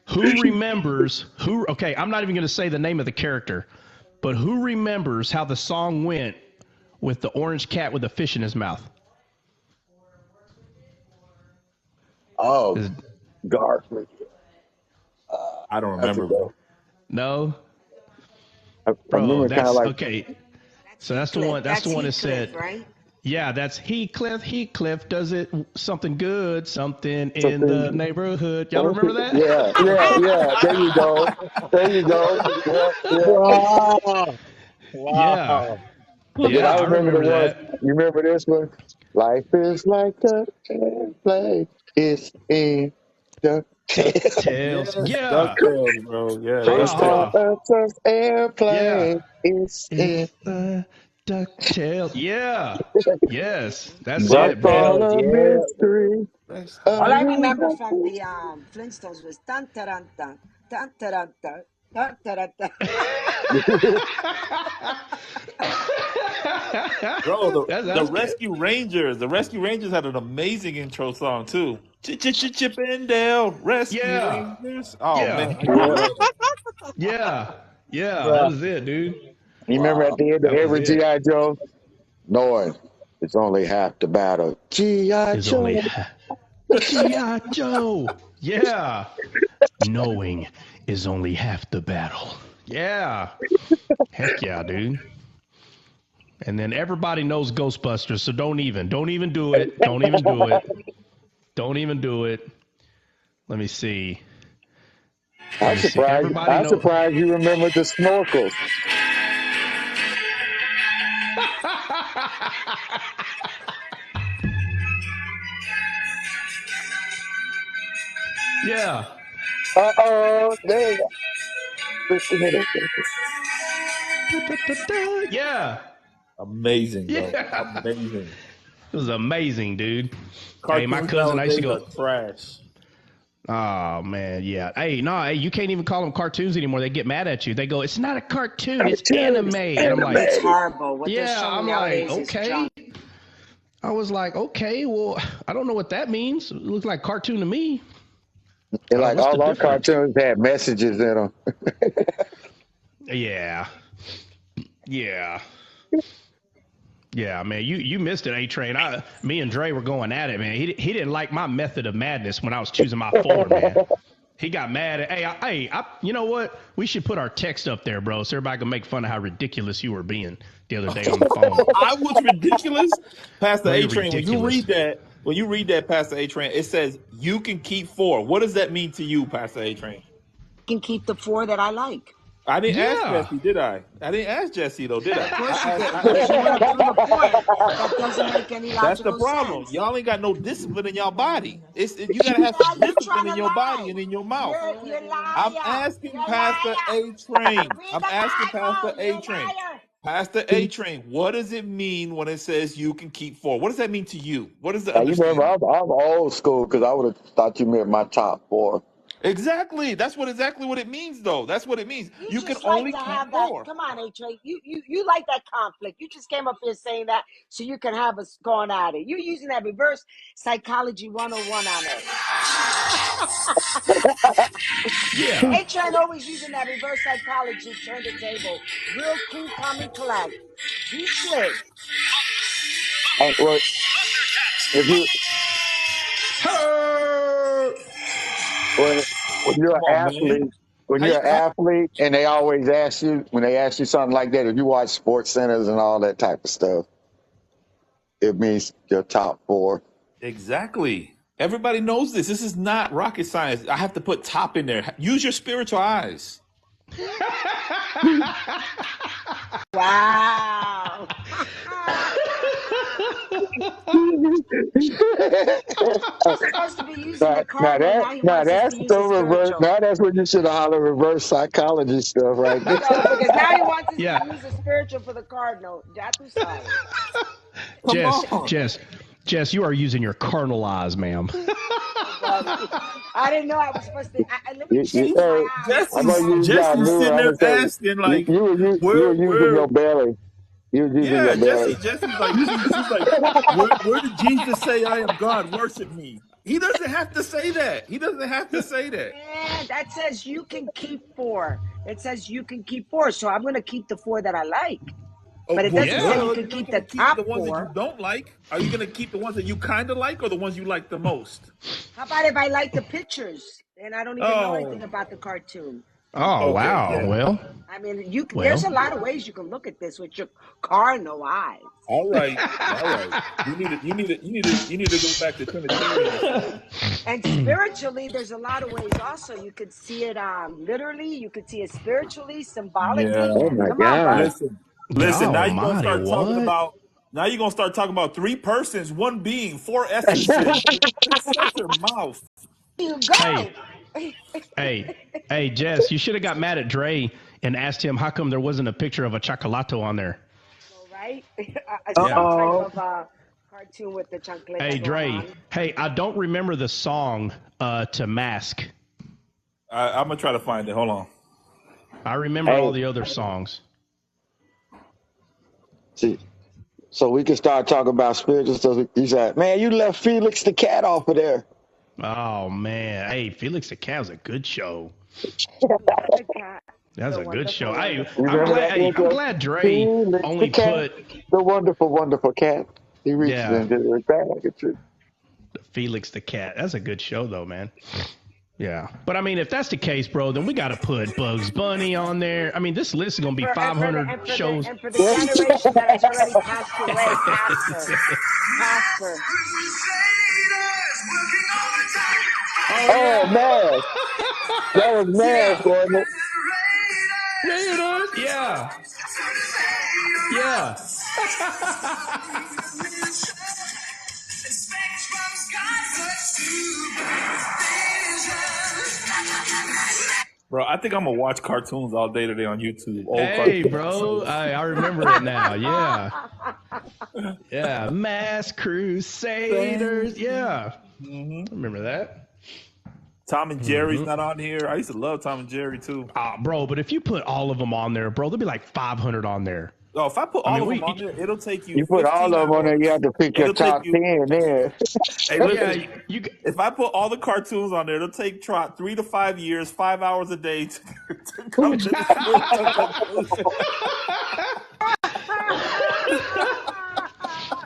Who remembers who? Okay. I'm not even going to say the name of the character, but who remembers how the song went with the orange cat with a fish in his mouth? Oh, Is- Garfield. I don't I remember, forgot. bro. No, I bro. remember kind of That's like okay. That's So that's the one. Heathcliff. That's the That's one that Heathcliff, said, right? "Yeah, that's Heathcliff. Heathcliff does it something good, something in the something. neighborhood." Y'all don't remember that? Yeah, yeah, yeah. There you go. There you go. Yeah, yeah. Wow. Yeah, Wow. And then yeah, I I remember the remember one. that. You remember this one? Life is like a airplane. It's in the Ducktales. Yes, Yeah. Ducktales, bro. Yeah, Hold It's on, hold called Ducktales. on. a surf Yeah. airplane. It's in. It's the Ducktales. Yeah. Yes, that's That's it, all man. DuckTales, a yeah. mystery. Rescue All I Who remember Rangers. from the Flintstones was dun dun dun dun dun dun dun dun dun dun. Dun. Bro, the That's good. Rescue Rangers. The Rescue Rangers had an amazing intro song too. Chip and Dale, Rescue Yeah. Rangers. Oh man, Yeah. I Yeah. love it. Yeah. Yeah. That Bruh. was it, dude. You remember at Wow. the end of That was every it. G.I. Joe? Knowing it's only half the battle. G.I. Is only Joe. G.I. Joe. Yeah. Knowing is only half the battle. Yeah. Heck yeah, dude. And then everybody knows Ghostbusters, so don't even do it. Don't even do it. Don't even do it. Let me see. Let I'm me see. surprised. Everybody I'm know. surprised you remember the snorkels. Yeah. There you go. Yeah. Amazing, bro. Yeah. Amazing. It was amazing, dude. Hey, my Cartoons cousin, I used to nowadays are go, trash. oh, man, yeah. Hey, no, hey, you can't even call them cartoons anymore. They get mad at you. They go, it's not a cartoon, it's anime. And I'm like, It's horrible. What they're yeah, showing I'm like, nowadays is okay. junk. I was like, okay, well, I don't know what that means. It looks like cartoon to me. And like What's the all our difference? cartoons had messages in them. Yeah. Yeah. Yeah, man, you missed it, A Train. Me and Dre were going at it, man. He didn't like my method of madness when I was choosing my four, man. He got mad at. You know what? We should put our text up there, bro, so everybody can make fun of how ridiculous you were being the other day on the phone. I was ridiculous, Pastor Bro, A you're Train. ridiculous. When you read that, Pastor A Train, it says you can keep four. What does that mean to you, Pastor A Train? I can keep the four that I like. I didn't ask Yeah. Jesse, did I? I didn't ask Jesse though, did Of I? course you didn't, I because asked you want to Mike. prove a point that doesn't make any That's the logical problem. sense. Y'all ain't got no discipline in y'all body. You gotta have Yeah, some you discipline trying in to your body lie. and in your mouth. You're I'm liar. asking You're a Pastor liar. A Train. Read I'm the asking Pastor Bible. You're A a Train. liar. Pastor A Train, what does it mean when it says you can keep four? What does that mean to you? What is the Now, you remember, understanding? I'm old school because I would have thought you meant my top four. Exactly. That's exactly what it means, though. That's what it means. You You can just like only to keep have that. four. Come on, A-Trey. You like that conflict. You just came up here saying that so you can have us going at it. You're using that reverse psychology 101 on us. Yeah. A-Train always using that reverse psychology, turn the table. Real cool, calm, and collect. Be slick. Well, if you Her. when you're Come on, an man. athlete, when How you, you're an athlete, and they always ask you when they ask you something like that, if you watch Sports Centers and all that type of stuff, it means your top four. exactly. Everybody knows this. This is not rocket science. I have to put top in there. Use your spiritual eyes. Wow. You're supposed to be using the cardinal. Now he now wants us to that's use the the reverse. spiritual. Now that's when you should have hollered reverse psychology stuff right there. No, because now he wants us to Yeah. use the spiritual for the cardinal. Ya tú sabes. Come Jess, on. Jess, you are using your carnal eyes, ma'am. Buddy. I didn't know I was supposed to. let me You, change my hey, eyes. I'm gonna use y'all Jesse's new. sitting I'm there gonna say asking like, you where were using where your belly. You were using your yeah, belly. Jesse's like she's like, where did Jesus say I am God? Worship me. He doesn't have to say that. He doesn't have to say that. And that says you can keep 4. It says you can keep 4. So I'm going to keep the 4 that I like. Oh, But it well, doesn't say Yeah. you well, can you're not keep going the to keep the top ones that you 4. don't like. Are you going to keep the ones that you kind of like or the ones you like the most? How about if I like the pictures and I don't even know anything Oh, about the cartoon? Oh okay, wow. yeah. I mean, there's a Well. lot of ways you can look at this with your carnal eyes. All right, all right. You need to go back to Trinitarianism. And spiritually, there's a lot of ways also. You could see it literally, you could see it spiritually, symbolically. Oh Yeah. my Come on, God. bud. Listen. God Now you're gonna Almighty, start talking what? about. Now you're gonna start talking about 3 persons, 1 being, 4 essences. Just shut your mouth. You Hey, go. hey, hey, Jess, you should have got mad at Dre and asked him how come there wasn't a picture of a chocolato on there. Right? Yeah. Some type Uh-oh. of cartoon with the Hey, chancleta going Dre. on. Hey, I don't remember the song to Mask. I'm gonna try to find it. Hold on. I remember Hey, all the other songs. see, so we can start talking about spiritual stuff. He said, "Man, you left Felix the cat off of there." Oh man. Hey, Felix the Cat was a good show. Not the cat. That's The a good show. wonderful, Hey, wonderful You I'm remember glad. cat. that Hey, I'm intro? glad Dre Felix the only cat, put. the wonderful, wonderful cat. He reaches Yeah, into his bag at you. Felix the Cat. That's a good show though, man. Yeah, but I mean, if that's the case, bro, then we got to put Bugs Bunny on there. I mean, this list is gonna be 500 shows. For the generation that has already passed away, Casper. Casper. Oh Oh man, that was Mask, yeah, wasn't it? yeah, yeah. Bro, I think I'm gonna watch cartoons all day today on YouTube. Old Hey, cartoons. bro, I remember it now. Yeah, yeah. Mass Crusaders. Yeah, hmm I remember that. Tom and Jerry's not on here. I used to love Tom and Jerry too. Bro, but if you put all of them on there, bro, there'll be like 500 on there. Oh, if I put I all mean, of them we, on there, it'll take you You put all 15 of them on there. You hours. have to pick your It'll take top you. 10 there. Hey, yeah, listen. you. If I put all the cartoons on there, it'll take Trot 3 to 5 years, 5 hours a day to come to the spiritual conclusion.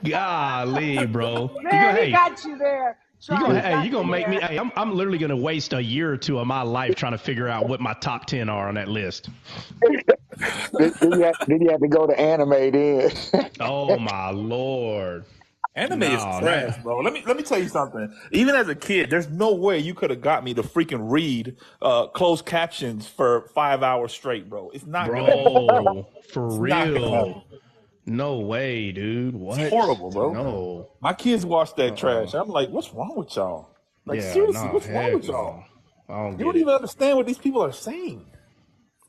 Golly, bro. Man, he Hey, got you there. Try, he got you gonna you make me. there. Hey, I'm literally gonna waste a year or two of my life trying to figure out what my top 10 are on that list. Then you have to go to anime then. Oh my lord. Anime is No, trash, man. bro. Let me tell you something. Even as a kid, there's no way you could have got me to freaking read closed captions for 5 hours straight, bro. It's not gonna happen, bro. Bro, for It's not gonna real. happen. No way, dude. It's What? horrible, bro. No. My kids watch that trash. I'm like, what's wrong with y'all? Like, Yeah, seriously, no, what's wrong heck with y'all? no. I don't You get don't it. even understand what these people are saying.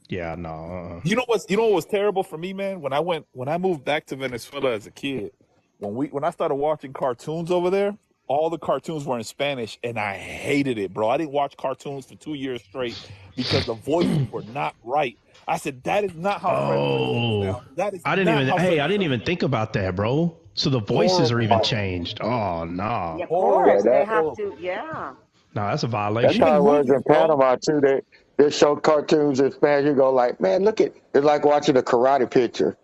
Yeah, no. You know what was terrible for me, man? When I moved back to Venezuela as a kid, when I started watching cartoons over there, all the cartoons were in Spanish, and I hated it, bro. I didn't watch cartoons for 2 years straight because the voices were not right. I said that is not how Freddie Prinze Oh, sounds. That is I didn't not even. how Hey, Freddie I didn't sounds. even think about that, bro. So the voices are even Horrible, changed. Oh Yeah, no, of horrible, Yeah, course. They that have horrible. to, yeah. no, that's a that's violation. how Even it was movies, in bro. Panama too. They show cartoons in Spanish. You go like, man, look at it's like watching a karate picture.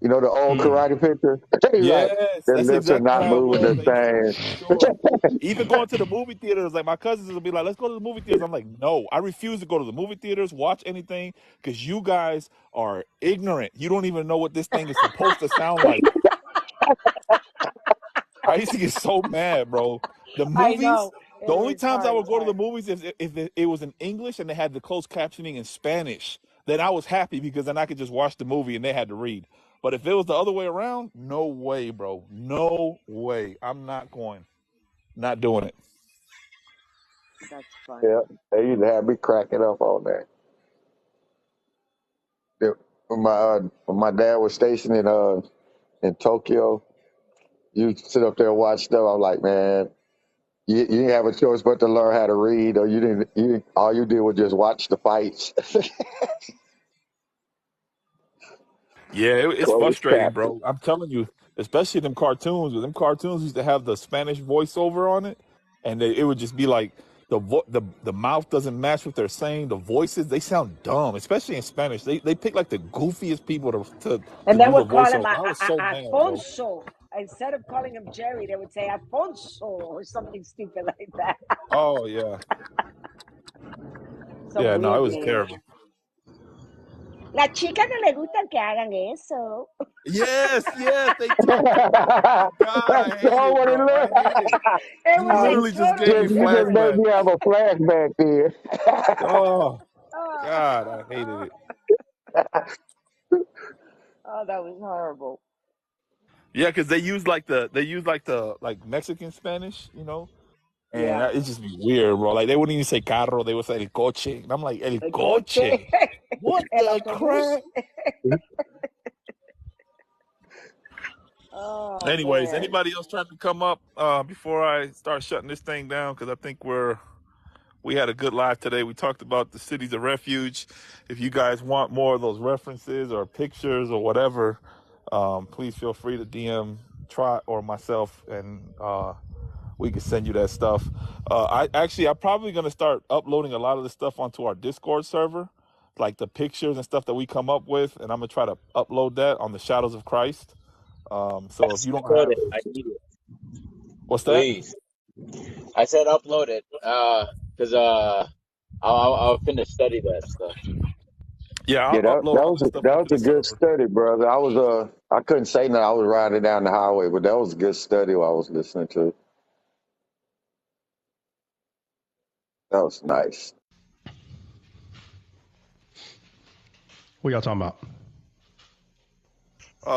You know the old Mm. karate picture? You're like, Yes, their that's lips are exactly not how it moving was, the Stacy, for sure. same. Even going to the movie theaters, like my cousins will be like, "Let's go to the movie theaters." I'm like, "No, I refuse to go to the movie theaters, watch anything, because you guys are ignorant. You don't even know what this thing is supposed to sound like." I used to get so mad, bro. The I movies. know. The It only is times I hard. would It's go to the hard. movies is if it was in English and they had the closed captioning in Spanish. Then I was happy because then I could just watch the movie and they had to read. But if it was the other way around, no way, bro. No way. I'm not going. Not doing it. That's Yeah, funny. they used to have me cracking up on that. Yeah, when my dad was stationed in Tokyo, you sit up there and watch stuff. I'm like, man, you didn't have a choice but to learn how to read, or you didn't. All you did was just watch the fights. Yeah, it's Close frustrating, caption. bro. I'm telling you, especially them cartoons. Them cartoons used to have the Spanish voiceover on it, and it would just be like the mouth doesn't match what they're saying. The voices they sound dumb, especially in Spanish. They pick like the goofiest people to And they do the would call him voiceover. I was so mad, bro. Alfonso. Instead of calling him Jerry, they would say Alfonso or something stupid like that. Oh yeah, Some yeah. No, it weird was name. terrible. La chica no le gusta que hagan eso. Yes, yes. They talk to. Oh God, I That's hate it, what it bro. I hate looked. it. It You was a literally just gave totally me You just different. made flashbacks. me have a flashback there. Oh Oh, God, I hated it. oh, that was horrible. Yeah, because they use like Mexican Spanish, and Yeah. it's just be weird, bro. Like they wouldn't even say carro, they would say el coche, and I'm like el El coche, coche. What el the autobús. crap? Oh Anyways, man. anybody else trying to come up before I start shutting this thing down? Because I think we had a good live today. We talked about the cities of refuge. If you guys want more of those references or pictures or whatever, please feel free to DM Trot or myself, and we can send you that stuff. I'm probably gonna start uploading a lot of the stuff onto our Discord server, like the pictures and stuff that we come up with, and I'm gonna try to upload that on the Shadows of Christ. So if Yes, you don't upload have, it. I need it, what's that? please. I said upload it. Cause I'll finish study that stuff. Yeah, Yeah, I'll upload all that stuff that onto was the a good server. study, brother. I couldn't say that I was riding down the highway, but that was a good study I was listening to. That was nice. What y'all talking about?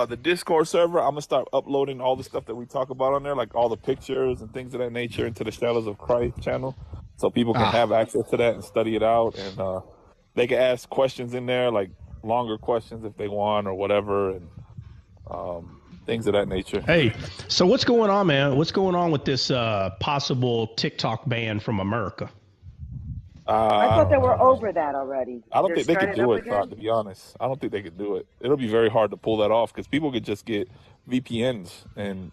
The Discord server, I'm gonna start uploading all the stuff that we talk about on there, like all the pictures and things of that nature, into the Shadows of Christ channel, so people can Ah, have access to that and study it out, and they can ask questions in there, like longer questions if they want or whatever, and things of that nature. hey, so what's going on, man? What's going on with this possible TikTok ban from America? I I thought they don't know, were man. over that already. I don't They're think they could starting do up it, again. to be honest. I don't think they could do it. It'll be very hard to pull that off because people could just get VPNs and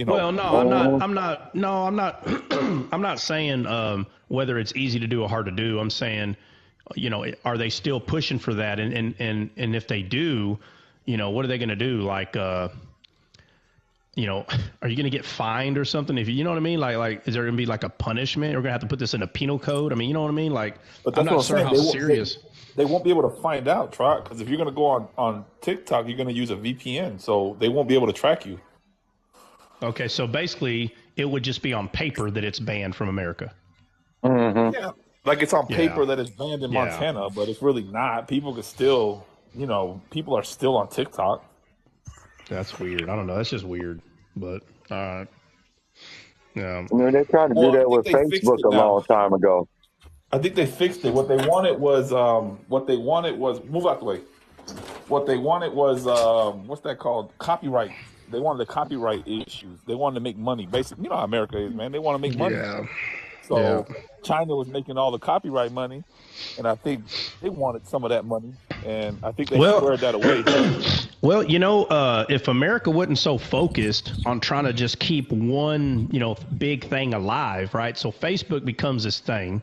Well, no, I'm not. Mhm. I'm not. No, I'm not. I'm not saying whether it's easy to do or hard to do. I'm saying, are they still pushing for that? And if they do, what are they going to do? Like, are you going to get fined or something? If you know what I mean? Like, is there going to be like a punishment? We're going to have to put this in a penal code. I mean, you know what I mean? Like, But I'm that's what not I'm sure saying. how serious. They won't be able to find out, Trot, because if you're going to go on TikTok, you're going to use a VPN, so they won't be able to track you. Okay, so basically, it would just be on paper that it's banned from America. Mhm. Yeah, like it's on Yeah, paper that it's banned in yeah. Montana, but it's really not. People can still, people are still on TikTok. That's weird. I don't know. That's just weird. But yeah. I mean, they tried to do Well, I that think with they fixed Facebook it a now. long time ago. I think they fixed it. What they wanted was move out the way. What they wanted was what's that called? Copyright. They wanted the copyright issues. They wanted to make money. Basically, you know how America is, man. They want to make money. Yeah. Yeah. So China was making all the copyright money, and I think they wanted some of that money, and I think they Well, squared that away. well, if America wasn't so focused on trying to just keep one, big thing alive, right? So Facebook becomes this thing,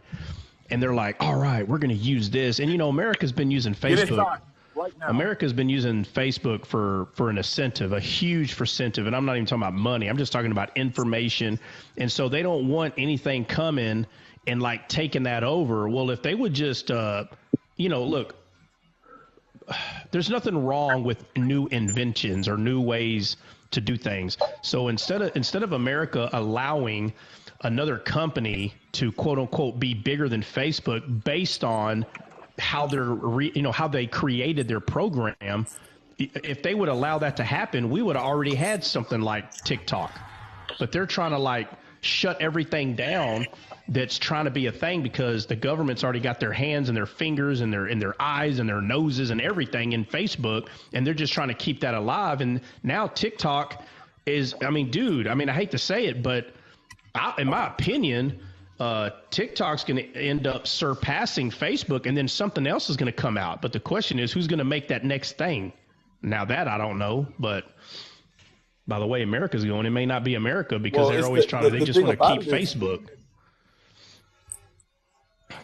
and they're like, all right, we're going to use this. And, America's been using Get Facebook. inside right now. America's been using Facebook for an incentive, a huge incentive, and I'm not even talking about money. I'm just talking about information, and so they don't want anything coming and like taking that over. Well, if they would just, look, there's nothing wrong with new inventions or new ways to do things. So instead of America allowing another company to quote unquote be bigger than Facebook based on how how they created their program, if they would allow that to happen, we would have already had something like TikTok. But they're trying to like shut everything down that's trying to be a thing because the government's already got their hands and their fingers and their eyes and their noses and everything in Facebook, and they're just trying to keep that alive. And now TikTok is, I mean, dude, I mean, I hate to say it, but in my opinion, TikTok's going to end up surpassing Facebook, and then something else is going to come out. But the question is, who's going to make that next thing? Now that I don't know, but by the way America's going, it may not be America because they're always trying to, they just want to keep Facebook.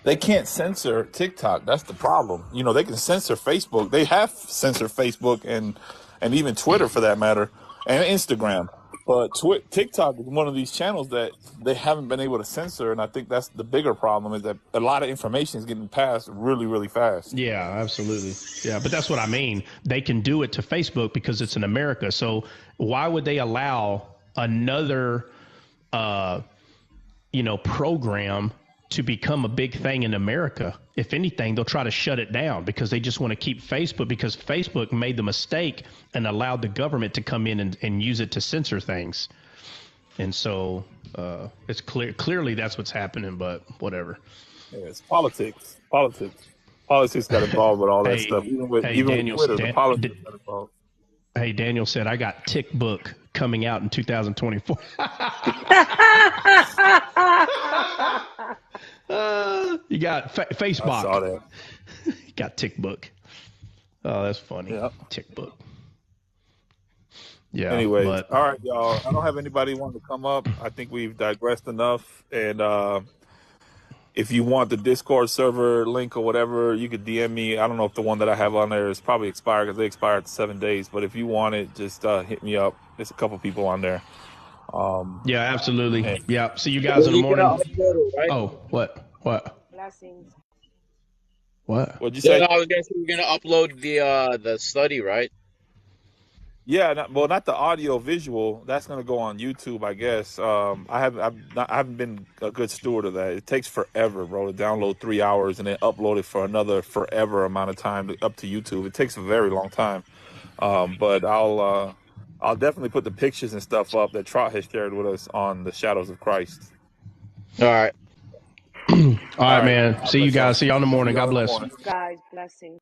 They can't censor TikTok. That's the problem. You know, they can censor Facebook. They have censored Facebook and even Twitter for that matter, and Instagram. But TikTok is one of these channels that they haven't been able to censor, and I think that's the bigger problem, is that a lot of information is getting passed really, really fast. Yeah, absolutely. Yeah, but that's what I mean. They can do it to Facebook because it's in America. So why would they allow another, program to become a big thing in America? If anything, they'll try to shut it down because they just want to keep Facebook, because Facebook made the mistake and allowed the government to come in and use it to censor things. And so it's clearly that's what's happening, but whatever. Yeah, it's politics. Politics got involved with all that stuff. Even with Twitter, the politics got involved. Hey, Daniel said, I got TikBook coming out in 2024. You got Facebook. I saw that. You got TikBook. Oh, that's funny. Yep. TikBook. Yeah. Anyway, all right, y'all. I don't have anybody wanting to come up. I think we've digressed enough. And if you want the Discord server link or whatever, you could DM me. I don't know if the one that I have on there is probably expired because they expire after 7 days. But if you want it, just hit me up. There's a couple people on there. Yeah, absolutely. Yeah. See you guys in the morning. Right? Oh, what? Blessings. What? What'd you say? Yeah, I was gonna say we're gonna upload the study, right? Yeah, not the audio visual. That's going to go on YouTube, I guess. I haven't been a good steward of that. It takes forever, bro, to download 3 hours and then upload it for another forever amount of time up to YouTube. It takes a very long time. But I'll definitely put the pictures and stuff up that Trot has shared with us on the Shadows of Christ. All right. All right, man. See you guys. See y'all in the morning. God bless. Guys, blessings.